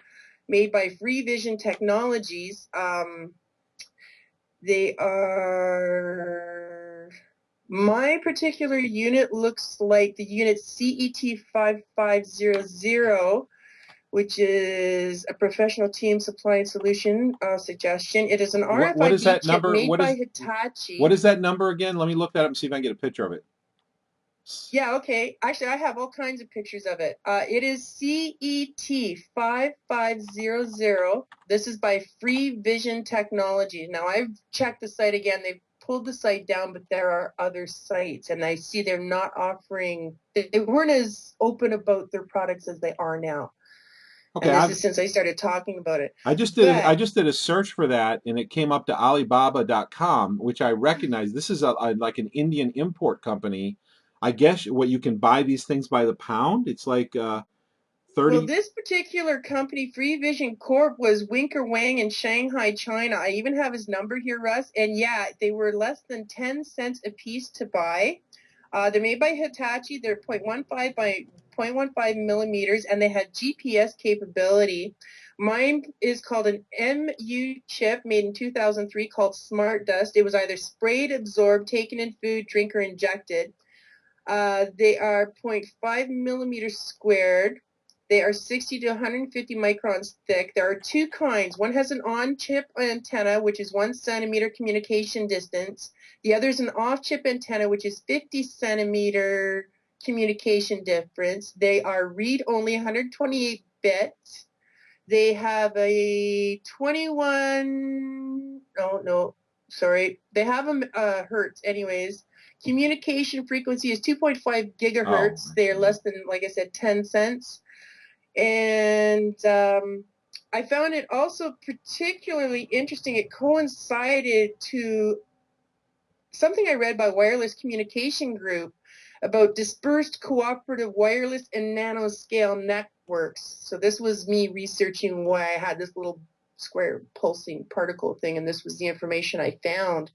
made by Free Vision Technologies. They are, my particular unit looks like the unit CET5500, which is a professional team supply and solution suggestion. It is an RFID what is that chip number? made by Hitachi. What is that number again? Let me look that up and see if I can get a picture of it. Yeah, okay. Actually, I have all kinds of pictures of it. It is CET5500. This is by Free Vision Technology. Now, I've checked the site again. They've pulled the site down, but there are other sites, and I see they're not offering, they weren't as open about their products as they are now. Okay, and this is since I started talking about it. I just did a search for that, and it came up to Alibaba.com, which I recognize. This is like an Indian import company. I guess what you can buy these things by the pound. It's like 30. Well, this particular company, Free Vision Corp, was Winker Wang in Shanghai, China. I even have his number here, Russ. And yeah, they were less than 10 cents a piece to buy. They're made by Hitachi. They're 0.15 by 0.15 millimeters, and they had GPS capability. Mine is called an MU chip made in 2003 called Smart Dust. It was either sprayed, absorbed, taken in food, drink, or injected. They are 0.5 millimeters squared. They are 60 to 150 microns thick. There are two kinds. One has an on-chip antenna, which is 1 centimeter communication distance. The other is an off-chip antenna, which is 50 centimeter communication difference. They are read-only 128 bits. They have a 21, they have a hertz anyways. Communication frequency is 2.5 gigahertz. They are less than, like I said, 10 cents. And I found it also particularly interesting. It coincided to something I read by Wireless Communication Group about dispersed cooperative wireless and nanoscale networks. So this was me researching why I had this little square pulsing particle thing, and this was the information I found.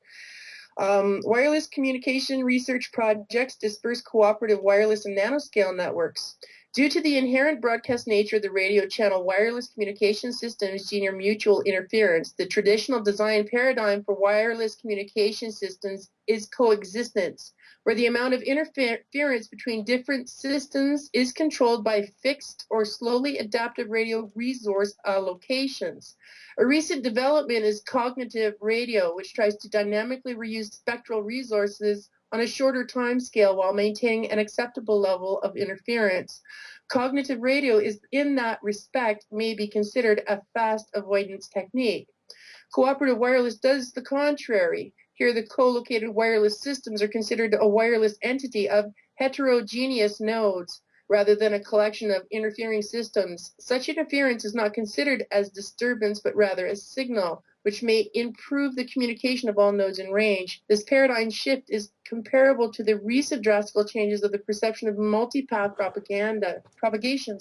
Wireless communication research projects disperse cooperative wireless and nanoscale networks. Due to the inherent broadcast nature of the radio channel wireless communication systems engineer mutual interference, the traditional design paradigm for wireless communication systems is coexistence, where the amount of interference between different systems is controlled by fixed or slowly adaptive radio resource allocations. A recent development is cognitive radio, which tries to dynamically reuse spectral resources on a shorter time scale while maintaining an acceptable level of interference. Cognitive radio is, in that respect, may be considered a fast avoidance technique. Cooperative wireless does the contrary. Here, the co-located wireless systems are considered a wireless entity of heterogeneous nodes rather than a collection of interfering systems. Such interference is not considered as disturbance, but rather as signal, which may improve the communication of all nodes in range. This paradigm shift is comparable to the recent drastic changes of the perception of multipath propagation,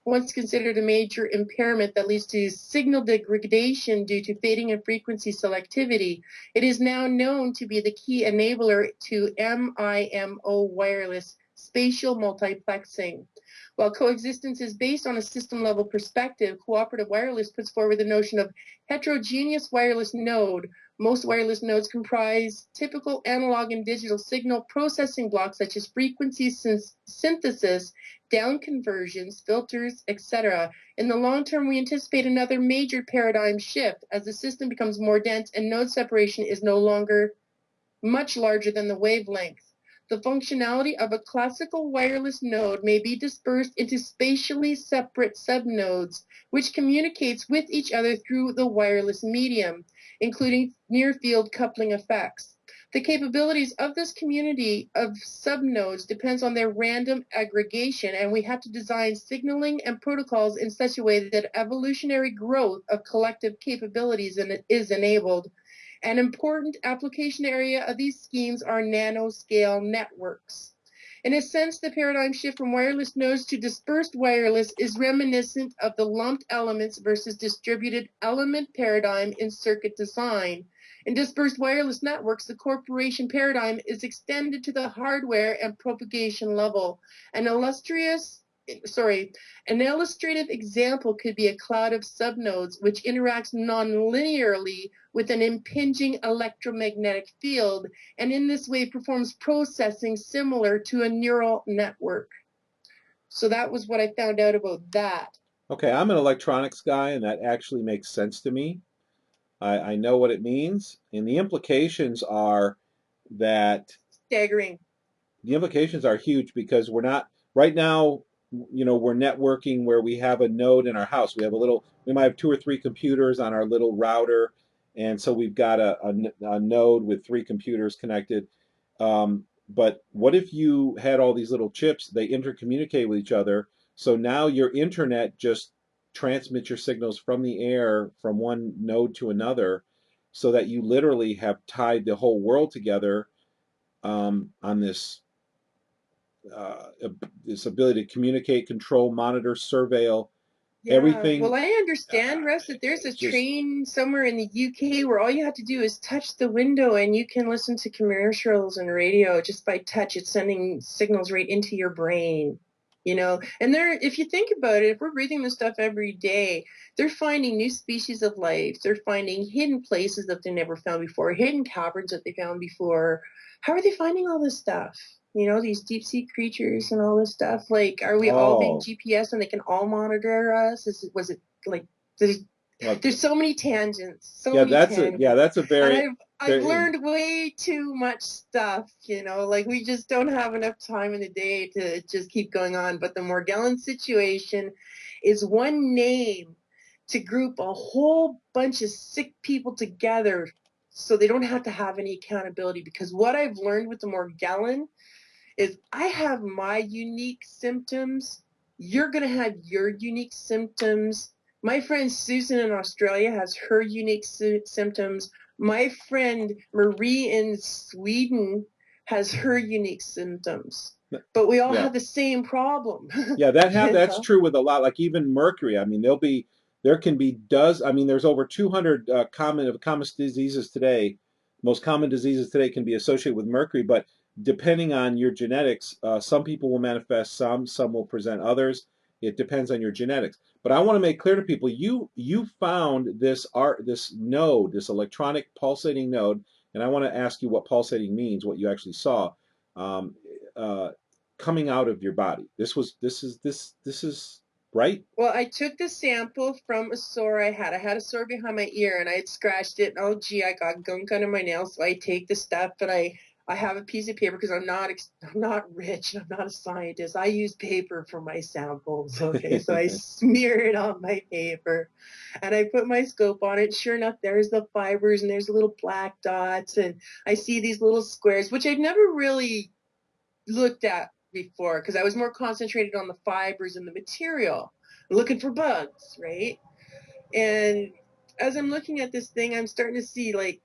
once considered a major impairment that leads to signal degradation due to fading in frequency selectivity. It is now known to be the key enabler to MIMO wireless spatial multiplexing. While coexistence is based on a system-level perspective, cooperative wireless puts forward the notion of heterogeneous wireless node. Most wireless nodes comprise typical analog and digital signal processing blocks such as frequency synthesis, down conversions, filters, etc. In the long term, we anticipate another major paradigm shift as the system becomes more dense and node separation is no longer much larger than the wavelength. The functionality of a classical wireless node may be dispersed into spatially separate subnodes, which communicates with each other through the wireless medium, including near-field coupling effects. The capabilities of this community of subnodes depends on their random aggregation, and we have to design signaling and protocols in such a way that evolutionary growth of collective capabilities is enabled. An important application area of these schemes are nanoscale networks. In a sense, the paradigm shift from wireless nodes to dispersed wireless is reminiscent of the lumped elements versus distributed element paradigm in circuit design. In dispersed wireless networks, the corporation paradigm is extended to the hardware and propagation level. An illustrative example could be a cloud of subnodes which interacts non-linearly with an impinging electromagnetic field, and in this way performs processing similar to a neural network. So that was what I found out about that. Okay, I'm an electronics guy, and that actually makes sense to me. I know what it means, and the implications are that Staggering. the implications are huge because we're not right now. We're networking where we have a node in our house. We might have 2 or 3 computers on our little router, and so we've got a node with 3 computers connected. But what if you had all these little chips? They intercommunicate with each other. So now your internet just transmits your signals from the air from one node to another, so that you literally have tied the whole world together on uh, this ability to communicate, control, monitor, surveil Yeah, everything. well, I understand, Russ, that there's a It's just train somewhere in the UK where all you have to do is touch the window and you can listen to commercials and radio just by touch. It's sending signals right into your brain, you know. And if you think about it, if we're breathing this stuff every day, they're finding new species of life. They're finding hidden places that they never found before, hidden caverns that they found before. How are they finding all this stuff? You know, these deep sea creatures and all this stuff. Like, are we all being oh GPS and they can all monitor us? Was it like there's well, there's so many tangents, so yeah, many that's tangents, a and very I've very learned way too much stuff. You know, like we just don't have enough time in the day to just keep going on. But the Morgellon situation is one name to group a whole bunch of sick people together so they don't have to have any accountability. Because what I've learned with the Morgellon is I have my unique symptoms. You're going to have your unique symptoms. My friend Susan in Australia has her unique symptoms. My friend Marie in Sweden has her unique symptoms. But we all yeah have the same problem. yeah You that's know? true with a lot, like even mercury. I mean, there can be there's over 200 common diseases today. Most common diseases today can be associated with mercury, but depending on your genetics, some people will manifest some will present others. It depends on your genetics. But I want to make clear to people, you found this node, this electronic pulsating node, and I want to ask you what pulsating means, what you actually saw. Um, uh, Coming out of your body. This is right. Well, I took the sample from a sore I had. I had a sore behind my ear and I had scratched it. And, oh, gee, I got gunk under my nails. So I take the stuff and I have a piece of paper because I'm not rich. I'm not a scientist. I use paper for my samples. Okay, so I smear it on my paper and I put my scope on it. Sure enough, there's the fibers and there's little black dots and I see these little squares, which I've never really looked at before because I was more concentrated on the fibers and the material, looking for bugs, right? And as I'm looking at this thing, I'm starting to see like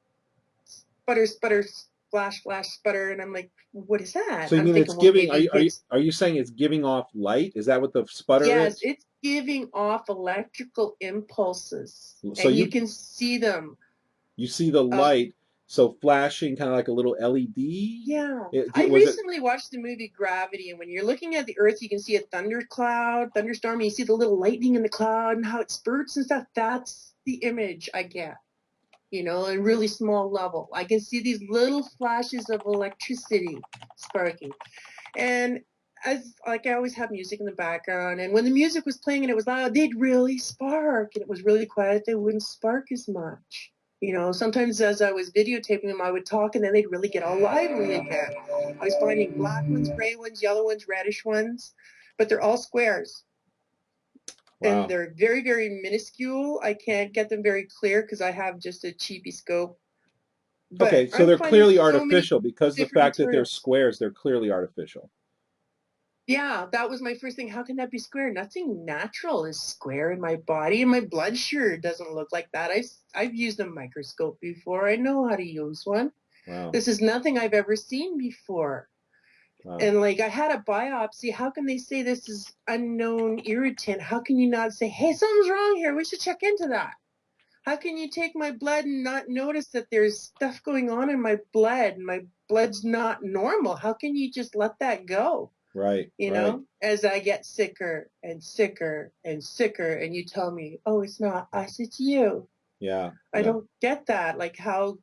sputter, sputter, flash, flash, sputter, and I'm like, what is that? So you I'm mean it's thinking, well, giving? maybe it's Are you saying it's giving off light? Is that what the sputter yes, is? it's giving off electrical impulses, So and you can see them. you see the Uh, light. So flashing, kind of like a little LED. Yeah. I Was it? recently watched the movie Gravity, and when you're looking at the Earth, you can see a thunderstorm, and you see the little lightning in the cloud and how it spurts and stuff. That's the image I get, a really small level. I can see these little flashes of electricity sparking. And as like I always have music in the background, and when the music was playing and it was loud, they'd really spark, and it was really quiet, they wouldn't spark as much. Sometimes as I was videotaping them, I would talk and then they'd really get all lively again. I was finding black ones, gray ones, yellow ones, reddish ones, but they're all squares. And Wow. they're very, very minuscule. I can't get them very clear because I have just a cheapy scope. But Okay, so I'm they're finding clearly so many artificial because of the different fact that they're materials. squares. They're clearly artificial. Yeah, that was my first thing. How can that be square? Nothing natural is square in my body, and my blood sure doesn't look like that. I've used a microscope before. I know how to use one. Wow. This is nothing I've ever seen before. Wow. And like I had a biopsy. How can they say this is unknown irritant? How can you not say, hey, something's wrong here. We should check into that. How can you take my blood and not notice that there's stuff going on in my blood and my blood's not normal? How can you just let that go? Right. Right. As I get sicker and sicker and sicker, and you tell me, oh, it's not us, it's you. Yeah. I don't get that. Like, how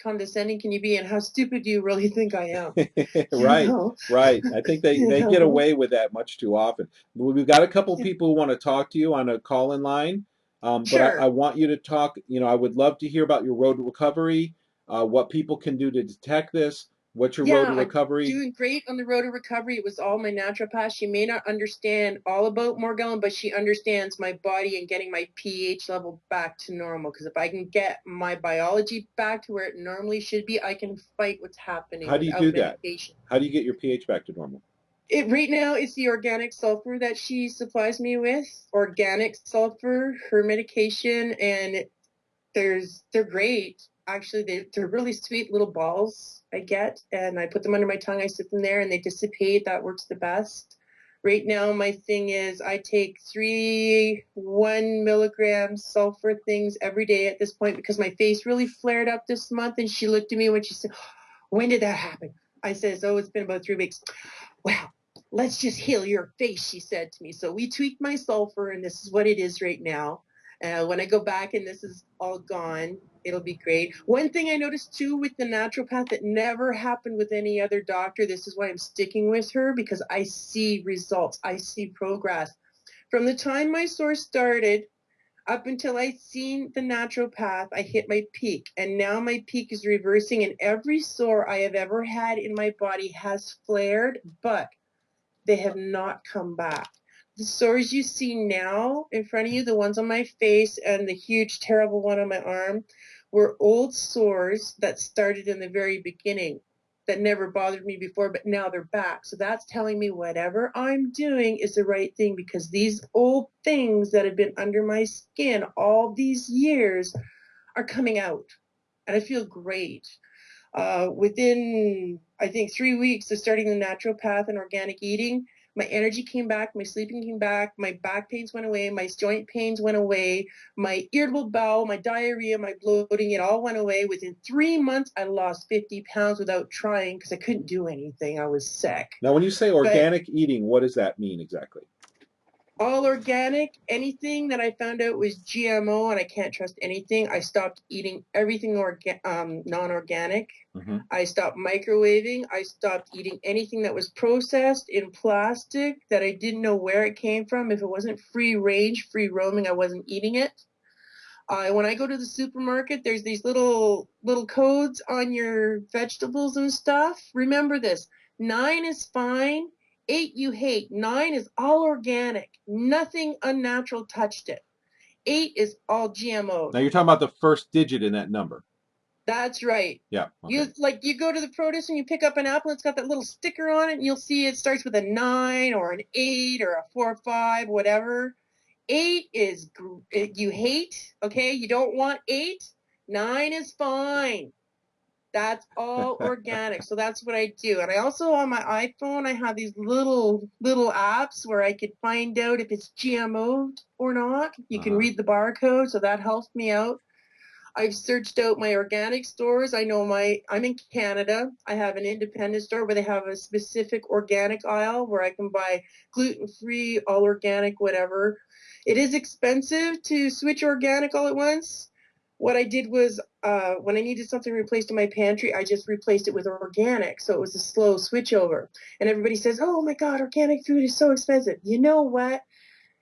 condescending can you be, and how stupid do you really think I am? You Right. know? Right. I think they You they get know? away with that much too often. We've got a couple people who want to talk to you on a call-in line, but I Sure. want you to talk. I would love to hear about your road to recovery, what people can do to detect this. What's your road Yeah, to I'm recovery? doing great on the road to recovery. It was all my naturopath. She may not understand all about Morgellon, but she understands my body and getting my pH level back to normal. Because if I can get my biology back to where it normally should be, I can fight what's happening How do you do without that? medication. How do you get your pH back to normal? Right now, it's the organic sulfur that she supplies me with. Organic sulfur, her medication, and they're great. Actually, they're really sweet little balls I get, and I put them under my tongue. I sit them there, and they dissipate. That works the best. Right now, my thing is I take 1 milligram sulfur things every day at this point because my face really flared up this month. And she looked at me when she said, "When did that happen?" I says, "Oh, it's been about 3 weeks." "Well, let's just heal your face," she said to me. So we tweaked my sulfur, and this is what it is right now. When I go back and this is all gone, it'll be great. One thing I noticed too with the naturopath that never happened with any other doctor, this is why I'm sticking with her, because I see results, I see progress. From the time my sore started up until I seen the naturopath, I hit my peak, and now my peak is reversing, and every sore I have ever had in my body has flared, but they have not come back. The sores you see now in front of you, the ones on my face and the huge, terrible one on my arm, were old sores that started in the very beginning that never bothered me before, but now they're back. So that's telling me whatever I'm doing is the right thing, because these old things that have been under my skin all these years are coming out. And I feel great. Within, I think, 3 weeks of starting the naturopath and organic eating, my energy came back, my sleeping came back, my back pains went away, my joint pains went away, my irritable bowel, my diarrhea, my bloating, it all went away. Within 3 months, I lost 50 pounds without trying because I couldn't do anything. I was sick. Now, when you say But organic eating, what does that mean exactly? all organic, anything that I found out was GMO and I can't trust anything, I stopped eating everything non-organic. Hmm. I stopped microwaving. I stopped eating anything that was processed in plastic that I didn't know where it came from. If it wasn't free range, free roaming, I wasn't eating it. When I go to the supermarket, there's these little codes on your vegetables and stuff. Remember this: 9 is fine, 8 you hate. 9 is all organic. Nothing unnatural touched it. 8 is all GMO. Now, you're talking about the first digit in that number. That's right. Yeah. Okay. You go to the produce and you pick up an apple, it's got that little sticker on it, and you'll see it starts with a 9 or an 8 or a 4 or 5, whatever. 8 is you hate, okay? You don't want 8. 9 is fine. That's all organic. So that's what I do. And I also, on my iPhone, I have these little apps where I could find out if it's GMO or not. You can Uh-huh. read the barcode, so that helps me out. I've searched out my organic stores. I know I'm in Canada. I have an independent store where they have a specific organic aisle where I can buy gluten-free, all organic, whatever. It is expensive to switch organic all at once. What I did was when I needed something replaced in my pantry, I just replaced it with organic. So it was a slow switch over. And everybody says, oh my God, organic food is so expensive. You know what?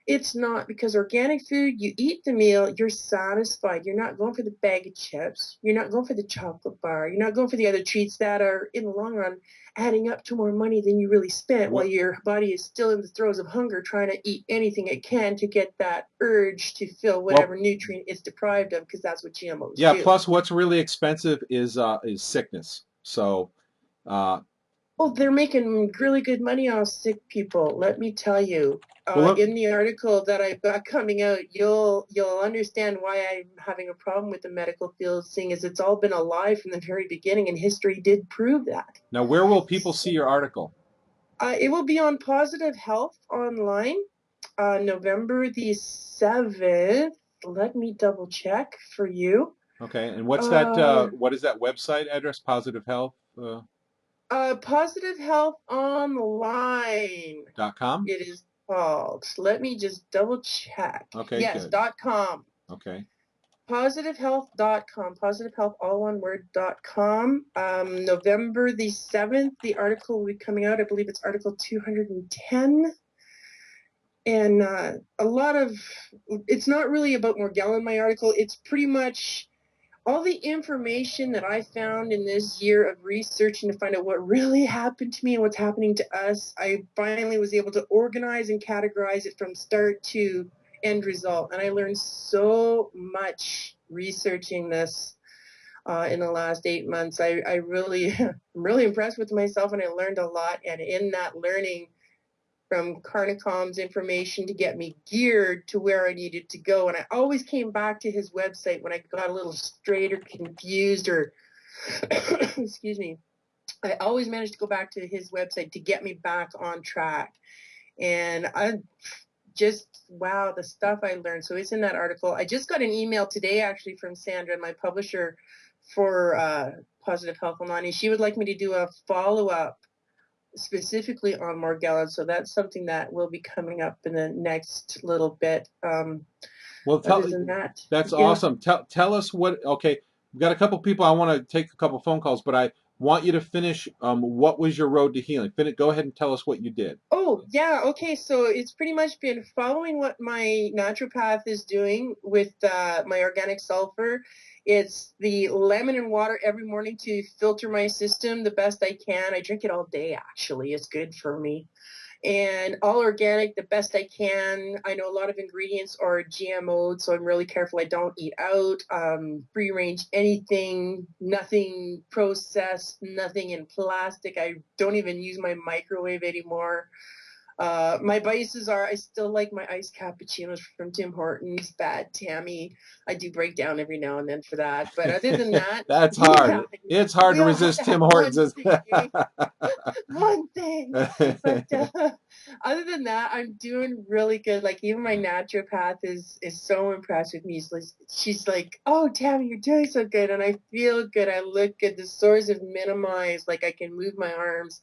It's not, because organic food, you eat the meal, you're satisfied. You're not going for the bag of chips. You're not going for the chocolate bar. You're not going for the other treats that are, in the long run, adding up to more money than you really spent while your body is still in the throes of hunger trying to eat anything it can to get that urge to fill whatever nutrient it's deprived of, because that's what GMOs do. Plus what's really expensive is sickness. So oh, they're making really good money off sick people, let me tell you. In the article that I've got coming out, you'll understand why I'm having a problem with the medical field, seeing as it's all been a lie from the very beginning, and history did prove that. Now, where will people see your article? It will be on Positive Health Online, November the 7th. Let me double check for you. Okay, and what's that? What is that website address? Positive Health. Positive Health Online.com. It is called. Let me just double check. Okay. Yes, good. .com. Okay. Positivehealth.com. Positive Health, all one word, .com. November the 7th, the article will be coming out. I believe it's article 210. And a lot of, it's not really about Morgellon, my article. It's pretty much all the information that I found in this year of researching to find out what really happened to me and what's happening to us. I finally was able to organize and categorize it from start to end result. And I learned so much researching this in the last 8 months. I really, I'm really impressed with myself, and I learned a lot. And in that learning, from Carnicom's information to get me geared to where I needed to go. And I always came back to his website when I got a little strayed or confused or, excuse me, I always managed to go back to his website to get me back on track. And I just, wow, the stuff I learned. So it's in that article. I just got an email today, actually, from Sandra, my publisher for Positive Health Online. She would like me to do a follow-up specifically on Morgellons, so that's something that will be coming up in the next little bit. Well, other than that, that's awesome. Tell us what. Okay, we've got a couple people. I want to take a couple phone calls, but I want you to finish. What was your road to healing? Go ahead and tell us what you did. Oh yeah, okay. So it's pretty much been following what my naturopath is doing with my organic sulfur. It's the lemon and water every morning to filter my system the best I can. I drink it all day, actually. It's good for me. And all organic the best I can. I know a lot of ingredients are GMO'd, so I'm really careful I don't eat out. Free range anything, nothing processed, nothing in plastic. I don't even use my microwave anymore. My vices are, I still like my iced cappuccinos from Tim Hortons. Bad Tammy. I do break down every now and then for that. But other than that, that's hard. Yeah, it's hard to resist Tim Hortons. One thing. But other than that, I'm doing really good. Like, even my naturopath is so impressed with me. She's like, oh, Tammy, you're doing so good. And I feel good. I look good. The sores have minimized. Like, I can move my arms.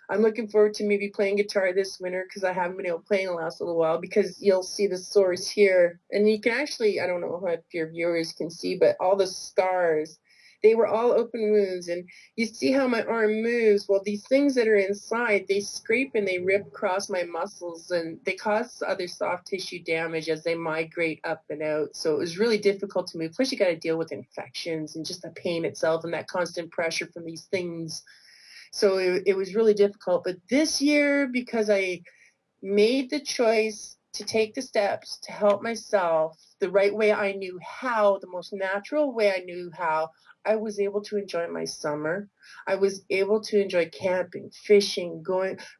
I'm looking forward to maybe playing guitar this winter, because I haven't been able to play in the last little while, because you'll see the sores here. And you can actually, I don't know if your viewers can see, but all the scars, they were all open wounds. And you see how my arm moves. Well, these things that are inside, they scrape and they rip across my muscles, and they cause other soft tissue damage as they migrate up and out. So it was really difficult to move. Plus, you got to deal with infections and just the pain itself and that constant pressure from these things. So it was really difficult. But this year, because I made the choice to take the steps to help myself the right way I knew how, the most natural way I knew how, I was able to enjoy my summer. I was able to enjoy camping, fishing,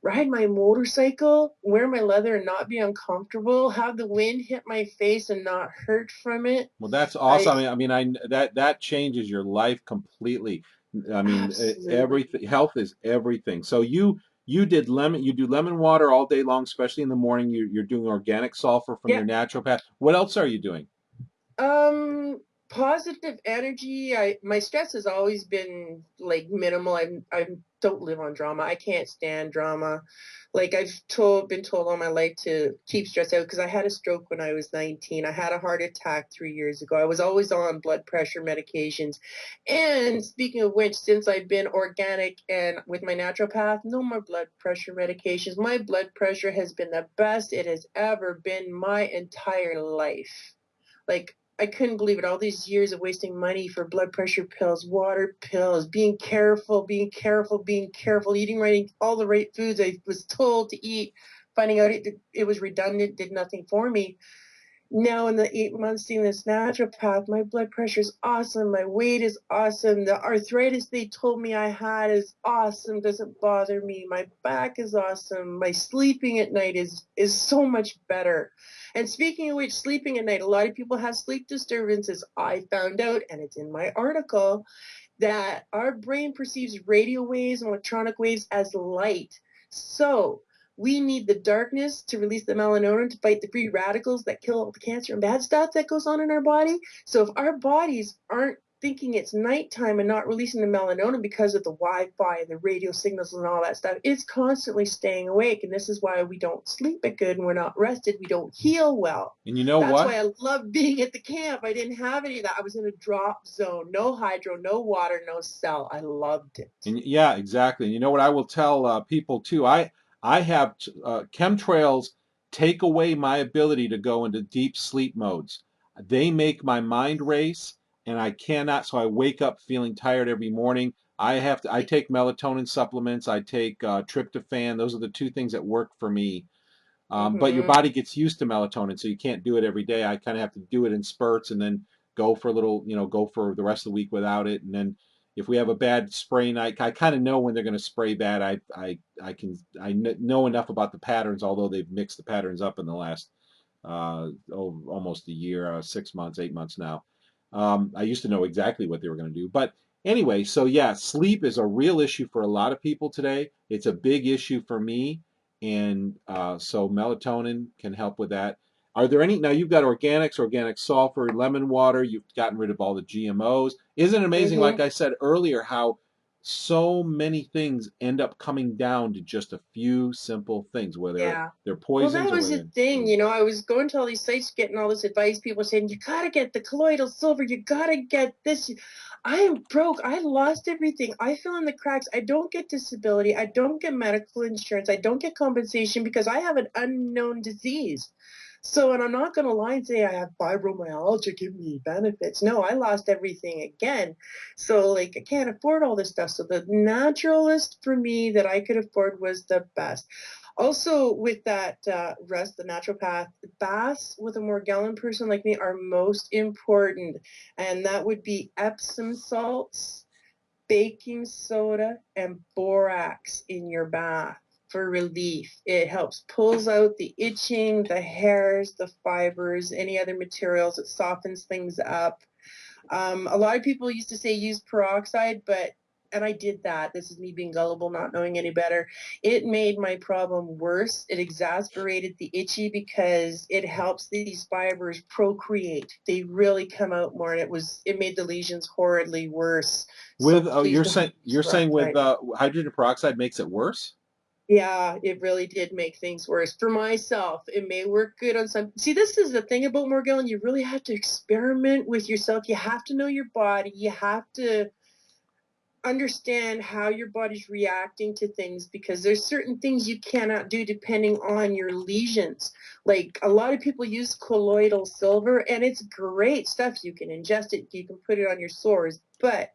ride my motorcycle, wear my leather and not be uncomfortable, have the wind hit my face and not hurt from it. Well, that's awesome. That changes your life completely. I mean, everything. Health is everything. So you do lemon water all day long, especially in the morning. You're doing organic sulfur from your naturopath. What else are you doing? positive energy. My stress has always been like minimal. I don't live on drama. I can't stand drama. Like been told all my life to keep stress out because I had a stroke when I was 19. I had a heart attack 3 years ago. I was always on blood pressure medications. And speaking of which, since I've been organic and with my naturopath, no more blood pressure medications. My blood pressure has been the best it has ever been my entire life. Like, I couldn't believe it. All these years of wasting money for blood pressure pills, water pills, being careful, eating right, all the right foods I was told to eat, finding out it was redundant, did nothing for me. Now in the 8 months seeing this naturopath, my blood pressure is awesome. My weight is awesome. The arthritis they told me I had is awesome. Doesn't bother me. My back is awesome. My sleeping at night is so much better. And speaking of which, sleeping at night, a lot of people have sleep disturbances. I found out, and it's in my article, that our brain perceives radio waves and electronic waves as light. So we need the darkness to release the melatonin to fight the free radicals that kill all the cancer and bad stuff that goes on in our body. So if our bodies aren't thinking it's nighttime and not releasing the melatonin because of the Wi-Fi and the radio signals and all that stuff, it's constantly staying awake. And this is why we don't sleep it good and we're not rested. We don't heal well. And you know That's what? why I love being at the camp. I didn't have any of that. I was in a drop zone, no hydro, no water, no cell. I loved it. And yeah, exactly. And you know what I will tell people too? I have chemtrails take away my ability to go into deep sleep modes. They make my mind race, and I cannot. So I wake up feeling tired every morning. I take melatonin supplements. I take tryptophan. Those are the two things that work for me. But your body gets used to melatonin, so you can't do it every day. I kind of have to do it in spurts and then go for a little, go for the rest of the week without it. And then if we have a bad spray night, I kind of know when they're going to spray bad. I know enough about the patterns, although they've mixed the patterns up in the last almost a year, 6 months, 8 months now. I used to know exactly what they were going to do. But anyway, so yeah, sleep is a real issue for a lot of people today. It's a big issue for me. And so melatonin can help with that. Are there any, now you've got organics, organic sulfur, lemon water, you've gotten rid of all the GMOs. Isn't it amazing, like I said earlier, how so many things end up coming down to just a few simple things, whether they're Well, poisons that or was the whether. thing, I was going to all these sites getting all this advice. People saying, you gotta get the colloidal silver, you gotta get this. I am broke. I lost everything. I fill in the cracks. I don't get disability. I don't get medical insurance. I don't get compensation because I have an unknown disease. So, and I'm not going to lie and say I have fibromyalgia, give me benefits. No, I lost everything again. So, like, I can't afford all this stuff. So, the naturalist for me that I could afford was the best. Also, with that rest, the naturopath, baths with a Morgellon person like me are most important. And that would be Epsom salts, baking soda, and borax in your bath for relief. It helps pulls out the itching, the hairs, the fibers, any other materials. It softens things up. A lot of people used to say use peroxide, and I did that. This is me being gullible, not knowing any better. It made my problem worse. It exasperated the itchy because it helps these fibers procreate. They really come out more, and it made the lesions horridly worse. So With please don't use you're saying with peroxide. hydrogen peroxide makes it worse? Yeah, it really did make things worse. For myself, it may work good on some. See, this is the thing about Morgellon. You really have to experiment with yourself. You have to know your body. You have to understand how your body's reacting to things because there's certain things you cannot do depending on your lesions. Like a lot of people use colloidal silver, and it's great stuff. You can ingest it. You can put it on your sores, but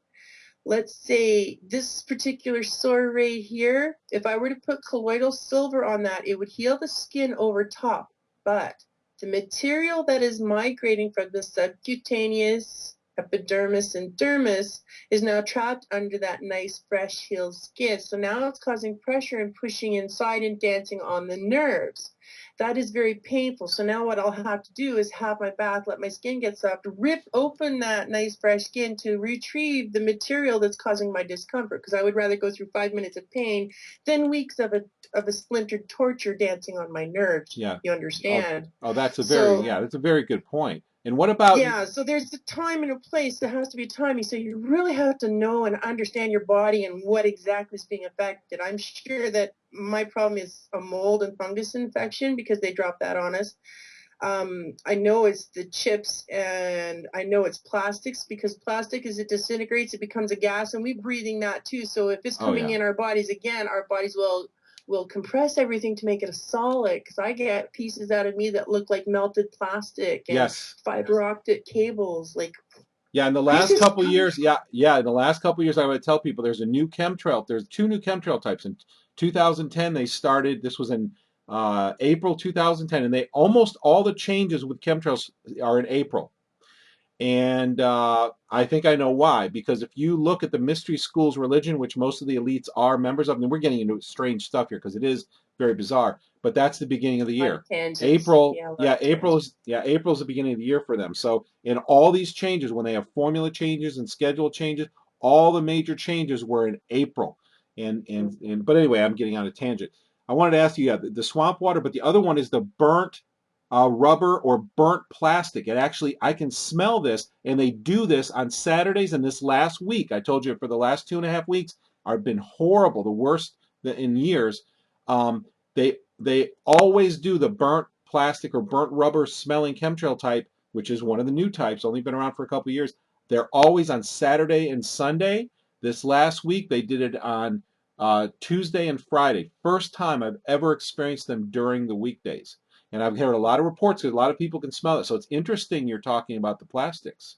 let's say this particular sore right here, if I were to put colloidal silver on that, it would heal the skin over top. But the material that is migrating from the subcutaneous epidermis and dermis is now trapped under that nice, fresh, healed skin. So now it's causing pressure and pushing inside and dancing on the nerves. That is very painful. So now what I'll have to do is have my bath, let my skin get soft, rip open that nice fresh skin to retrieve the material that's causing my discomfort. Because I would rather go through 5 minutes of pain than weeks of a splintered torture dancing on my nerves. Yeah. You understand? Oh, that's a So very, yeah, that's a very good point. And what about Yeah, so there's a time and a place. There has to be timing. So you really have to know and understand your body and what exactly is being affected. I'm sure that my problem is a mold and fungus infection because they drop that on us. I know it's the chips, and I know it's plastics because plastic, as it disintegrates, it becomes a gas, and we're breathing that too. So if it's oh coming yeah, in our bodies again, our bodies will compress everything to make it a solid. Because I get pieces out of me that look like melted plastic and yes. fiber optic cables. Like, Yeah, in the this last is couple years, yeah, in the last couple years, I would tell people there's a new chemtrail. There's two new chemtrail types. In 2010, they started. This was in April 2010, and they almost all the changes with chemtrails are in April. And I think I know why. Because if you look at the mystery schools religion, which most of the elites are members of, and we're getting into strange stuff here because it is very bizarre. But that's the beginning of the a lot year. of tangents. April, Yeah, a lot yeah, of tangents. April's the beginning of the year for them. So in all these changes, when they have formula changes and schedule changes, all the major changes were in April. And but anyway, I'm getting on a tangent. I wanted to ask you, yeah, the swamp water, but the other one is the burnt rubber or burnt plastic. It actually, I can smell this, and they do this on Saturdays. And this last week, I told you for the last 2.5 weeks, have been horrible, the worst in years. Um, they always do the burnt plastic or burnt rubber smelling chemtrail type, which is one of the new types, only been around for a couple of years. They're always on Saturday and Sunday. This last week, they did it on Tuesday and Friday. First time I've ever experienced them during the weekdays. And I've heard a lot of reports because a lot of people can smell it. So it's interesting you're talking about the plastics.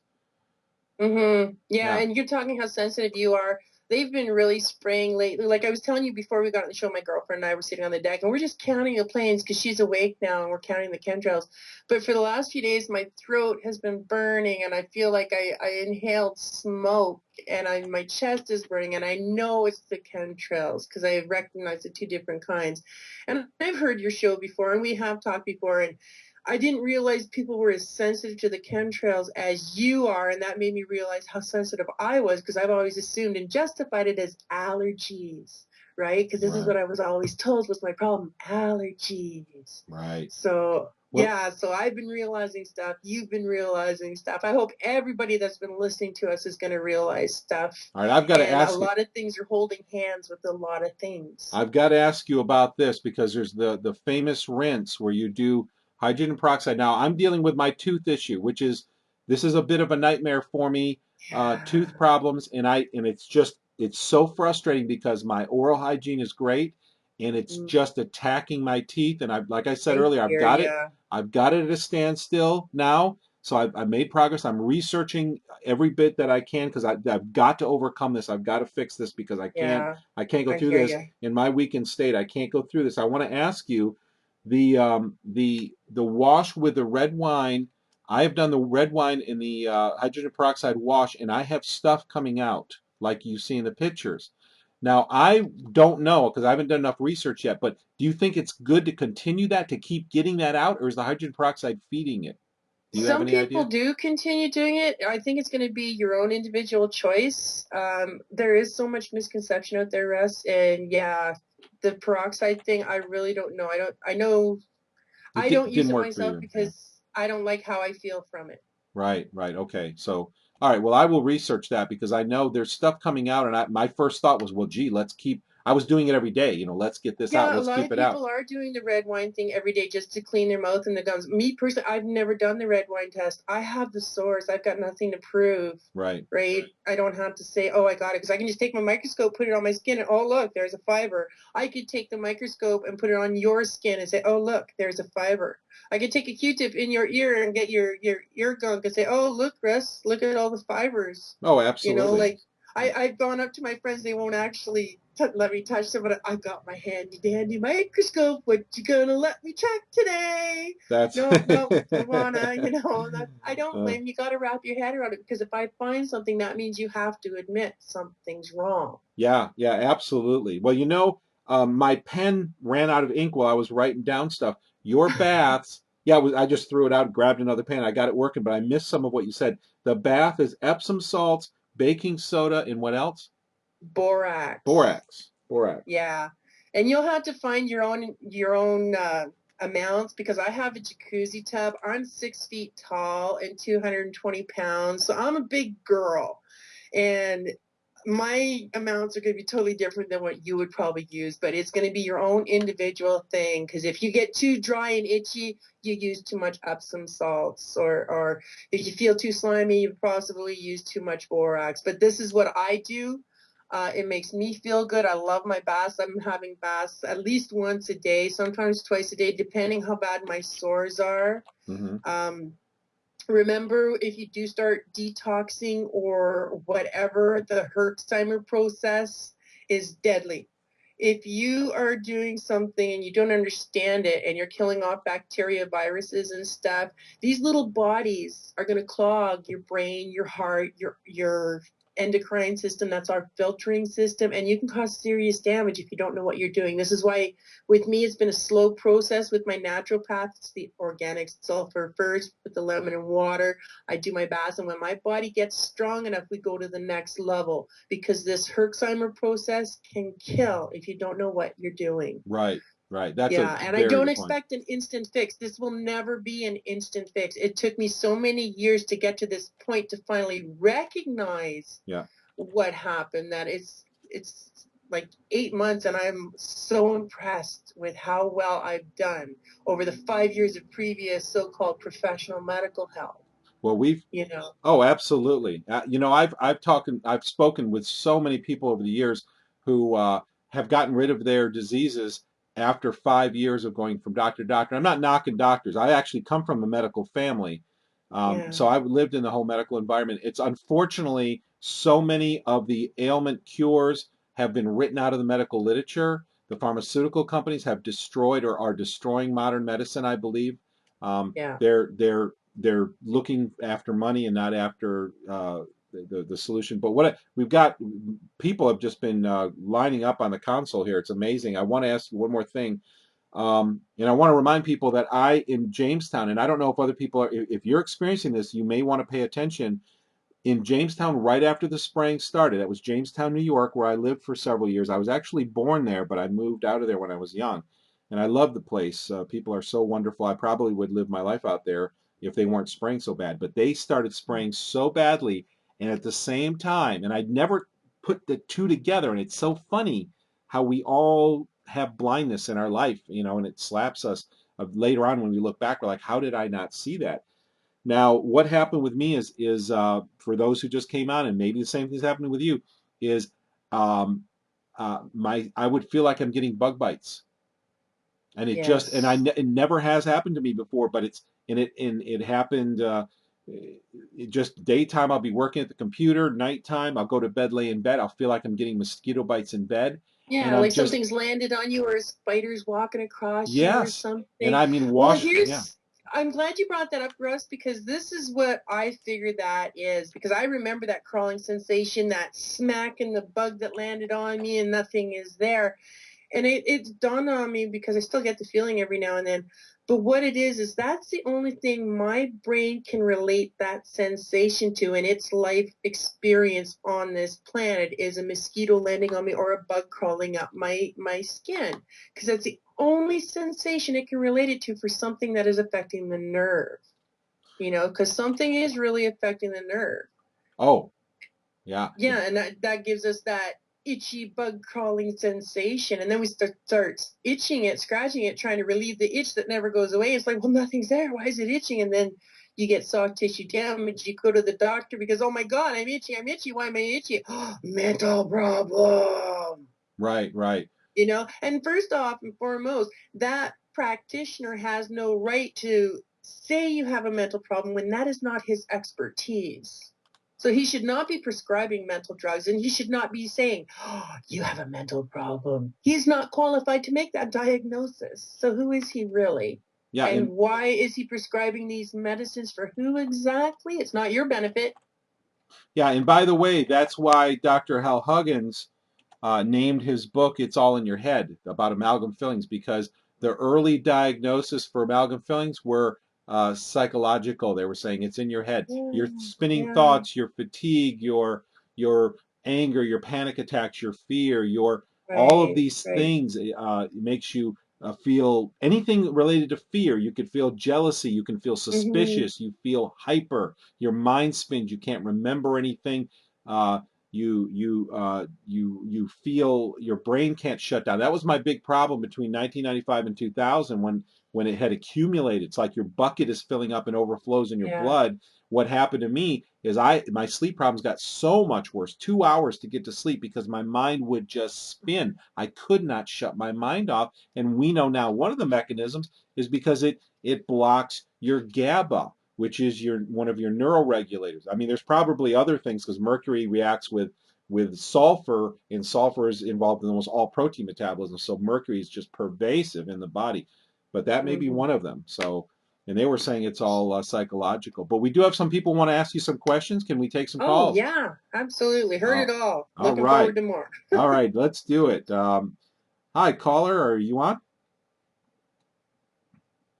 Yeah, Yeah. and you're talking how sensitive you are. They've been really spraying lately. Like I was telling you before we got on the show, my girlfriend and I were sitting on the deck and we're just counting the planes because she's awake now and we're counting the chemtrails. But for the last few days, my throat has been burning and I feel like I inhaled smoke and my chest is burning and I know it's the chemtrails because I recognize the two different kinds. And I've heard your show before and we have talked before, and I didn't realize people were as sensitive to the chemtrails as you are, and that made me realize how sensitive I was because I've always assumed and justified it as allergies, right? Because this is Right. what I was always told was my problem, allergies. Right. So Well, yeah, so I've been realizing stuff. You've been realizing stuff. I hope everybody that's been listening to us is going to realize stuff. all right. I've got to And a ask you. lot of things are holding hands with a lot of things. I've got to ask you about this because there's the famous rinse where you do hydrogen peroxide. Now I'm dealing with my tooth issue, which is this is a bit of a nightmare for me. Yeah. Tooth problems, and it's so frustrating because my oral hygiene is great, and it's Mm, just attacking my teeth. And I, like I said I earlier, hear ya. I've got it at a standstill now. So I've made progress. I'm researching every bit that I can because I've got to overcome this. I've got to fix this because Yeah, I can't go I through hear this ya. in my weakened state. I can't go through this. I want to ask you the wash with the red wine. I have done the red wine in the hydrogen peroxide wash, and I have stuff coming out like you see in the pictures. Now I don't know because I haven't done enough research yet. But do you think it's good to continue that to keep getting that out, or is the hydrogen peroxide feeding it? Do you have Some any people idea? do continue doing it. I think it's going to be your own individual choice. There is so much misconception out there, Russ, and yeah, the peroxide thing, I really don't know. I know It I don't use didn't it work for myself you. Yeah. because I don't like how I feel from it. Right, right. Okay. So, all right. Well, I will research that because I know there's stuff coming out, and my first thought was, well, gee, let's keep. I was doing it every day. Let's get this out. Yeah, a Let's lot keep of it out. people are doing the red wine thing every day just to clean their mouth and the gums. Me personally, I've never done the red wine test. I have the sores. I've got nothing to prove, Right. right? I don't have to say, oh, I got it, because I can just take my microscope, put it on my skin, and oh, look, there's a fiber. I could take the microscope and put it on your skin and say, oh, look, there's a fiber. I could take a Q-tip in your ear and get your ear gunk and say, oh, look, Russ, look at all the fibers. Oh, You know, absolutely. like I've gone up to my friends. They won't actually let me touch them, but I got my handy dandy microscope. What you gonna let me check today? That's. No, no, don't wanna. I don't uh, blame you. Got to wrap your head around it because if I find something, that means you have to admit something's wrong. yeah, yeah, absolutely. Well, my pen ran out of ink while I was writing down stuff. Your baths. Yeah, I just threw it out, grabbed another pen. I got it working, but I missed some of what you said. The bath is Epsom salts, baking soda, and what else? Borax. Borax. Borax. Yeah, and you'll have to find your own amounts because I have a jacuzzi tub. I'm 6 feet tall and 220 pounds, so I'm a big girl. And my amounts are going to be totally different than what you would probably use, but it's going to be your own individual thing. Because if you get too dry and itchy, you use too much Epsom salts, or if you feel too slimy, you possibly use too much borax. But this is what I do. It makes me feel good. I love my baths. I'm having baths at least once a day, sometimes twice a day, depending how bad my sores are. Mm-hmm. Remember, if you do start detoxing or whatever, the Herxheimer process is deadly. If you are doing something and you don't understand it and you're killing off bacteria, viruses, and stuff, these little bodies are going to clog your brain, your heart, your endocrine system. That's our filtering system, and you can cause serious damage if you don't know what you're doing. This is why with me it's been a slow process. With my naturopath, it's the organic sulfur first with the lemon and water. I do my baths, and when my body gets strong enough, we go to the next level, because this Herxheimer process can kill if you don't know what you're doing. Right, right. That's a Yeah, and I very don't good point. expect an instant fix. This will never be an instant fix. It took me so many years to get to this point to finally recognize Yeah. what happened, that it's like 8 months, and I'm so impressed with how well I've done over the 5 years of previous so-called professional medical health, Well, we've you know. Oh, absolutely. I've spoken with so many people over the years who have gotten rid of their diseases after 5 years of going from doctor to doctor. I'm not knocking doctors. I actually come from a medical family, Yeah, so I've lived in the whole medical environment. It's unfortunately so many of the ailment cures have been written out of the medical literature. The pharmaceutical companies have destroyed or are destroying modern medicine, I believe. yeah, They're looking after money and not after the solution. But we've got people have just been lining up on the console here. It's amazing. I want to ask you one more thing, and I want to remind people that in Jamestown, and I don't know if other people are, if you're experiencing this, you may want to pay attention. In Jamestown, right after the spraying started, that was Jamestown, New York, where I lived for several years. I was actually born there, but I moved out of there when I was young, and I love the place. People are so wonderful. I probably would live my life out there if they weren't spraying so bad. But they started spraying so badly, and at the same time, and I'd never put the two together. And it's so funny how we all have blindness in our life, and it slaps us later on when we look back. We're like, how did I not see that? Now, what happened with me is for those who just came on, and maybe the same thing's happening with you, is um, I would feel like I'm getting bug bites, and yes. it never has happened to me before, but it happened. It just daytime I'll be working at the computer, nighttime I'll go to bed, lay in bed, I'll feel like I'm getting mosquito bites in bed, and Yeah, I'm like just something's landed on you or a spider's walking across you or yes, and something. I mean Well, yeah, I'm glad you brought that up, Russ, because this is what I figured that is. Because I remember that crawling sensation, that smack and the bug that landed on me, and nothing is there. And it's dawned on me, because I still get the feeling every now and then. But what it is that's the only thing my brain can relate that sensation to in its life experience on this planet, is a mosquito landing on me or a bug crawling up my skin. Because that's the only sensation it can relate it to for something that is affecting the nerve. Because something is really affecting the nerve. oh yeah, Yeah, and that gives us that itchy bug crawling sensation, and then we start itching it, scratching it, trying to relieve the itch that never goes away. It's like, well, nothing's there. Why is it itching? And then you get soft tissue damage. You go to the doctor because, oh my God, I'm itchy. I'm itchy. Why am I itchy? Mental problem. right, right. And first off and foremost, that practitioner has no right to say you have a mental problem when that is not his expertise. So he should not be prescribing mental drugs, and he should not be saying, oh, you have a mental problem. He's not qualified to make that diagnosis. So who is he really? Yeah, And and why is he prescribing these medicines for who exactly? It's not your benefit. yeah, and by the way, that's why Dr. Hal Huggins named his book "It's All in Your Head" about amalgam fillings, because the early diagnosis for amalgam fillings were psychological. They were saying it's in your head. Your Yeah, spinning yeah, thoughts, your fatigue, your anger, your panic attacks, your fear, your all of right, these right. things makes you feel anything related to fear. You could feel jealousy. You can feel Mm-hmm. suspicious. You feel hyper. Your mind spins. You can't remember anything. You feel your brain can't shut down. That was my big problem between 1995 and 2000 when it had accumulated. It's like your bucket is filling up and overflows in your Yeah. blood. What happened to me is my sleep problems got so much worse. 2 hours to get to sleep because my mind would just spin. I could not shut my mind off. And we know now one of the mechanisms is because it blocks your GABA, which is one of your neuroregulators. I mean, there's probably other things because mercury reacts with sulfur, and sulfur is involved in almost all protein metabolism. So mercury is just pervasive in the body, but that may be Mm-hmm. one of them. So, and they were saying it's all psychological. But we do have some people want to ask you some questions. Can we take some Oh, calls? yeah, absolutely. Heard it all. All Looking right. forward to more. All right, let's do it. Hi, caller. Are you on?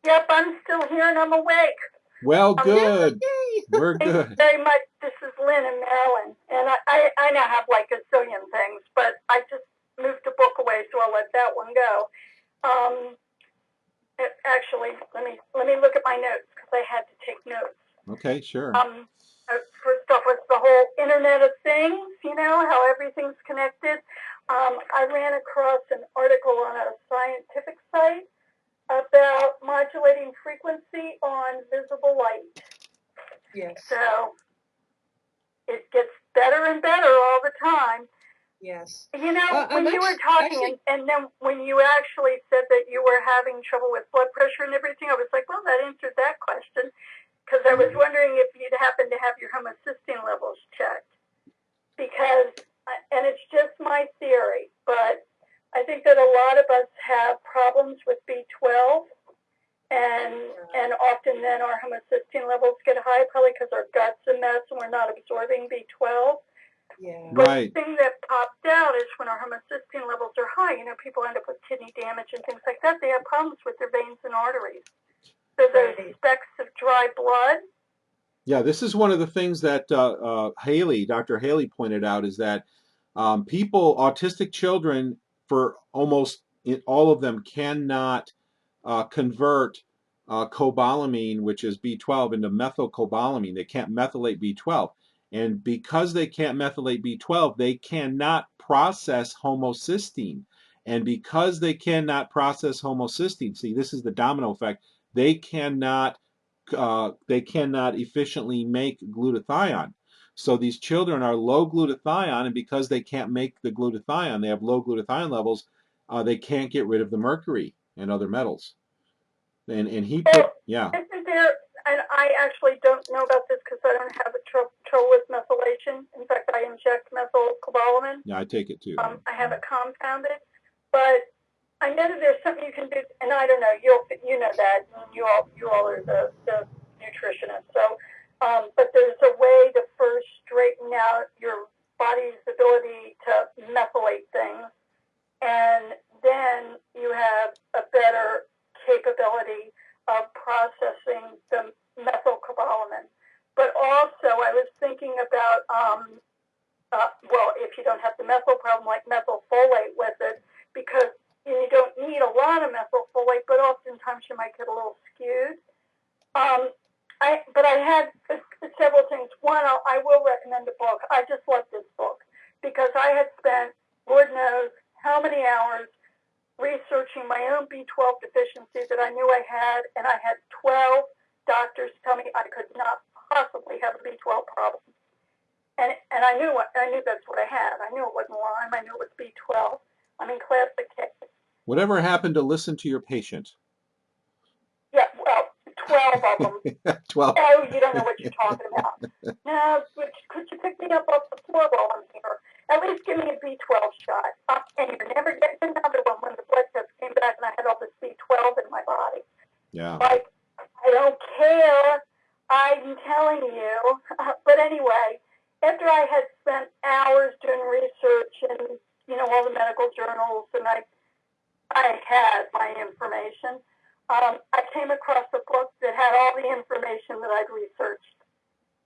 Yep, I'm still here and I'm awake. Well, good. Yay! We're Thank you good. very much. This is Lynn in Maryland. And I now have like a zillion things, but I just moved a book away, so I'll let that one go. Actually, let me look at my notes because I had to take notes. Okay, sure. First off was the whole Internet of Things, you know, how everything's connected. I ran across an article on a scientific site about modulating frequency on visible light. Yes. So it gets better and better all the time. Yes. You know, when you were talking, and then when you actually said that you were having trouble with blood pressure and everything, I was like, well, that answered that question. Because I was wondering if you'd happen to have your homocysteine levels checked. Because, and it's just my theory, but I think that a lot of us have problems with B12. And often then our homocysteine levels get high, probably because our gut's a mess and we're not absorbing B12. Yeah. But Right. the thing that popped out is when our homocysteine levels are high, you know, people end up with kidney damage and things like that. They have problems with their veins and arteries. So those specks of dry blood. Yeah, this is one of the things that Dr. Haley pointed out is that autistic children, for almost all of them, cannot convert cobalamin, which is B12, into methylcobalamin. They can't methylate B12. And because they can't methylate B12, they cannot process homocysteine. And because they cannot process homocysteine, see, this is the domino effect, they cannot efficiently make glutathione. So these children are low glutathione, and because they can't make the glutathione, they have low glutathione levels, they can't get rid of the mercury and other metals. And he put, yeah. Isn't there, and I actually don't know about this because I don't have trouble with methylation. In fact, I inject methylcobalamin. Yeah, I take it too. I have it compounded. But I know that there's something you can do, and I don't know, you know that, and you all are the nutritionists. So, but there's a way to first straighten out your body's ability to methylate things, and then you have a better capability of processing the methylcobalamin. But also, I was thinking about, well, if you don't have the methyl problem, like methylfolate with it, because you don't need a lot of methylfolate, but oftentimes you might get a little skewed. But I had several things. One, I will recommend a book. I just love this book because I had spent, Lord knows, how many hours researching my own B12 deficiency that I knew I had, and I had 12 doctors tell me I could not possibly have a B12 problem. And I knew that's what I had. I knew it wasn't Lyme. I knew it was B12. I mean, classic case. Whatever happened to listen to your patient? Yeah, well, 12 of them. 12. Oh, you don't know what you're talking about. No, could you pick me up off the floor while I'm here? At least give me a B12 shot. And you're never getting another one when the blood test came back and I had all this B12 in my body. Yeah. Like, I don't care. I'm telling you. But anyway, after I had spent hours doing research and, you know, all the medical journals, and I had my information, I came across a book that had all the information that I'd researched.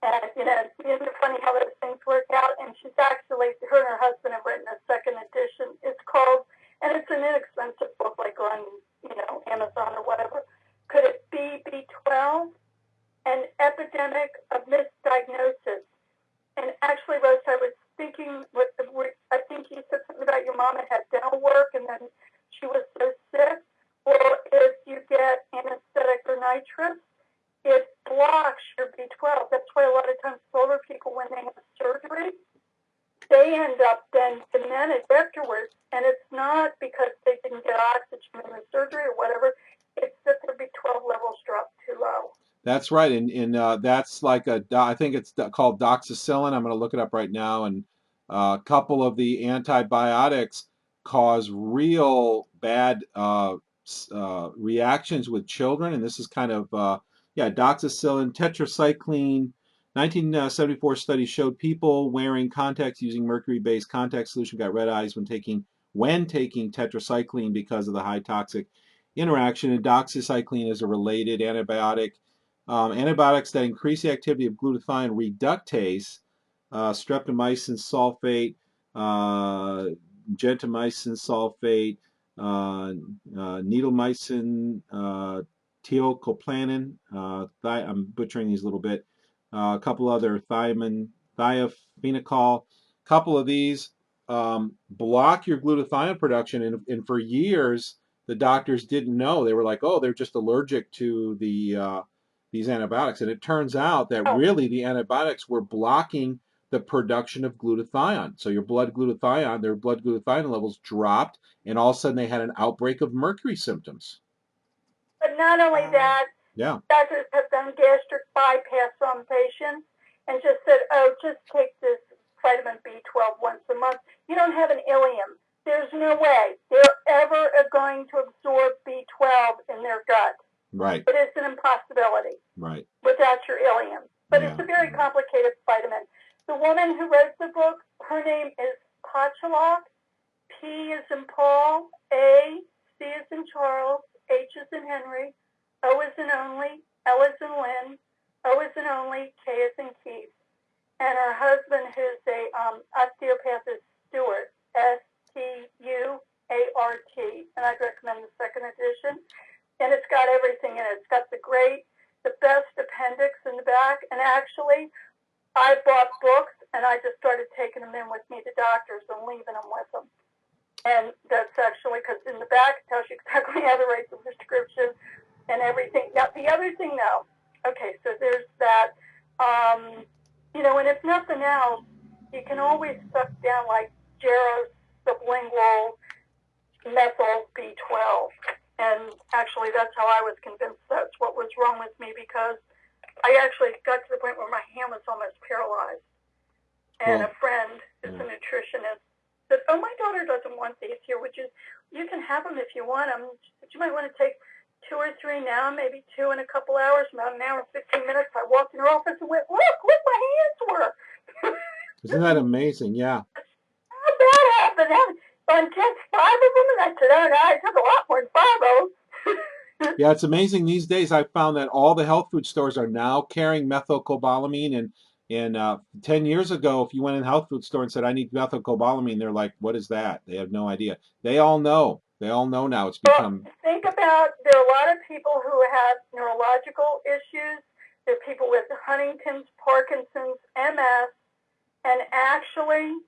And, you know, isn't it funny how those things work out? And she's actually, her and her husband have written a second edition. It's called, and it's an inexpensive book, like on, Amazon or whatever. Could it be B12? An epidemic of misdiagnosis. And actually, Rose, I was thinking, I think you said something about your mom had dental work and then she was so sick. Or if you get anesthetic or nitrous, it blocks your B12. That's why a lot of times older people, when they have surgery, they end up then demented afterwards. And it's not because they didn't get oxygen in the surgery or whatever. It's that their B12 levels dropped too low. That's right, and that's like I think it's called doxycycline. I'm going to look it up right now, and a couple of the antibiotics cause real bad reactions with children, and this is kind of doxycycline, tetracycline. 1974 study showed people wearing contacts using mercury-based contact solution got red eyes when taking tetracycline because of the high toxic interaction. And doxycycline is a related antibiotic. Antibiotics that increase the activity of glutathione reductase, streptomycin sulfate, gentamicin sulfate, needlemycin, tiocoplanin, I'm butchering these a little bit, a couple other thiophenol, a couple of these block your glutathione production, and for years the doctors didn't know. They were like, oh, they're just allergic to these antibiotics, and it turns out that really the antibiotics were blocking the production of glutathione. So their blood glutathione levels dropped, and all of a sudden they had an outbreak of mercury symptoms. But not only that, doctors have done gastric bypass on patients and just said, oh, just take this vitamin B12 once a month. You don't have an ileum. There's no way they're ever going to absorb B12 in their gut. Right. It is an impossibility. Right. Without your ileum. But it's a very complicated vitamin. The woman who wrote the book, her name is Pachalak. P is in Paul, A, C is in Charles, H is in Henry, O is in only, L is in Lynn, O is in only, K is in Keith. And her husband, who's a osteopath, is Stuart, Stuart. And I'd recommend the second edition. And it's got everything in it. It's got the best appendix in the back. And actually, I bought books, and I just started taking them in with me to doctors and leaving them with them. And that's actually because in the back it tells you exactly how to write the prescription and everything. Now, the other thing, though, okay, so there's that. And if nothing else, you can always suck down like Jarrow sublingual methyl B12. And actually, that's how I was convinced that's what was wrong with me, because I actually got to the point where my hand was almost paralyzed. And a friend who's a nutritionist said, oh, my daughter doesn't want these here. You can have them if you want them, but you might want to take 2 or 3 now, maybe 2 in a couple hours, about an hour and 15 minutes. I walked in her office and went, look my hands were. Isn't that amazing? Yeah. How that happened? On 5 of them, and I said, oh, no, I took a lot more than 5 of them. Yeah, it's amazing these days. I found that all the health food stores are now carrying methylcobalamin, and 10 years ago, if you went in a health food store and said, I need methylcobalamin, they're like, what is that? They have no idea. They all know. They all know now. It's become... Well, think about, there are a lot of people who have neurological issues. There are people with Huntington's, Parkinson's, MS, and actually,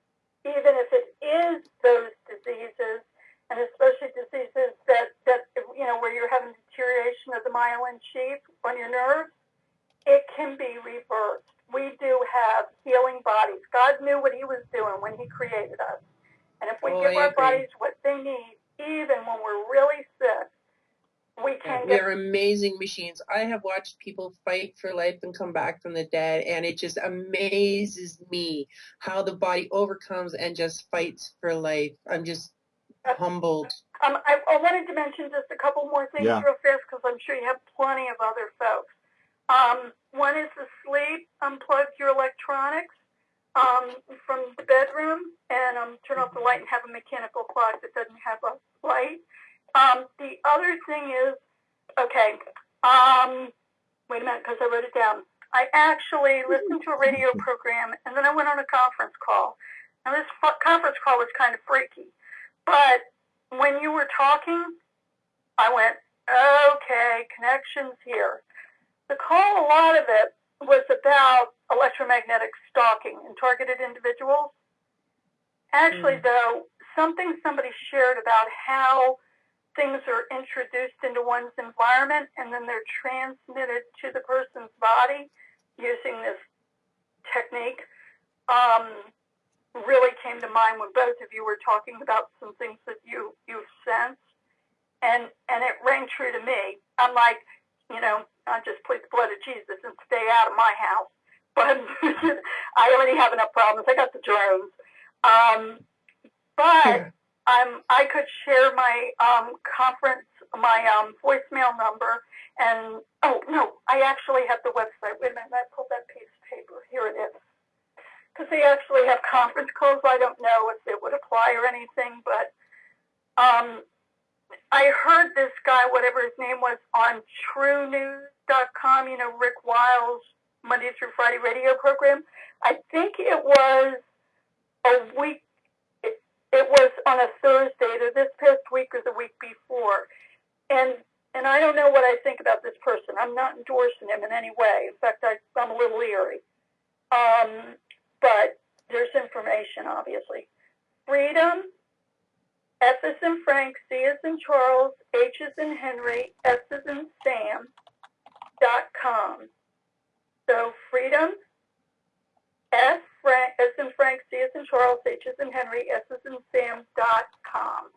even if it is those diseases, and especially diseases that where you're having deterioration of the myelin sheath on your nerves, it can be reversed. We do have healing bodies. God knew what he was doing when he created us. And if we give our bodies what they need, even when we're really sick, we can get... We're amazing machines. I have watched people fight for life and come back from the dead, and it just amazes me how the body overcomes and just fights for life. I'm just humbled. I wanted to mention just a couple more things real fast, because I'm sure you have plenty of other folks. One is the sleep. Unplug your electronics from the bedroom and turn off the light and have a mechanical clock that doesn't have a light. The other thing is, wait a minute, because I wrote it down. I actually listened to a radio program, and then I went on a conference call. Now, this conference call was kind of freaky, but when you were talking, I went, okay, connections here. The call, a lot of it was about electromagnetic stalking in targeted individuals. Actually, though, something somebody shared about how things are introduced into one's environment and then they're transmitted to the person's body using this technique really came to mind when both of you were talking about some things that you've sensed, and it rang true to me. I'm like, I just plead the blood of Jesus and stay out of my house, but I already have enough problems. I got the drones. But I could share my my voicemail number, and I actually have the website. Wait a minute, I pulled that piece of paper. Here it is. Because they actually have conference calls. I don't know if it would apply or anything, but I heard this guy, whatever his name was, on TrueNews.com. Rick Wiles' Monday through Friday radio program. I think it was a week. It was on a Thursday, either this past week or the week before. And I don't know what I think about this person. I'm not endorsing him in any way. In fact, I'm a little leery. But there's information, obviously. Freedom, F as in Frank, C as in Charles, H as in Henry, S as in Sam.com. So Freedom, S as in Frank, C as in Charles, H as in Henry, S as in Sam.com.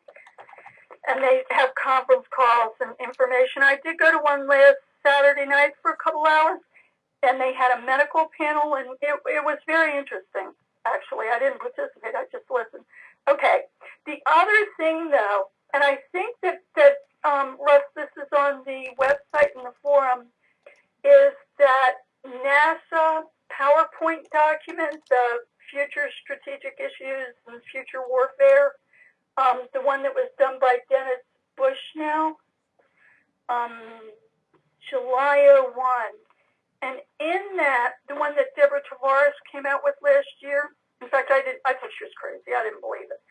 And they have conference calls and information. I did go to one last Saturday night for a couple hours, and they had a medical panel, and it was very interesting, actually. I didn't participate. I just listened. Okay. The other thing, though, and I think that Russ, this is on the website and the forum, is that NASA PowerPoint document, the Future Strategic Issues and Future Warfare, the one that was done by Dennis Bushnell, July 01. And in that, the one that Deborah Tavares came out with last year, in fact, I thought she was crazy. I didn't believe it.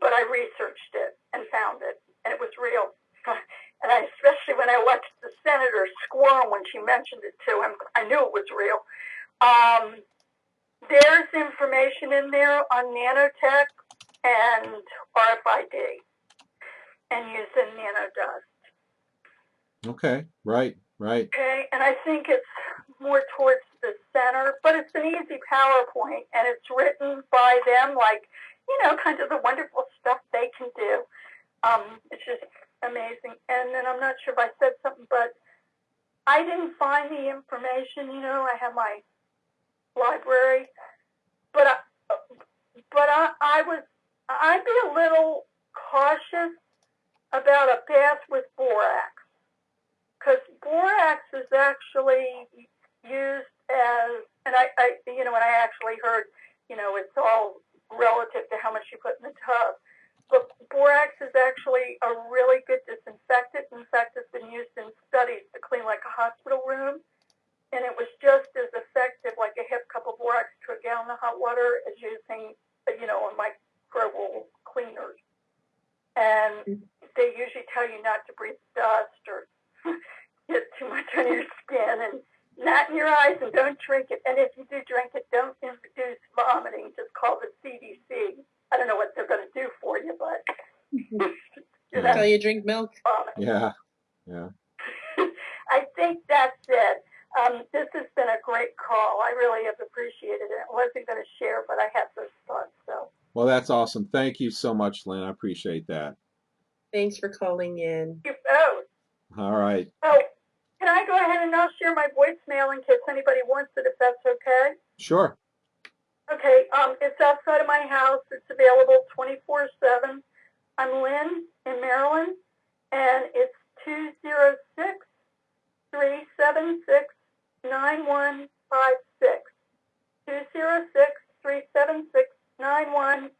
But I researched it and found it, and it was real. And especially when I watched the senator squirm when she mentioned it to him, I knew it was real. There's information in there on nanotech and RFID and using nanodust. Okay, right. Okay, and I think it's more towards the center, but it's an easy PowerPoint, and it's written by them, like, kind of the wonderful stuff they can do. It's just amazing. And then I'm not sure if I said something, but I didn't find the information. I have my library, but I'd be a little cautious about a bath with borax, because borax is actually used as, and I actually heard, it's all relative to how much you put in the tub. But borax is actually a really good disinfectant. In fact, it's been used in studies to clean like a hospital room. And it was just as effective, like a half cup of borax to a gallon of hot water, as using, a microbial cleaner. And they usually tell you not to breathe dust or get too much on your skin, and not in your eyes, and don't drink it. And if you do drink it, don't introduce vomiting. Just call the CDC. I don't know what they're going to do for you, but tell you drink milk. Yeah. I think that's it. This has been a great call. I really have appreciated it. I wasn't going to share, but I had those thoughts. So. Well, that's awesome. Thank you so much, Lynn. I appreciate that. Thanks for calling in. You both. All right. Oh, can I go ahead and now share my voicemail in case anybody wants it, if that's okay? Sure. Okay, it's outside of my house. It's available 24/7. I'm Lynn in Maryland, and it's 206-376-9156. 206-376-9156,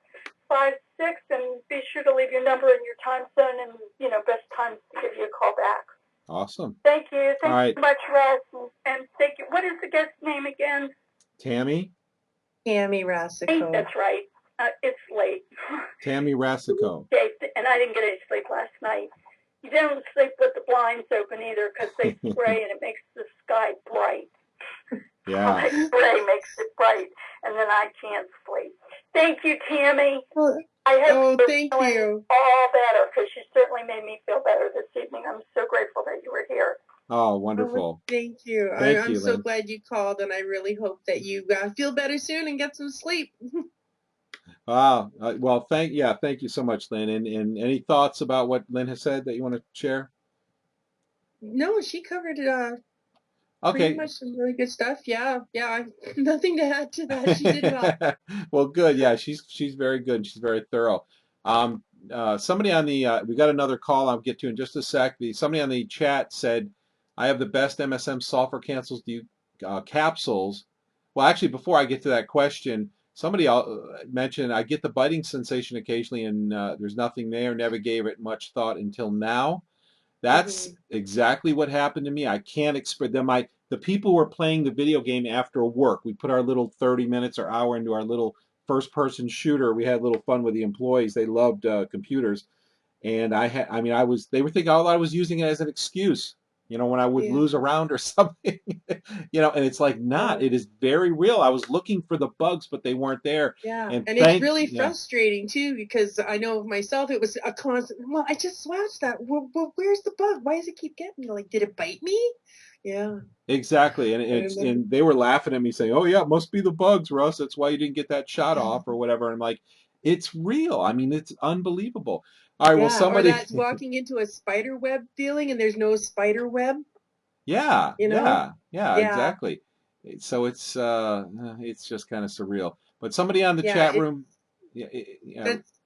and be sure to leave your number and your time zone and, best times to give you a call back. Awesome. Thank you. Thank All you so much, Russ, and thank you. What is the guest name again? Tammy? Tammy Racicot. That's right. It's late. Tammy Racicot. Okay, and I didn't get any sleep last night. You don't sleep with the blinds open either because they spray and it makes the sky bright. Yeah. The spray makes it bright, and then I can't sleep. Thank you, Tammy. I hope you're thank feeling you. all better, because you certainly made me feel better this evening. I'm so grateful that you were here. Oh, wonderful. Thank you. Thank I'm you, so Lynn. glad you called, and I really hope that you feel better soon and get some sleep. Wow. Well, thank you so much, Lynn. And any thoughts about what Lynn has said that you want to share? No, she covered pretty Okay. much some really good stuff. Yeah, nothing to add to that. She did well. Well, good. Yeah, she's very good. She's very thorough. Somebody on the we got another call I'll get to in just a sec. Somebody on the chat said, "I have the best MSM sulfur capsules." Well, actually, before I get to that question, somebody mentioned I get the biting sensation occasionally, and there's nothing there. Never gave it much thought until now. That's exactly what happened to me. I can't express them. The people were playing the video game after work. We put our little 30 minutes or hour into our little first-person shooter. We had a little fun with the employees. They loved computers, and they were thinking all I was using it as an excuse, when I would lose a round or something, and it's like not. It is very real. I was looking for the bugs, but they weren't there. Yeah, and it's really frustrating too, because I know myself, it was a constant, well, I just watched that. Well, where's the bug? Why does it keep getting me? Like, did it bite me? Yeah. Exactly, and they were laughing at me saying, "Oh yeah, it must be the bugs, Russ. That's why you didn't get that shot off or whatever." And I'm like, "It's real. I mean, it's unbelievable." All right, well, somebody. Or that's walking into a spider web feeling, and there's no spider web. Yeah, exactly. So it's just kind of surreal. But somebody on the chat room.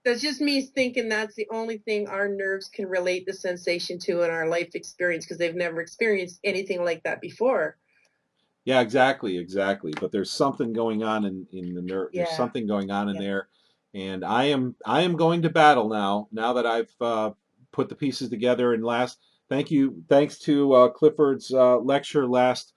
That's just me thinking that's the only thing our nerves can relate the sensation to in our life experience, because they've never experienced anything like that before. Yeah, exactly. But there's something going on in the nerve. There's something going on in there, and I am going to battle now. Now that I've put the pieces together. And thanks to Clifford's lecture last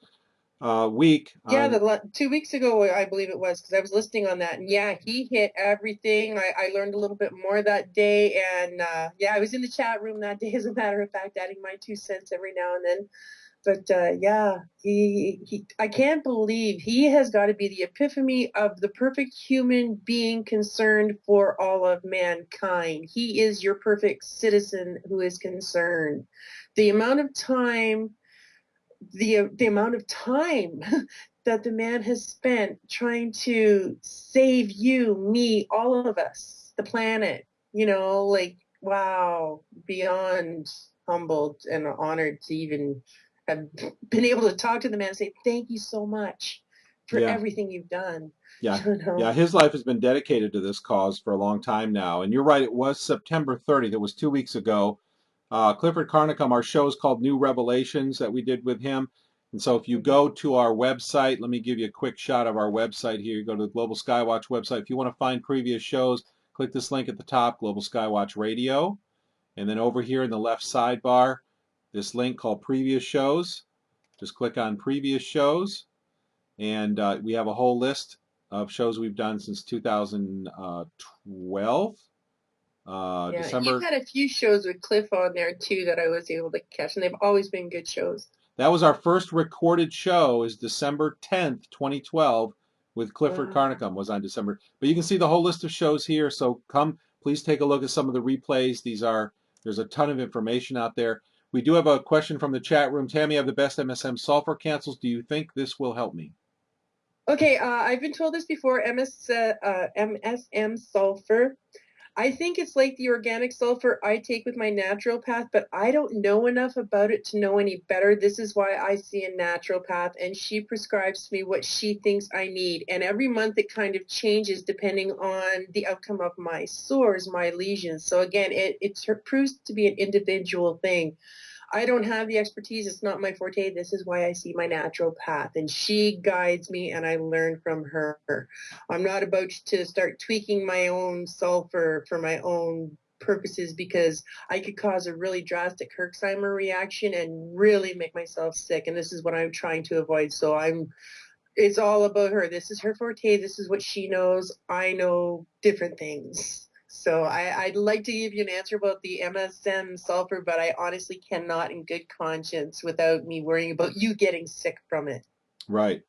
week. Yeah, 2 weeks ago, I believe it was, because I was listening on that. And yeah, he hit everything. I learned a little bit more that day. And I was in the chat room that day, as a matter of fact, adding my 2 cents every now and then. But I can't believe he has got to be the epitome of the perfect human being concerned for all of mankind. He is your perfect citizen who is concerned. The amount of time that the man has spent trying to save you, me, all of us, the planet, wow, beyond humbled and honored to even have been able to talk to the man and say, thank you so much for everything you've done. Yeah, his life has been dedicated to this cause for a long time now. And you're right, it was September 30th. It was 2 weeks ago. Clifford Carnicom, our show is called New Revelations that we did with him. And so if you go to our website, let me give you a quick shot of our website here. You go to the Global Skywatch website. If you want to find previous shows, click this link at the top, Global Skywatch Radio. And then over here in the left sidebar, this link called Previous Shows. Just click on Previous Shows. And we have a whole list of shows we've done since 2012. December. You've had a few shows with Cliff on there too that I was able to catch, and they've always been good shows. That was our first recorded show, is December 10th, 2012, with Clifford Carnicom was on December. But you can see the whole list of shows here, so please take a look at some of the replays. There's a ton of information out there. We do have a question from the chat room. Tammy, I have the best MSM sulfur cancels. Do you think this will help me? Okay, I've been told this before, MSM sulfur. I think it's like the organic sulfur I take with my naturopath, but I don't know enough about it to know any better. This is why I see a naturopath, and she prescribes me what she thinks I need. And every month it kind of changes depending on the outcome of my sores, my lesions. So again, it proves to be an individual thing. I don't have the expertise. It's not my forte. This is why I see my naturopath, and she guides me, and I learn from her. I'm not about to start tweaking my own sulfur for my own purposes, because I could cause a really drastic Herxheimer reaction and really make myself sick, and this is what I'm trying to avoid. So it's all about her. This is her forte. This is what she knows. I know different things. So I'd like to give you an answer about the MSM sulfur, but I honestly cannot in good conscience without me worrying about you getting sick from it. Right.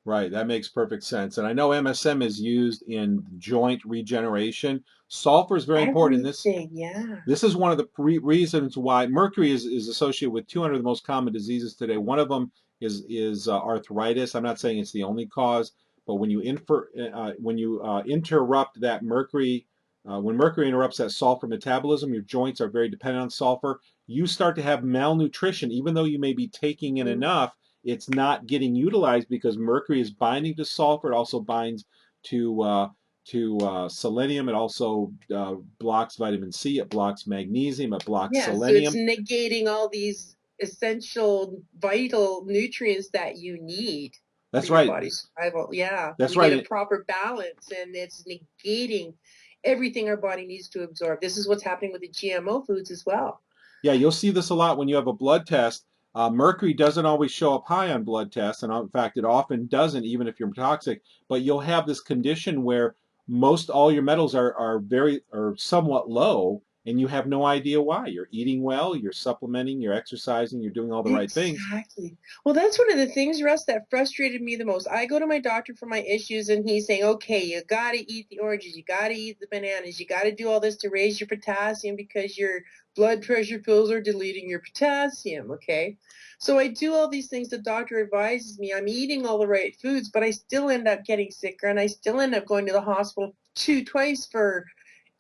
Right, that makes perfect sense. And I know MSM is used in joint regeneration. Sulfur is very important. Everything, yeah. This is one of the reasons why mercury is associated with 200 of the most common diseases today. One of them is arthritis. I'm not saying it's the only cause, but when you interrupt that mercury, when mercury interrupts that sulfur metabolism, your joints are very dependent on sulfur. You start to have malnutrition, even though you may be taking in enough. It's not getting utilized because mercury is binding to sulfur. It also binds to selenium. It also blocks vitamin C. It blocks magnesium. It blocks selenium. So it's negating all these essential, vital nutrients that you need That's for your right. body's survival. Yeah, That's you right. get a proper balance, and it's negating everything our body needs to absorb. This is what's happening with the GMO foods as well. Yeah, you'll see this a lot when you have a blood test. Mercury doesn't always show up high on blood tests, and in fact, it often doesn't, even if you're toxic. But you'll have this condition where most all your metals are somewhat low, and you have no idea why. You're eating well, you're supplementing, you're exercising, you're doing all the right things. Exactly. Well, that's one of the things, Russ, that frustrated me the most. I go to my doctor for my issues, and he's saying, okay, you got to eat the oranges, you got to eat the bananas, you got to do all this to raise your potassium because your blood pressure pills are deleting your potassium, okay? So I do all these things the doctor advises me. I'm eating all the right foods, but I still end up getting sicker, and I still end up going to the hospital twice for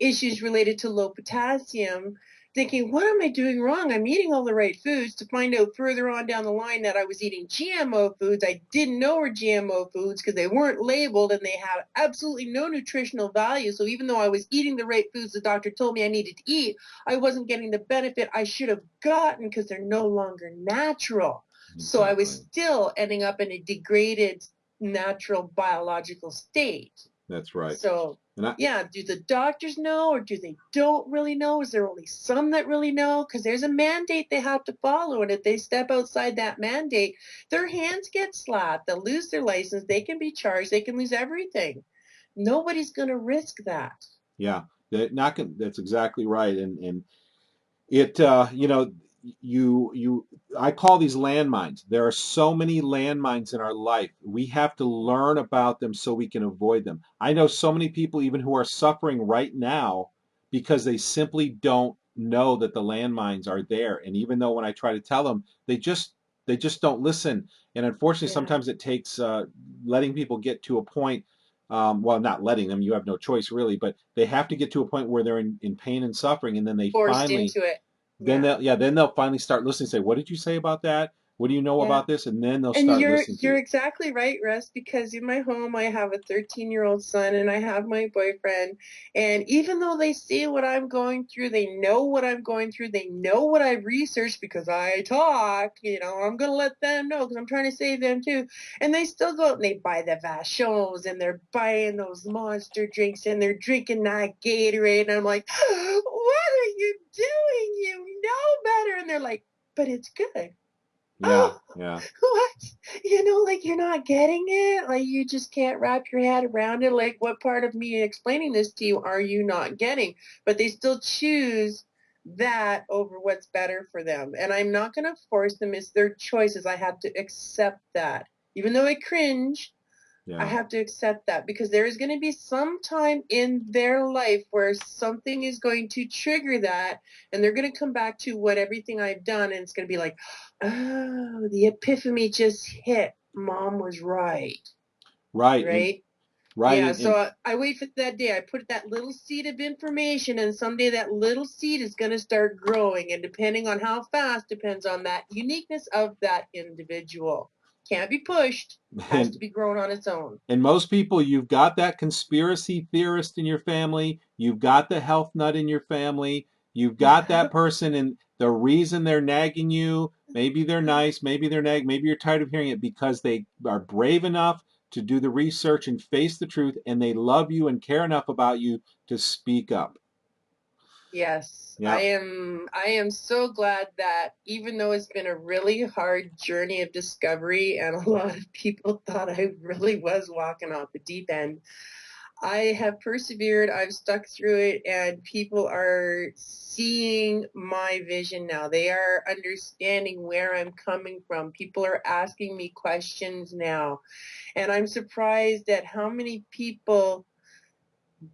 issues related to low potassium, thinking, what am I doing wrong? I'm eating all the right foods, to find out further on down the line that I was eating GMO foods I didn't know were GMO foods because they weren't labeled and they have absolutely no nutritional value. So even though I was eating the right foods the doctor told me I needed to eat, I wasn't getting the benefit I should have gotten because they're no longer natural. Exactly. So I was still ending up in a degraded natural biological state. That's right. So yeah, do the doctors know, or do they don't really know? Is there only some that really know? Because there's a mandate they have to follow, and if they step outside that mandate, their hands get slapped. They'll lose their license. They can be charged. They can lose everything. Nobody's going to risk that. Yeah, that's exactly right. And it, I call these landmines. There are so many landmines in our life. We have to learn about them so we can avoid them. I know so many people even who are suffering right now because they simply don't know that the landmines are there. And even though when I try to tell them, they just don't listen. And unfortunately, sometimes it takes letting people get to a point. Well, not letting them, you have no choice really, but they have to get to a point where they're in pain and suffering, and then they forced into it. then they'll finally start listening and say, what did you say about that? What do you know about this? And then they'll start listening to you're exactly right, Russ, because in my home I have a 13-year-old son and I have my boyfriend. And even though they see what I'm going through, they know what I'm going through, they know what I've researched because I talk, I'm going to let them know because I'm trying to save them too. And they still go out and they buy the Vachons and they're buying those monster drinks and they're drinking that Gatorade. And I'm like, what are you doing? You know better. And they're like, but it's good. Yeah. What? Like you're not getting it? Like you just can't wrap your head around it? Like what part of me explaining this to you are you not getting? But they still choose that over what's better for them. And I'm not going to force them. It's their choices. I have to accept that. Even though I cringe, I have to accept that because there is going to be some time in their life where something is going to trigger that and they're going to come back to what everything I've done and it's going to be like, oh, the epiphany just hit. Mom was right. Right. Yeah, so I wait for that day. I put that little seed of information and someday that little seed is going to start growing. And depending on how fast depends on that uniqueness of that individual. Can't be pushed, has to be grown on its own. And most people, you've got that conspiracy theorist in your family, you've got the health nut in your family, you've got that person, and the reason they're nagging you, maybe they're nice, maybe they're maybe you're tired of hearing it because they are brave enough to do the research and face the truth, and they love you and care enough about you to speak up. Yes, I am so glad that even though it's been a really hard journey of discovery and a lot of people thought I really was walking off the deep end, I have persevered. I've stuck through it, and people are seeing my vision now. They are understanding where I'm coming from. People are asking me questions now, and I'm surprised at how many people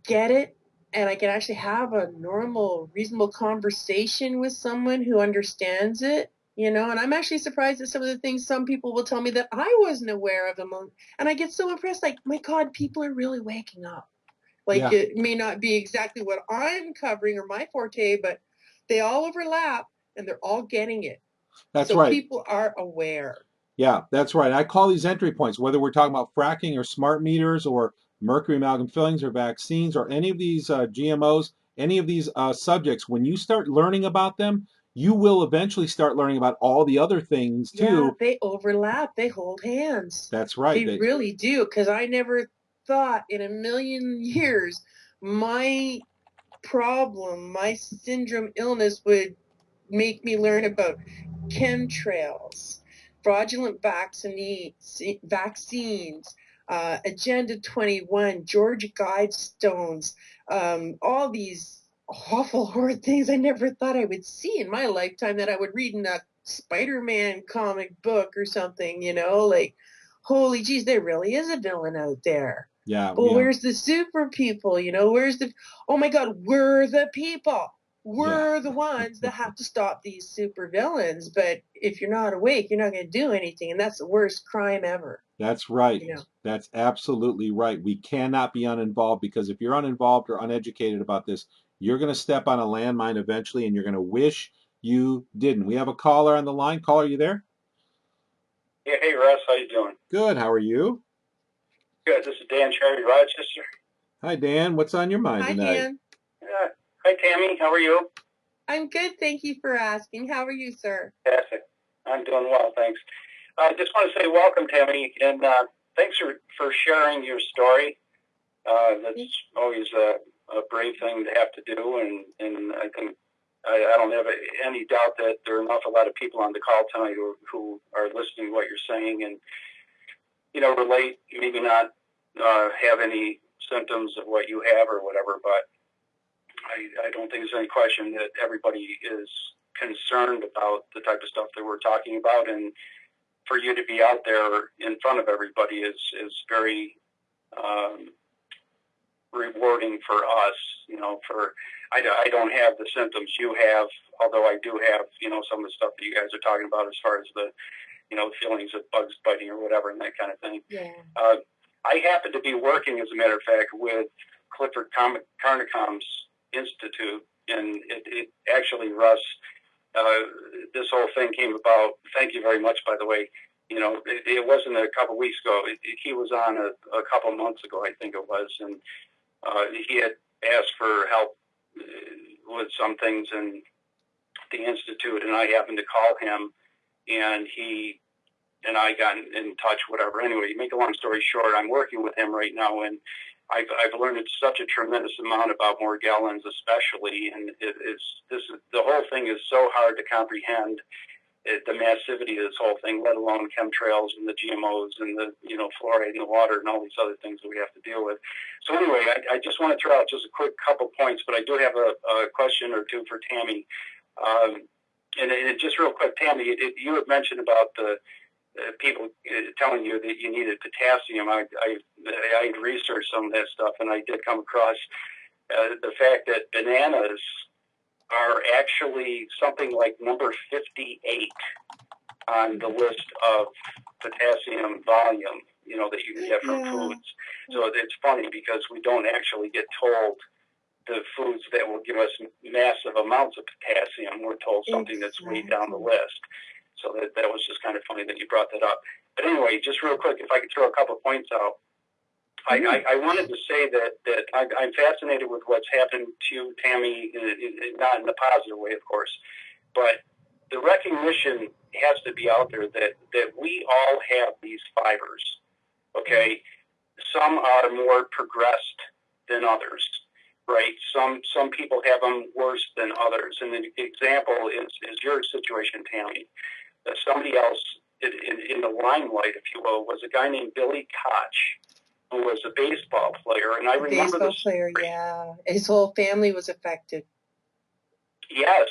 get it, and I can actually have a normal, reasonable conversation with someone who understands it. You know, and I'm actually surprised at some of the things some people will tell me that I wasn't aware of them. And I get so impressed, like, my God, people are really waking up. Like, Yeah, it may not be exactly what I'm covering or my forte, but they all overlap and they're all getting it. that's So right. people are aware. Yeah, that's right. I call these entry points, whether we're talking about fracking or smart meters or mercury amalgam fillings or vaccines or any of these GMOs, any of these subjects. When you start learning about them, you will eventually start learning about all the other things Yeah, too. they overlap. They hold hands. That's right. They really do. Because I never thought in a million years my problem, my syndrome illness would make me learn about chemtrails, fraudulent vaccines, Agenda 21, Georgia Guidestones, all these awful, horrid things I never thought I would see in my lifetime that I would read in a Spider-Man comic book or something, you know, like, holy geez, there really is a villain out there. Yeah, But where's the super people, you know, oh my God, we're the people. yeah. We're the ones that have to stop these super villains. But if you're not awake, you're not going to do anything. And that's the worst crime ever. That's right. You know. That's absolutely right. We cannot be uninvolved, because if you're uninvolved or uneducated about this, you're going to step on a landmine eventually, and you're going to wish you didn't. We have a caller on the line. Caller, are you there? Yeah, hey Russ, how you doing? Good. How are you? Good. This is Dan Cherry, Rochester. Hi, Dan. What's on your mind Hi, tonight? Dan. Hi, Tammy. How are you? I'm good. Thank you for asking. How are you, sir? Fantastic. I'm doing well, thanks. I just want to say welcome, Tammy, and thanks for sharing your story. That's always a brave thing to have to do, and I don't have any doubt that there are an awful lot of people on the call tonight who are listening to what you're saying and, you know, relate, maybe not have any symptoms of what you have or whatever, but I don't think there's any question that everybody is concerned about the type of stuff that we're talking about, and for you to be out there in front of everybody is very rewarding for us. You know, I don't have the symptoms you have, although I do have, you know, some of the stuff that you guys are talking about as far as the, you know, feelings of bugs biting or whatever and that kind of thing. Yeah. I happen to be working, as a matter of fact, with Clifford Carnicom's Institute, and it actually, Russ, this whole thing came about. Thank you very much, by the way. You know, it wasn't a couple weeks ago. He was on a couple months ago, I think it was, and he had asked for help with some things in the Institute, and I happened to call him, and he and I got in touch, whatever. Anyway, make a long story short, I'm working with him right now, and I've learned such a tremendous amount about Morgellons, especially, and the whole thing is so hard to comprehend. The massivity of this whole thing, let alone chemtrails and the GMOs and the, you know, fluoride in the water and all these other things that we have to deal with. So anyway, I just want to throw out just a quick couple points, but I do have a question or two for Tammy. And just real quick, Tammy, you had mentioned about the people telling you that you needed potassium. I researched some of that stuff, and I did come across the fact that bananas are actually something like number 58 on the list of potassium volume, you know, that you can get from foods. So it's funny because we don't actually get told the foods that will give us massive amounts of potassium. We're told something that's way down the list. So that was just kind of funny that you brought that up. But anyway, just real quick, if I could throw a couple of points out. I wanted to say that I'm fascinated with what's happened to you, Tammy, not in a positive way, of course, but the recognition has to be out there that we all have these fibers, okay? Some are more progressed than others, right? Some people have them worse than others. And an example is your situation, Tammy. Somebody else in the limelight, if you will, was a guy named Billy Koch. who was a baseball player, and I remember baseball player, yeah. His whole family was affected. Yes,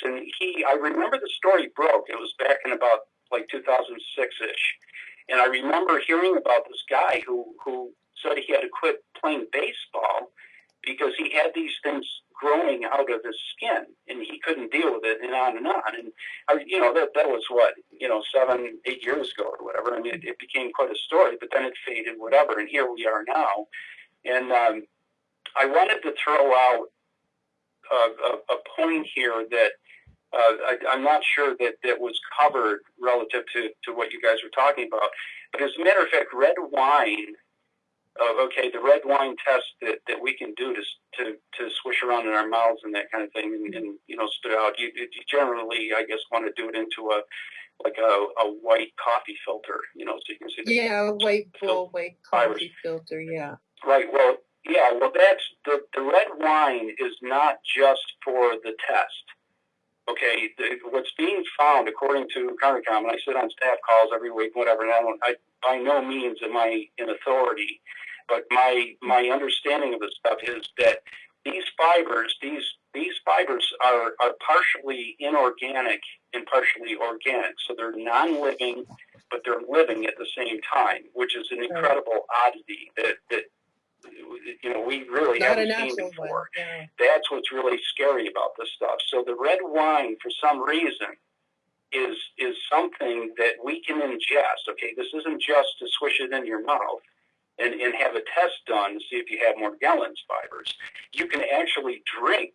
and I remember the story broke. It was back in about like 2006-ish, and I remember hearing about this guy who said he had to quit playing baseball because he had these things growing out of his skin, and he couldn't deal with it, and on and on. And that was what 7-8 years ago or whatever. I mean, it became quite a story, but then it faded, whatever. And here we are now. And I wanted to throw out a point here that I'm not sure that was covered relative to what you guys were talking about. But as a matter of fact, red wine. The red wine test that we can do to swish around in our mouths and that kind of thing, and spit out. You generally, I guess, want to do it into a white coffee filter, so you can see the a white coffee filter. Yeah. Right. Well, yeah. Well, that's the red wine is not just for the test. Okay. What's being found, according to Carnicom, and I sit on staff calls every week, whatever, and I by no means am I in authority, but my understanding of this stuff is that these fibers are partially inorganic and partially organic. So they're non-living, but they're living at the same time, which is an incredible oddity that we really haven't seen before. Yeah. That's what's really scary about this stuff. So the red wine, for some reason, is something that we can ingest. Okay, this isn't just to swish it in your mouth and have a test done to see if you have Morgellons fibers. You can actually drink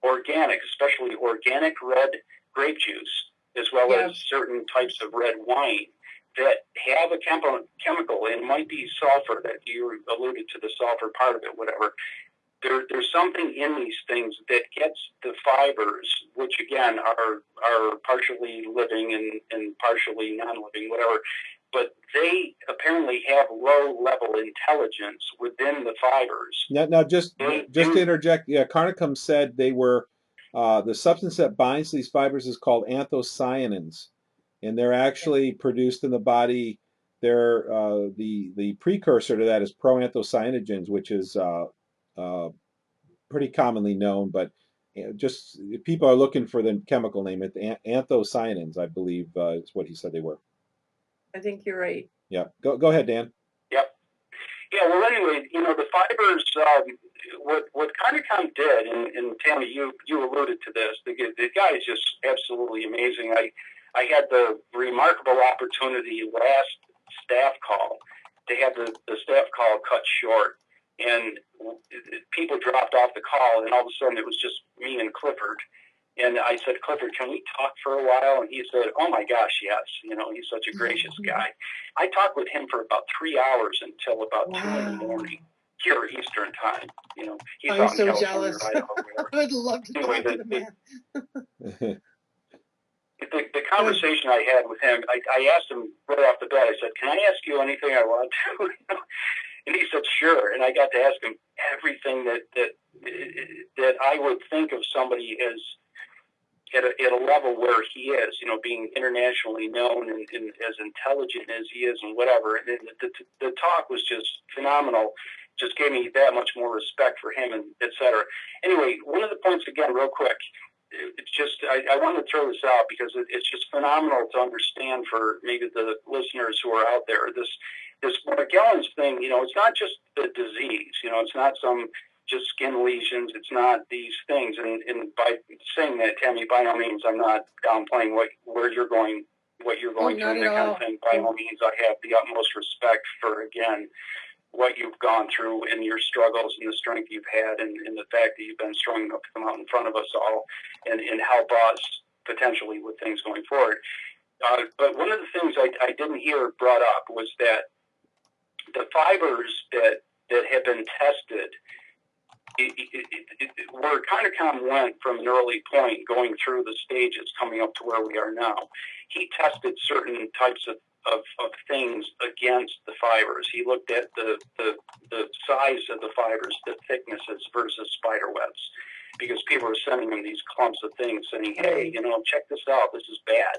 organic, especially organic red grape juice, as well as certain types of red wine that have a chemical, and might be sulfur, that you alluded to, the sulfur part of it, whatever. There's something in these things that gets the fibers, which again are partially living and partially non-living, whatever, but they apparently have low-level intelligence within the fibers. Now just to interject, Carnicom said they were the substance that binds to these fibers is called anthocyanins, and they're actually produced in the body. They're the precursor to that is proanthocyaninogens, which is pretty commonly known, but just if people are looking for the chemical name, anthocyanins, I believe, is what he said they were. I think you're right. Yeah. Go ahead, Dan. Yep. Yeah. Well, anyway, the fibers. What Carnicom did, and Tammy, you alluded to this. The guy is just absolutely amazing. I had the remarkable opportunity last staff call to have the staff call cut short, and people dropped off the call, and all of a sudden it was just me and Clifford. And I said, Clifford, can we talk for a while? And he said, oh my gosh, yes. He's such a gracious guy. I talked with him for about 3 hours until about 2 in the morning here Eastern time. He's I'm out in so California, jealous. Idaho, I would love to talk to the man. The conversation I had with him, I asked him right off the bat, I said, can I ask you anything I want to? And he said, sure. And I got to ask him everything that I would think of somebody as at a level where he is, being internationally known and as intelligent as he is and whatever. And the talk was just phenomenal. Just gave me that much more respect for him, and et cetera. Anyway, one of the points, again, real quick, it's just, I want to throw this out because it's just phenomenal to understand for maybe the listeners who are out there. This Morgellons thing, it's not just the disease, it's not some just skin lesions. It's not these things. And by saying that, Tammy, by no means, I'm not downplaying where you're going, what you're going through, and that kind of thing. By no means, I have the utmost respect for, again, what you've gone through and your struggles and the strength you've had and the fact that you've been strong enough to come out in front of us all and help us potentially with things going forward. But one of the things I didn't hear brought up was that the fibers that have been tested, where Carnicom went from an early point going through the stages coming up to where we are now, he tested certain types of things against the fibers. He looked at the size of the fibers, the thicknesses versus spider webs, because people were sending him these clumps of things saying, hey, check this out, this is bad.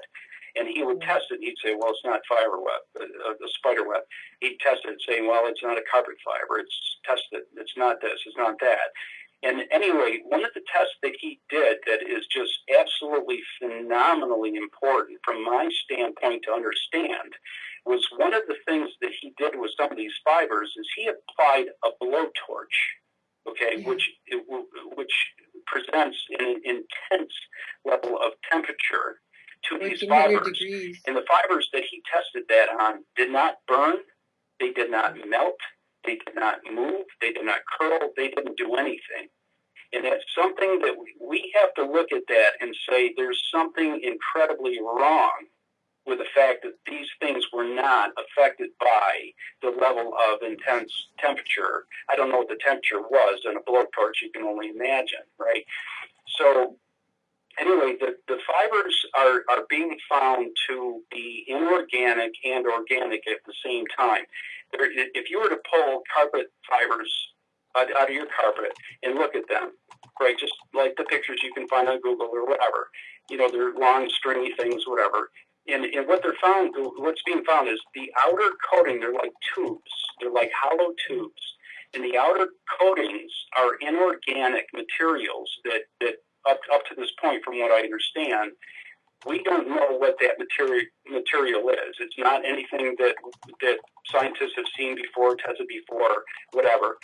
And he would test it. He'd say, well, it's not fiber web, the spider web. He'd test it, saying, well, it's not a carpet fiber. It's tested. It's not this. It's not that. And anyway, one of the tests that he did that is just absolutely phenomenally important from my standpoint to understand was one of the things that he did with some of these fibers is he applied a blowtorch, okay, which presents an intense level of temperature to these fibers. And the fibers that he tested that on did not burn, they did not melt, they did not move, they did not curl, they didn't do anything. And that's something that we have to look at that and say there's something incredibly wrong with the fact that these things were not affected by the level of intense temperature. I don't know what the temperature was in a blowtorch, you can only imagine, right? So anyway, the fibers are being found to be inorganic and organic at the same time. If you were to pull carpet fibers out of your carpet and look at them, right, just like the pictures you can find on Google or whatever, you know, they're long, stringy things, whatever. And what's being found is the outer coating, they're like tubes. They're like hollow tubes. And the outer coatings are inorganic materials that up to this point, from what I understand, we don't know what that material is. It's not anything that scientists have seen before, tested before, whatever.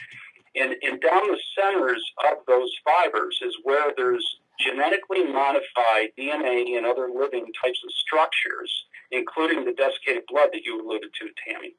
And down the centers of those fibers is where there's genetically modified DNA and other living types of structures, including the desiccated blood that you alluded to, Tammy.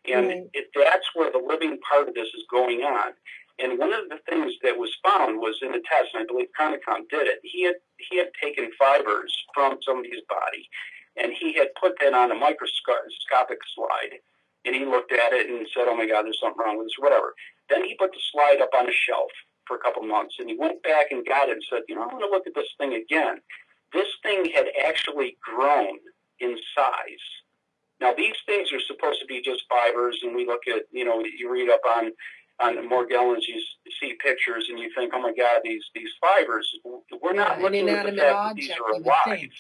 And that's where the living part of this is going on. And one of the things that was found was in a test, and I believe Carnicom did it, he had taken fibers from somebody's body, and he had put that on a microscopic slide, and he looked at it and said, oh my God, there's something wrong with this, whatever. Then he put the slide up on a shelf for a couple months, and he went back and got it and said, you know, I want to look at this thing again. This thing had actually grown in size. Now, these things are supposed to be just fibers, and we look at, you know, you read up on the Morgellons, you see pictures, and you think, oh my God, these fibers, we're not looking at the fact that these are alive.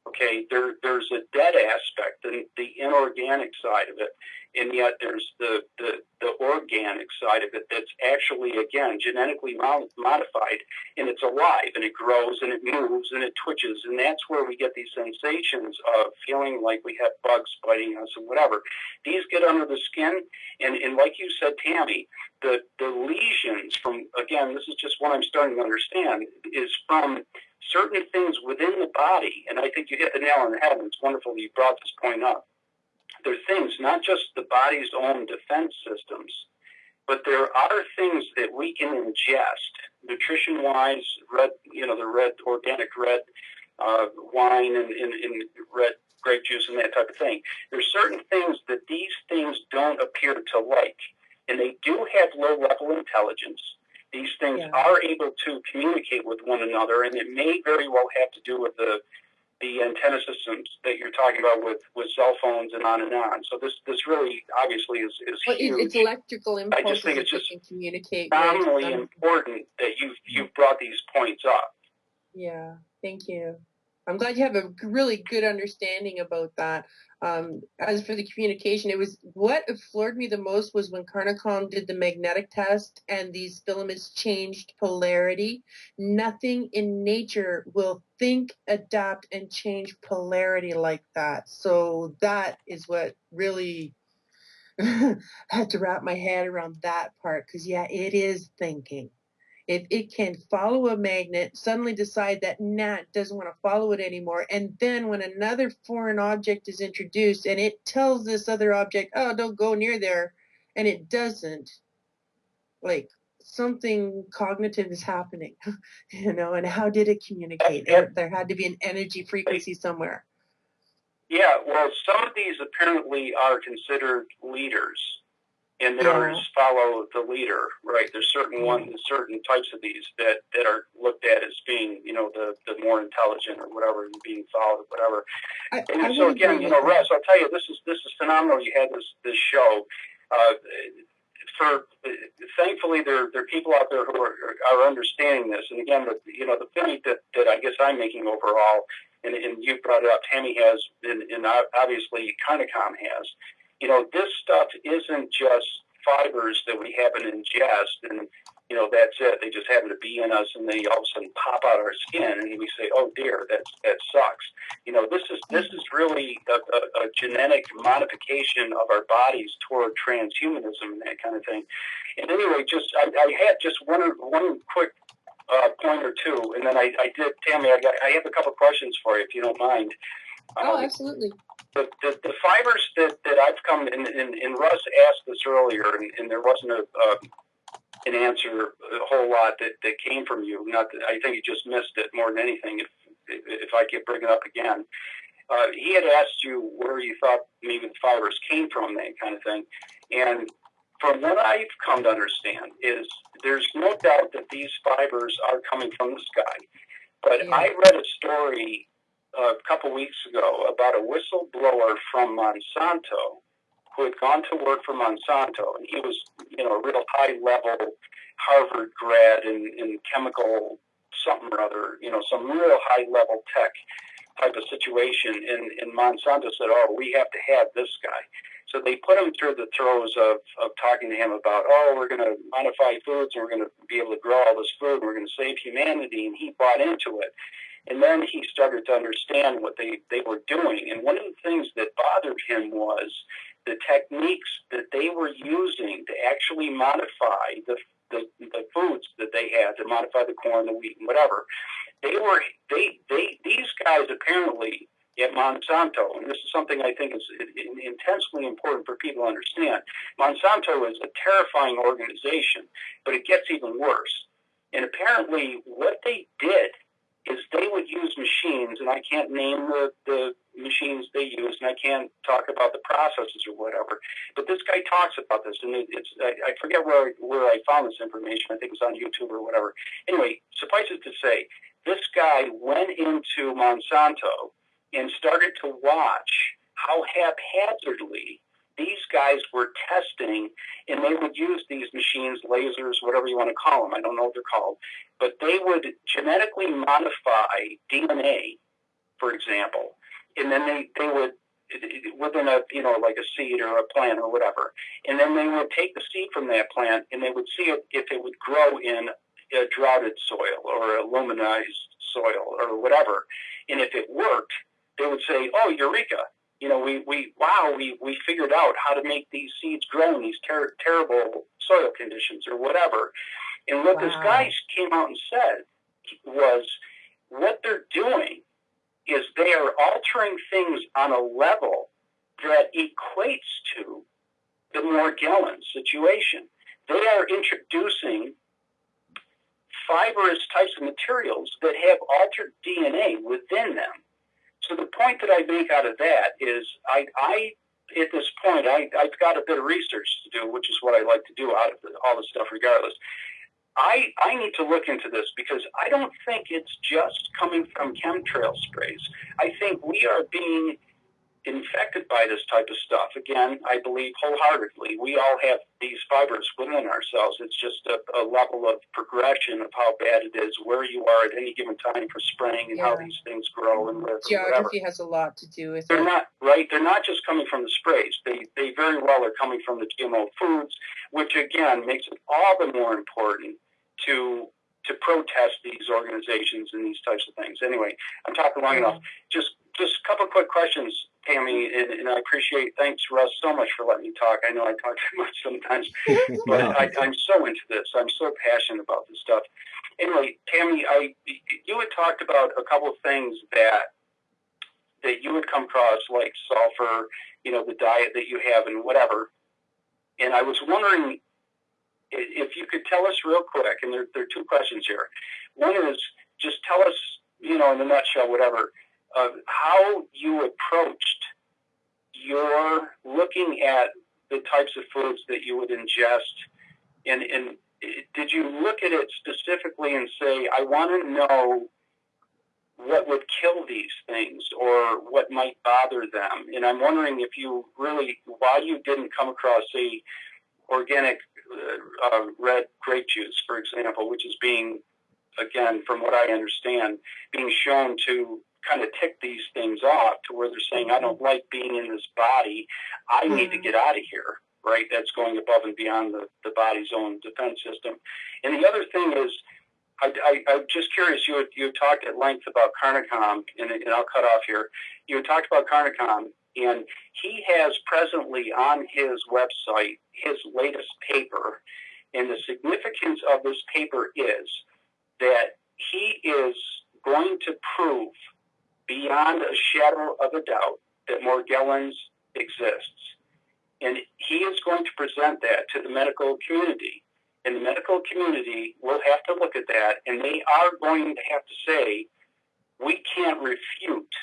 Okay, there's a dead aspect, the inorganic side of it, and yet there's the organic side of it that's actually, again, genetically modified, and it's alive, and it grows, and it moves, and it twitches, and that's where we get these sensations of feeling like we have bugs biting us and whatever. These get under the skin, and like you said, Tammy, the lesions from, again, this is just what I'm starting to understand, is from certain things within the body, and I think you hit the nail on the head, and it's wonderful that you brought this point up. There are things, not just the body's own defense systems, but there are things that we can ingest, nutrition-wise, the organic red wine and red grape juice and that type of thing. There's certain things that these things don't appear to like, and they do have low-level intelligence. These things are able to communicate with one another, and it may very well have to do with the antenna systems that you're talking about with cell phones and on. So this really obviously is huge. It's electrical impulses. I just think it's just communicate phenomenally important that you've brought these points up. Yeah, thank you. I'm glad you have a really good understanding about that. As for the communication, it was what floored me the most was when Carnicom did the magnetic test and these filaments changed polarity. Nothing in nature will think, adapt, and change polarity like that. So that is what really had to wrap my head around that part, because yeah, it is thinking. It can follow a magnet, suddenly decide that it doesn't want to follow it anymore, and then when another foreign object is introduced and it tells this other object, oh, don't go near there, and it doesn't, like something cognitive is happening, and how did it communicate? There had to be an energy frequency somewhere. Yeah, well, some of these apparently are considered leaders. And theirs follow the leader, right? There's certain types of these that are looked at as being, the more intelligent or whatever, and being followed or whatever. And so again, Russ, I'll tell you, this is phenomenal. You had this show. Thankfully, there are people out there who are understanding this. And again, the point that I guess I'm making overall and you brought it up, Tammy has, and obviously Carnicom has, this stuff isn't just fibers that we happen to ingest, and that's it. They just happen to be in us, and they all of a sudden pop out our skin, and we say, "Oh dear, that sucks." This is really a genetic modification of our bodies toward transhumanism and that kind of thing. And anyway, I had just one quick point or two, and then I did, Tammy. I have a couple questions for you, if you don't mind. Oh, absolutely. The fibers that I've come in, and Russ asked this earlier, and there wasn't an answer a whole lot that came from you. Not that, I think you just missed it more than anything. If I could bring it up again, he had asked you where you thought maybe the fibers came from, that kind of thing, and from what I've come to understand is there's no doubt that these fibers are coming from the sky. But I read a story a couple weeks ago about a whistleblower from Monsanto who had gone to work for Monsanto, and he was, a real high-level Harvard grad in chemical something or other, some real high-level tech type of situation. And Monsanto said, "Oh, we have to have this guy." So they put him through the throes of talking to him about, we're going to modify foods, and we're going to be able to grow all this food, and we're going to save humanity, and he bought into it. And then he started to understand what they were doing. And one of the things that bothered him was the techniques that they were using to actually modify the foods that they had, to modify the corn, the wheat, and whatever. These guys apparently at Monsanto, and this is something I think is intensely important for people to understand. Monsanto is a terrifying organization, but it gets even worse. And apparently what they did is they would use machines, and I can't name the machines they used, and I can't talk about the processes or whatever, but this guy talks about this, and I forget where I found this information. I think it's on YouTube or whatever. Anyway, suffice it to say, this guy went into Monsanto and started to watch how haphazardly these guys were testing, and they would use these machines, lasers, whatever you want to call them. I don't know what they're called, but they would genetically modify DNA, for example, and then they would, within a, like a seed or a plant or whatever, and then they would take the seed from that plant, and they would see if it would grow in a droughted soil or a luminized soil or whatever. And if it worked, they would say, "Oh, eureka! We figured out how to make these seeds grow in these terrible soil conditions," or whatever. And what this guy came out and said was, what they're doing is they are altering things on a level that equates to the Morgellon situation. They are introducing fibrous types of materials that have altered DNA within them. So the point that I make out of that is I at this point, I've got a bit of research to do, which is what I like to do out of all this stuff regardless. I need to look into this because I don't think it's just coming from chemtrail sprays. I think we are being infected by this type of stuff. Again, I believe wholeheartedly we all have these fibers within ourselves. It's just a level of progression of how bad it is, where you are at any given time for spraying, and how these things grow and live. Geography has a lot to do with it. They're not right. They're not just coming from the sprays. They very well are coming from the GMO foods, which again makes it all the more important to protest these organizations and these types of things. Anyway, I'm talking long enough. Just a couple of quick questions, Tammy, and I appreciate. Thanks, Russ, so much for letting me talk. I know I talk too much sometimes, but I'm so into this. I'm so passionate about this stuff. Anyway, Tammy, you had talked about a couple of things that you would come across, like sulfur, the diet that you have and whatever. And I was wondering if you could tell us real quick, and there are two questions here. One is just tell us, in a nutshell, whatever, how you approached your looking at the types of foods that you would ingest, and did you look at it specifically and say, I want to know what would kill these things or what might bother them? And I'm wondering if you really, why you didn't come across, say, organic red grape juice, for example, which is being, again, from what I understand, being shown to kind of tick these things off to where they're saying, I don't like being in this body. I need to get out of here, right? That's going above and beyond the body's own defense system. And the other thing is, I'm just curious, you had talked at length about Carnicom, and I'll cut off here. You had talked about Carnicom, and he has presently on his website his latest paper, and the significance of this paper is that he is going to prove beyond a shadow of a doubt that Morgellons exists. And he is going to present that to the medical community. And the medical community will have to look at that, and they are going to have to say, we can't refute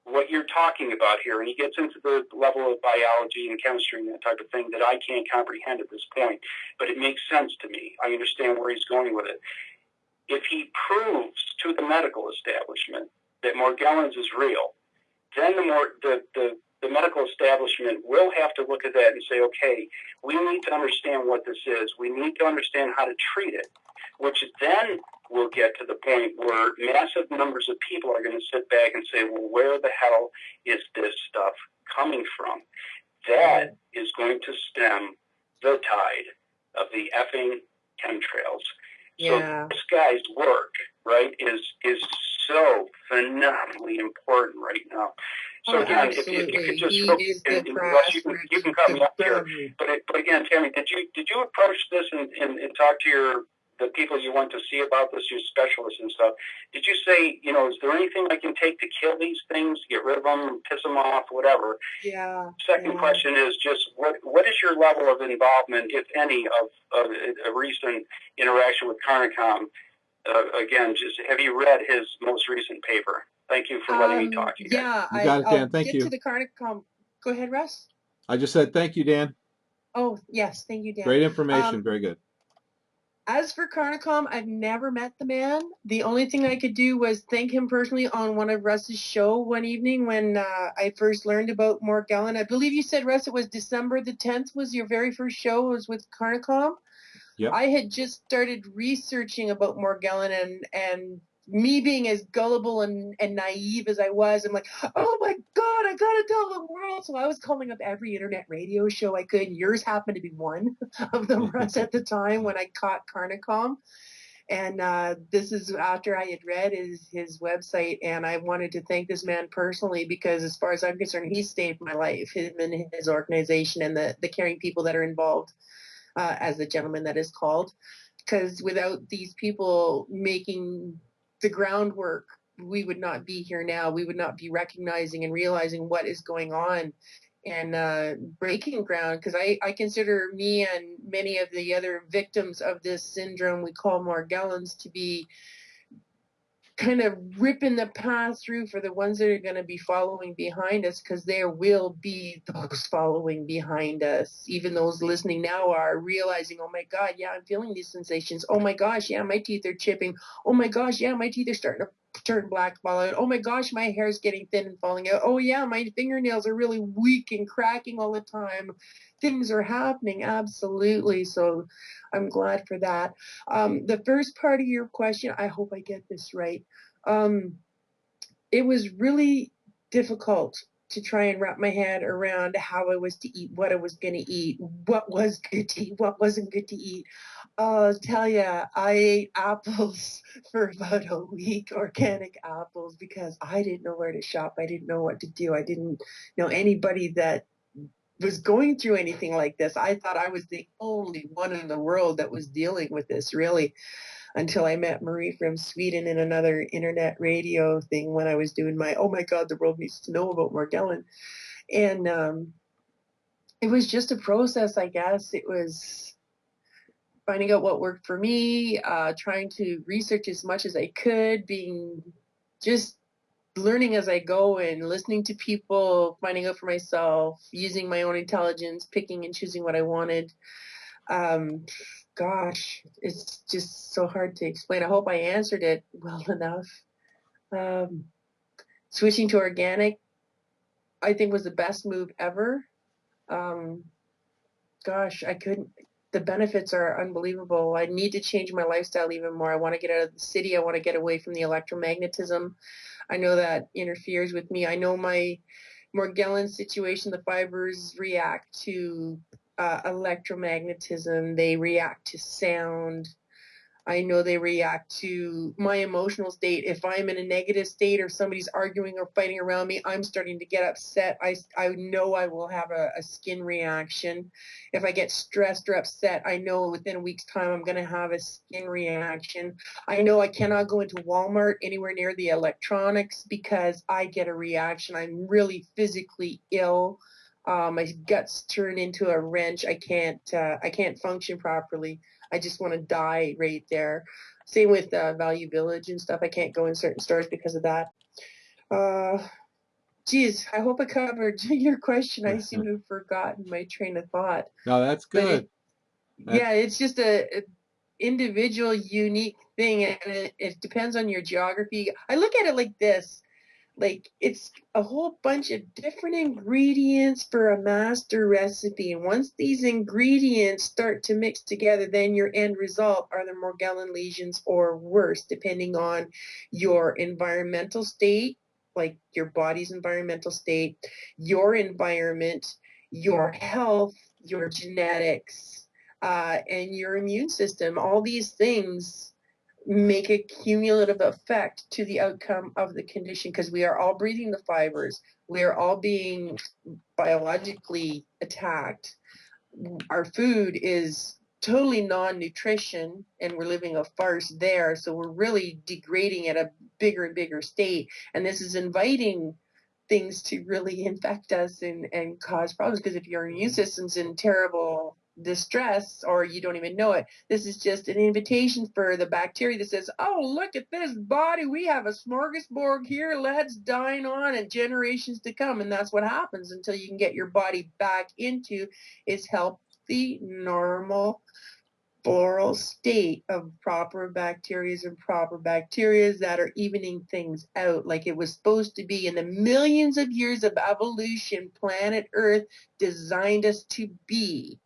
what you're talking about here. And he gets into the level of biology and chemistry and that type of thing that I can't comprehend at this point. But it makes sense to me. I understand where he's going with it. If he proves to the medical establishment that Morgellons is real, then the medical establishment will have to look at that and say, okay, we need to understand what this is. We need to understand how to treat it, which then will get to the point where massive numbers of people are going to sit back and say, well, where the hell is this stuff coming from? That is going to stem the tide of the effing chemtrails. Yeah. So this guy's work, right, is so phenomenally important right now. So again, if you could just Russ, you can cut me up here. But again, Tammy, did you approach this and talk to the people you want to see about this, your specialists and stuff? Did you say, is there anything I can take to kill these things, get rid of them, piss them off, whatever? Yeah. Second question is just what is your level of involvement, if any, of a recent interaction with Carnicom? Again, just have you read his most recent paper? Thank you for letting me talk to you guys. Yeah, You got it, Dan. Thank you. To the Carnicom. Go ahead, Russ. I just said thank you, Dan. Oh, yes. Thank you, Dan. Great information. Very good. As for Carnicom, I've never met the man. The only thing I could do was thank him personally on one of Russ's show one evening when I first learned about Morgellon. I believe you said, Russ, it was December the 10th was your very first show, was with Carnicom. Yep. I had just started researching about Morgellon, and me being as gullible and naive as I was, I'm like, oh my God, I gotta tell the world. So I was calling up every internet radio show I could. Yours happened to be one of them, Russ, at the time when I caught Carnicom. And this is after I had read his website, and I wanted to thank this man personally because, as far as I'm concerned, he saved my life, him and his organization and the caring people that are involved. As the gentleman that is called, because without these people making the groundwork, we would not be here now. We would not be recognizing and realizing what is going on and breaking ground, because I consider me and many of the other victims of this syndrome we call Morgellons to be kind of ripping the path through for the ones that are going to be following behind us, because there will be those following behind us. Even those listening now are realizing, oh my God, yeah, I'm feeling these sensations. Oh my gosh, yeah, my teeth are chipping. Oh my gosh, yeah, my teeth are starting to turn black, fall out. Oh my gosh, my hair is getting thin and falling out. Oh yeah, my fingernails are really weak and cracking all the time. Things are happening, absolutely. So I'm glad for that. The first part of your question, I hope I get this right. It was really difficult to try and wrap my head around how I was to eat, what I was going to eat, what was good to eat, what wasn't good to eat. I'll tell you, I ate apples for about a week, organic apples, because I didn't know where to shop. I didn't know what to do. I didn't know anybody that was going through anything like this. I thought I was the only one in the world that was dealing with this, really, until I met Marie from Sweden in another internet radio thing when I was doing my, oh my God, the world needs to know about Morgellon. And it was just a process, I guess. It was finding out what worked for me, trying to research as much as I could, being just learning as I go and listening to people, finding out for myself, using my own intelligence, picking and choosing what I wanted. Gosh, it's just so hard to explain. I hope I answered it well enough. Switching to organic, I think, was the best move ever. Gosh, I couldn't. The benefits are unbelievable. I need to change my lifestyle even more. I want to get out of the city. I want to get away from the electromagnetism. I know that interferes with me. I know my Morgellon situation, the fibers react to electromagnetism. They react to sound. I know they react to my emotional state. If I'm in a negative state or somebody's arguing or fighting around me, I'm starting to get upset. I know I will have a skin reaction. If I get stressed or upset, I know within a week's time I'm going to have a skin reaction. I know I cannot go into Walmart anywhere near the electronics because I get a reaction. I'm really physically ill. My guts turn into a wrench. I can't function properly. I just want to die right there. Same with Value Village and stuff. I can't go in certain stores because of that. Geez, I hope I covered your question. I seem to have forgotten my train of thought. No, that's good. Yeah, it's just a individual, unique thing, and it depends on your geography. I look at it like this. Like, it's a whole bunch of different ingredients for a master recipe. And once these ingredients start to mix together, then your end result are the Morgellon lesions or worse, depending on your environmental state, like your body's environmental state, your environment, your health, your genetics, and your immune system. All these things make a cumulative effect to the outcome of the condition, because we are all breathing the fibers. We are all being biologically attacked. Our food is totally non-nutrition, and we're living a farce there. So we're really degrading at a bigger and bigger state. And this is inviting things to really infect us and cause problems, because if your immune system's in terrible distress or you don't even know it, this is just an invitation for the bacteria that says, oh, look at this body, we have a smorgasbord here, let's dine on and generations to come. And that's what happens until you can get your body back into its healthy, normal, floral state of proper bacteria that are evening things out like it was supposed to be. In the millions of years of evolution, planet Earth designed us to be.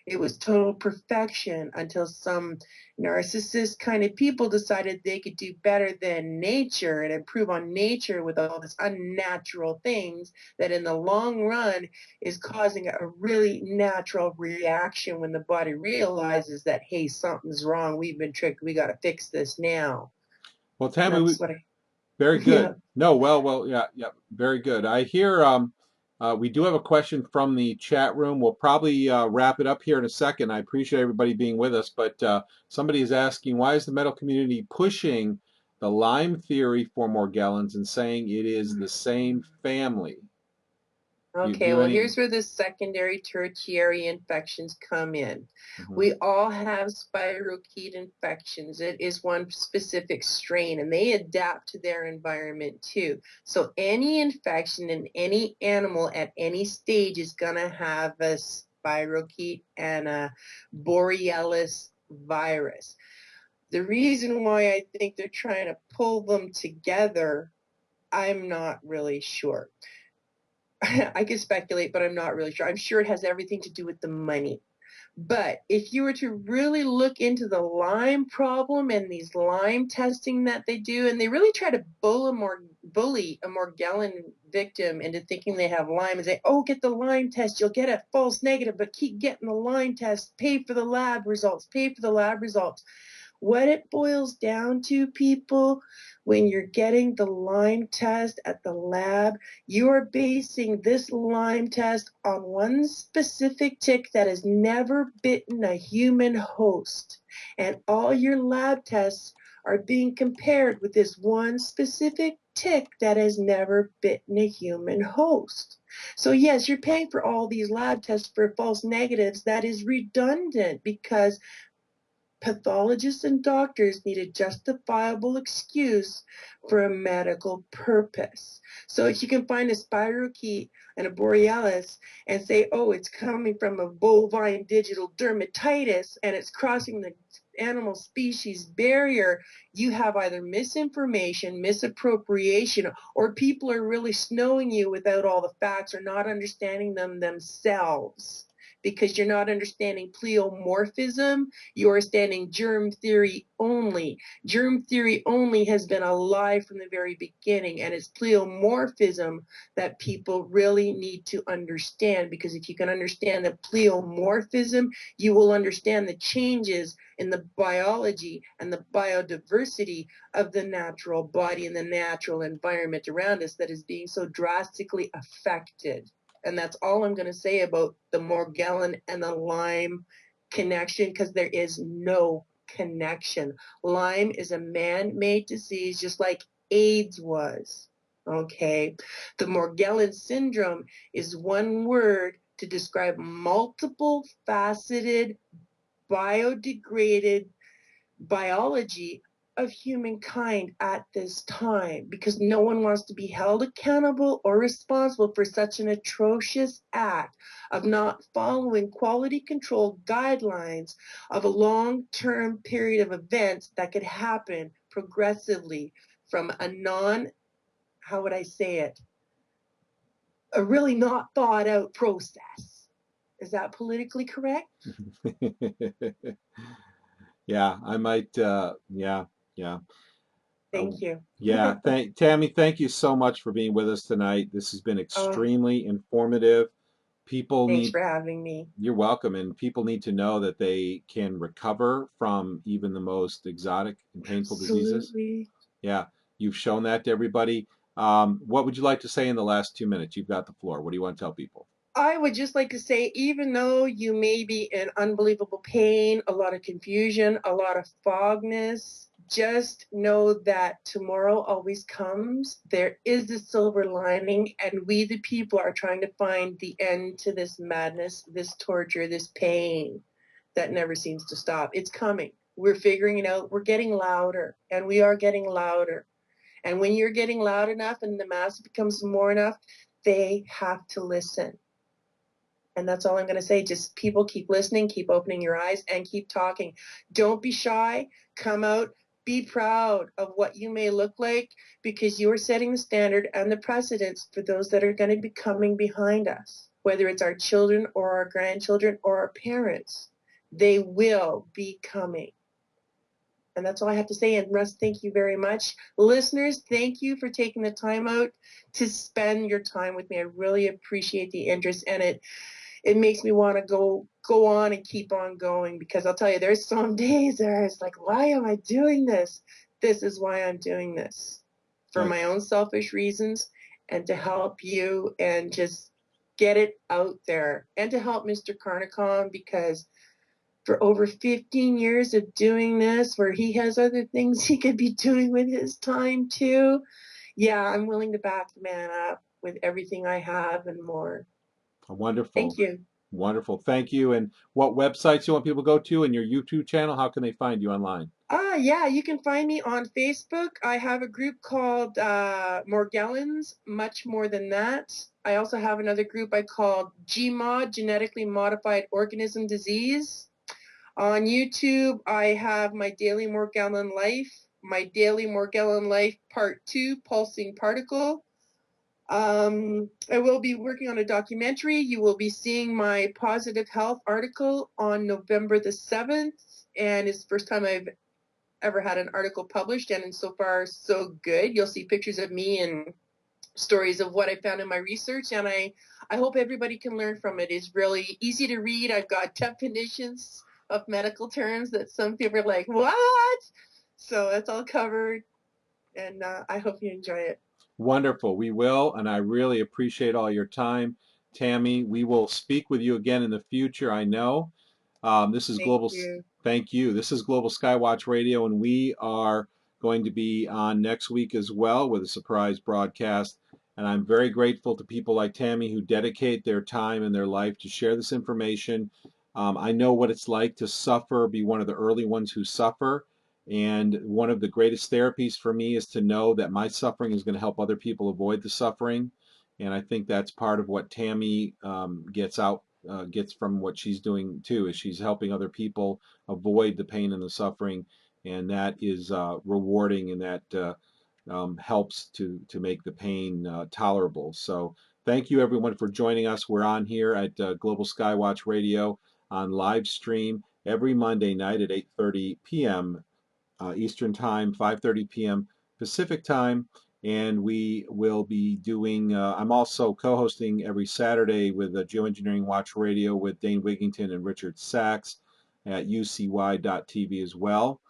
It was total perfection until some narcissist kind of people decided they could do better than nature and improve on nature with all this unnatural things that in the long run is causing a really natural reaction when the body realizes that, hey, something's wrong, we've been tricked, we got to fix this now. Well, Tammy, very good. Yeah. No, well, yeah, very good. I hear we do have a question from the chat room. We'll probably wrap it up here in a second. I appreciate everybody being with us, but somebody is asking, why is the medical community pushing the Lyme theory for Morgellons and saying it is the same family? Okay, well, here's where the secondary, tertiary infections come in. Mm-hmm. We all have spirochete infections. It is one specific strain, and they adapt to their environment too. So any infection in any animal at any stage is going to have a spirochete and a Morgellons virus. The reason why I think they're trying to pull them together, I'm not really sure. I could speculate, but I'm not really sure. I'm sure it has everything to do with the money. But if you were to really look into the Lyme problem and these Lyme testing that they do, and they really try to bully a Morgellon victim into thinking they have Lyme and say, oh, get the Lyme test, you'll get a false negative, but keep getting the Lyme test, pay for the lab results, pay for the lab results. What it boils down to, people, when you're getting the Lyme test at the lab, you are basing this Lyme test on one specific tick that has never bitten a human host. And all your lab tests are being compared with this one specific tick that has never bitten a human host. So yes, you're paying for all these lab tests for false negatives. That is redundant because pathologists and doctors need a justifiable excuse for a medical purpose. So if you can find a spirochete and a Morgellons and say, oh, it's coming from a bovine digital dermatitis and it's crossing the animal species barrier, you have either misinformation, misappropriation, or people are really snowing you without all the facts or not understanding them themselves. because you're not understanding pleomorphism. You're understanding germ theory only. Germ theory only has been alive from the very beginning, and it's pleomorphism that people really need to understand, because if you can understand the pleomorphism, you will understand the changes in the biology and the biodiversity of the natural body and the natural environment around us that is being so drastically affected. And that's all I'm going to say about the Morgellon and the Lyme connection, because there is no connection. Lyme is a man-made disease, just like AIDS was. Okay, the Morgellon syndrome is one word to describe multiple faceted, biodegraded biology of humankind at this time, because no one wants to be held accountable or responsible for such an atrocious act of not following quality control guidelines of a long-term period of events that could happen progressively from a how would I say it, a really not thought out process. Is that politically correct? Yeah, I might, yeah. Thank you. Yeah, Tammy, thank you so much for being with us tonight. This has been extremely informative. People Thanks need, for having me. you're welcome, and people need to know that they can recover from even the most exotic and painful diseases. Absolutely. Yeah, you've shown that to everybody. What would you like to say in the last 2 minutes? You've got the floor. What do you want to tell people? I would just like to say, even though you may be in unbelievable pain, a lot of confusion, a lot of fogness, just know that tomorrow always comes. There is a silver lining, and we, the people, are trying to find the end to this madness, this torture, this pain that never seems to stop. It's coming. We're figuring it out. We're getting louder, and we are getting louder. And when you're getting loud enough and the mass becomes more enough, they have to listen. And that's all I'm going to say. Just people keep listening, keep opening your eyes, and keep talking. Don't be shy. Come out. Be proud of what you may look like, because you are setting the standard and the precedence for those that are going to be coming behind us, whether it's our children or our grandchildren or our parents. They will be coming. And that's all I have to say. And Russ, thank you very much. Listeners, thank you for taking the time out to spend your time with me. I really appreciate the interest, and it makes me want to go on and keep on going, because I'll tell you, there's some days where it's like, why am I doing this? This is why I'm doing this, for my own selfish reasons, and to help you and just get it out there, and to help Mr. Carnicom, because for over 15 years of doing this, where he has other things he could be doing with his time too, yeah, I'm willing to back the man up with everything I have and more. Wonderful. Thank you. Wonderful. Thank you. And what websites you want people to go to, and your YouTube channel? How can they find you online? Yeah, you can find me on Facebook. I have a group called Morgellons, much more than that. I also have another group I called GMOD, Genetically Modified Organism Disease. On YouTube, I have my Daily Morgellon Life, my Daily Morgellon Life Part 2, Pulsing Particle. I will be working on a documentary. You will be seeing my Positive Health article on November the 7th, and it's the first time I've ever had an article published, and so far so good. You'll see pictures of me and stories of what I found in my research, and I hope everybody can learn from it. It's really easy to read. I've got definitions of medical terms that some people are like, what? So that's all covered, and I hope you enjoy it. Wonderful. We will, and I really appreciate all your time, Tammy. We will speak with you again in the future, I know. This is Global. Thank you. This is Global Skywatch Radio, and we are going to be on next week as well with a surprise broadcast. And I'm very grateful to people like Tammy who dedicate their time and their life to share this information. I know what it's like to suffer, be one of the early ones who suffer. And one of the greatest therapies for me is to know that my suffering is going to help other people avoid the suffering. And I think that's part of what Tammy gets from what she's doing too, is she's helping other people avoid the pain and the suffering. And that is rewarding, and that helps to make the pain tolerable. So Thank you, everyone, for joining us. We're on here at Global Skywatch Radio on live stream every Monday night at 8:30 p.m. Eastern Time, 5:30 p.m. Pacific Time. And we will be doing, I'm also co-hosting every Saturday with Geoengineering Watch Radio with Dane Wigington and Richard Sachs at ucy.tv as well.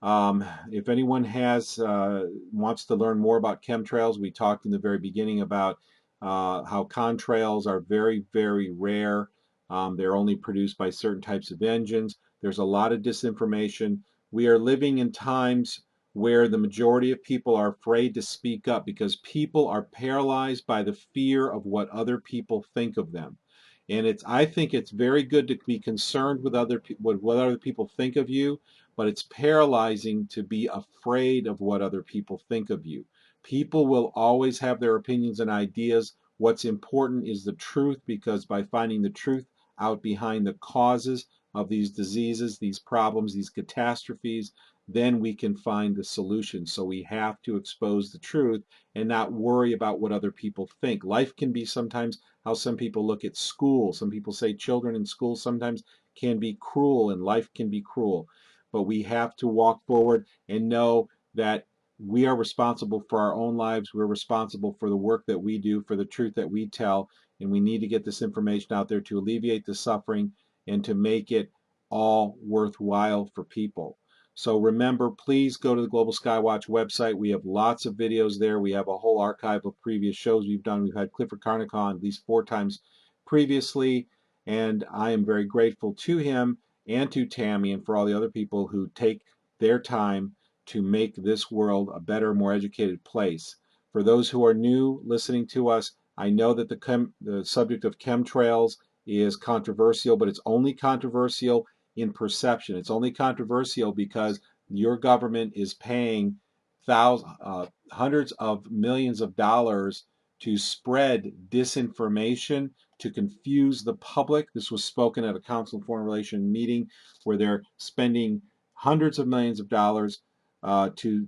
If anyone wants to learn more about chemtrails, we talked in the very beginning about how contrails are very, very rare. They're only produced by certain types of engines. There's a lot of disinformation. We are living in times where the majority of people are afraid to speak up because people are paralyzed by the fear of what other people think of them. And I think it's very good to be concerned with what other people think of you, but it's paralyzing to be afraid of what other people think of you. People will always have their opinions and ideas. What's important is the truth, because by finding the truth out behind the causes of these diseases, these problems, these catastrophes, then we can find the solution. So we have to expose the truth and not worry about what other people think. Life can be sometimes how some people look at school. Some people say children in school sometimes can be cruel, and life can be cruel. But we have to walk forward and know that we are responsible for our own lives. We're responsible for the work that we do, for the truth that we tell, and we need to get this information out there to alleviate the suffering and to make it all worthwhile for people. So remember, please go to the Global Skywatch website. We have lots of videos there. We have a whole archive of previous shows we've done. We've had Clifford Carnick on at least 4 times previously, and I am very grateful to him and to Tammy and for all the other people who take their time to make this world a better, more educated place. For those who are new listening to us, I know that the subject of chemtrails is controversial, but it's only controversial in perception. It's only controversial because your government is paying hundreds of millions of dollars to spread disinformation, to confuse the public. This was spoken at a Council on Foreign Relations meeting where they're spending hundreds of millions of dollars to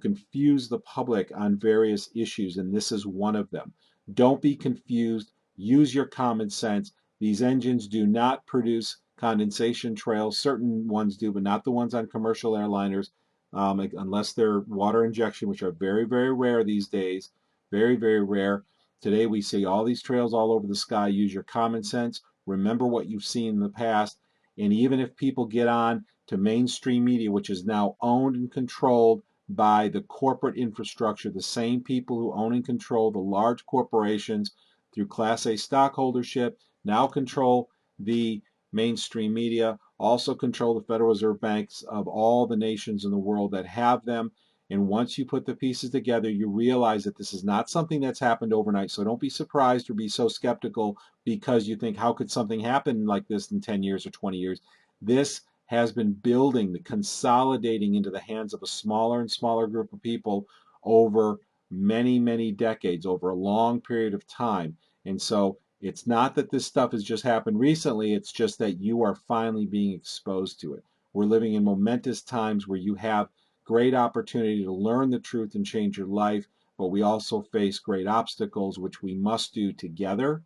confuse the public on various issues, and this is one of them. Don't be confused. Use your common sense. These engines do not produce condensation trails. Certain ones do, but not the ones on commercial airliners, unless they're water injection, which are very, very rare these days. Very, very rare. Today we see all these trails all over the sky. Use your common sense. Remember what you've seen in the past. And even if people get on to mainstream media, which is now owned and controlled by the corporate infrastructure, the same people who own and control the large corporations through Class A stockholdership, now control the mainstream media, also control the Federal Reserve banks of all the nations in the world that have them. And once you put the pieces together, you realize that this is not something that's happened overnight. So don't be surprised or be so skeptical because you think, how could something happen like this in 10 years or 20 years? This has been building, consolidating into the hands of a smaller and smaller group of people over many, many decades, over a long period of time. And so it's not that this stuff has just happened recently, it's just that you are finally being exposed to it. We're living in momentous times where you have great opportunity to learn the truth and change your life, but we also face great obstacles, which we must do together,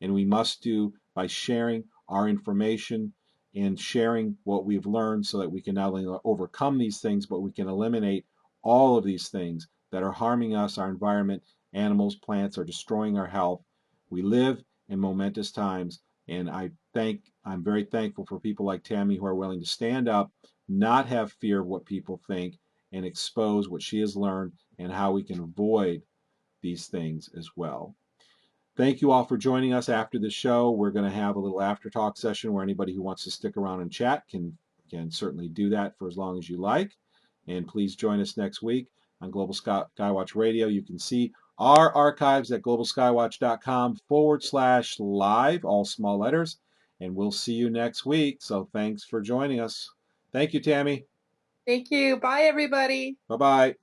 and we must do by sharing our information and sharing what we've learned so that we can not only overcome these things, but we can eliminate all of these things that are harming us, our environment, animals, plants, are destroying our health. We live in momentous times, and I'm very thankful for people like Tammy who are willing to stand up, not have fear of what people think, and expose what she has learned and how we can avoid these things as well. Thank you all for joining us after the show. We're going to have a little after talk session where anybody who wants to stick around and chat can certainly do that for as long as you like. And please join us next week on Global Skywatch Radio. You can see our archives at globalskywatch.com/live, all small letters. And we'll see you next week. So thanks for joining us. Thank you, Tammy. Thank you. Bye, everybody. Bye-bye.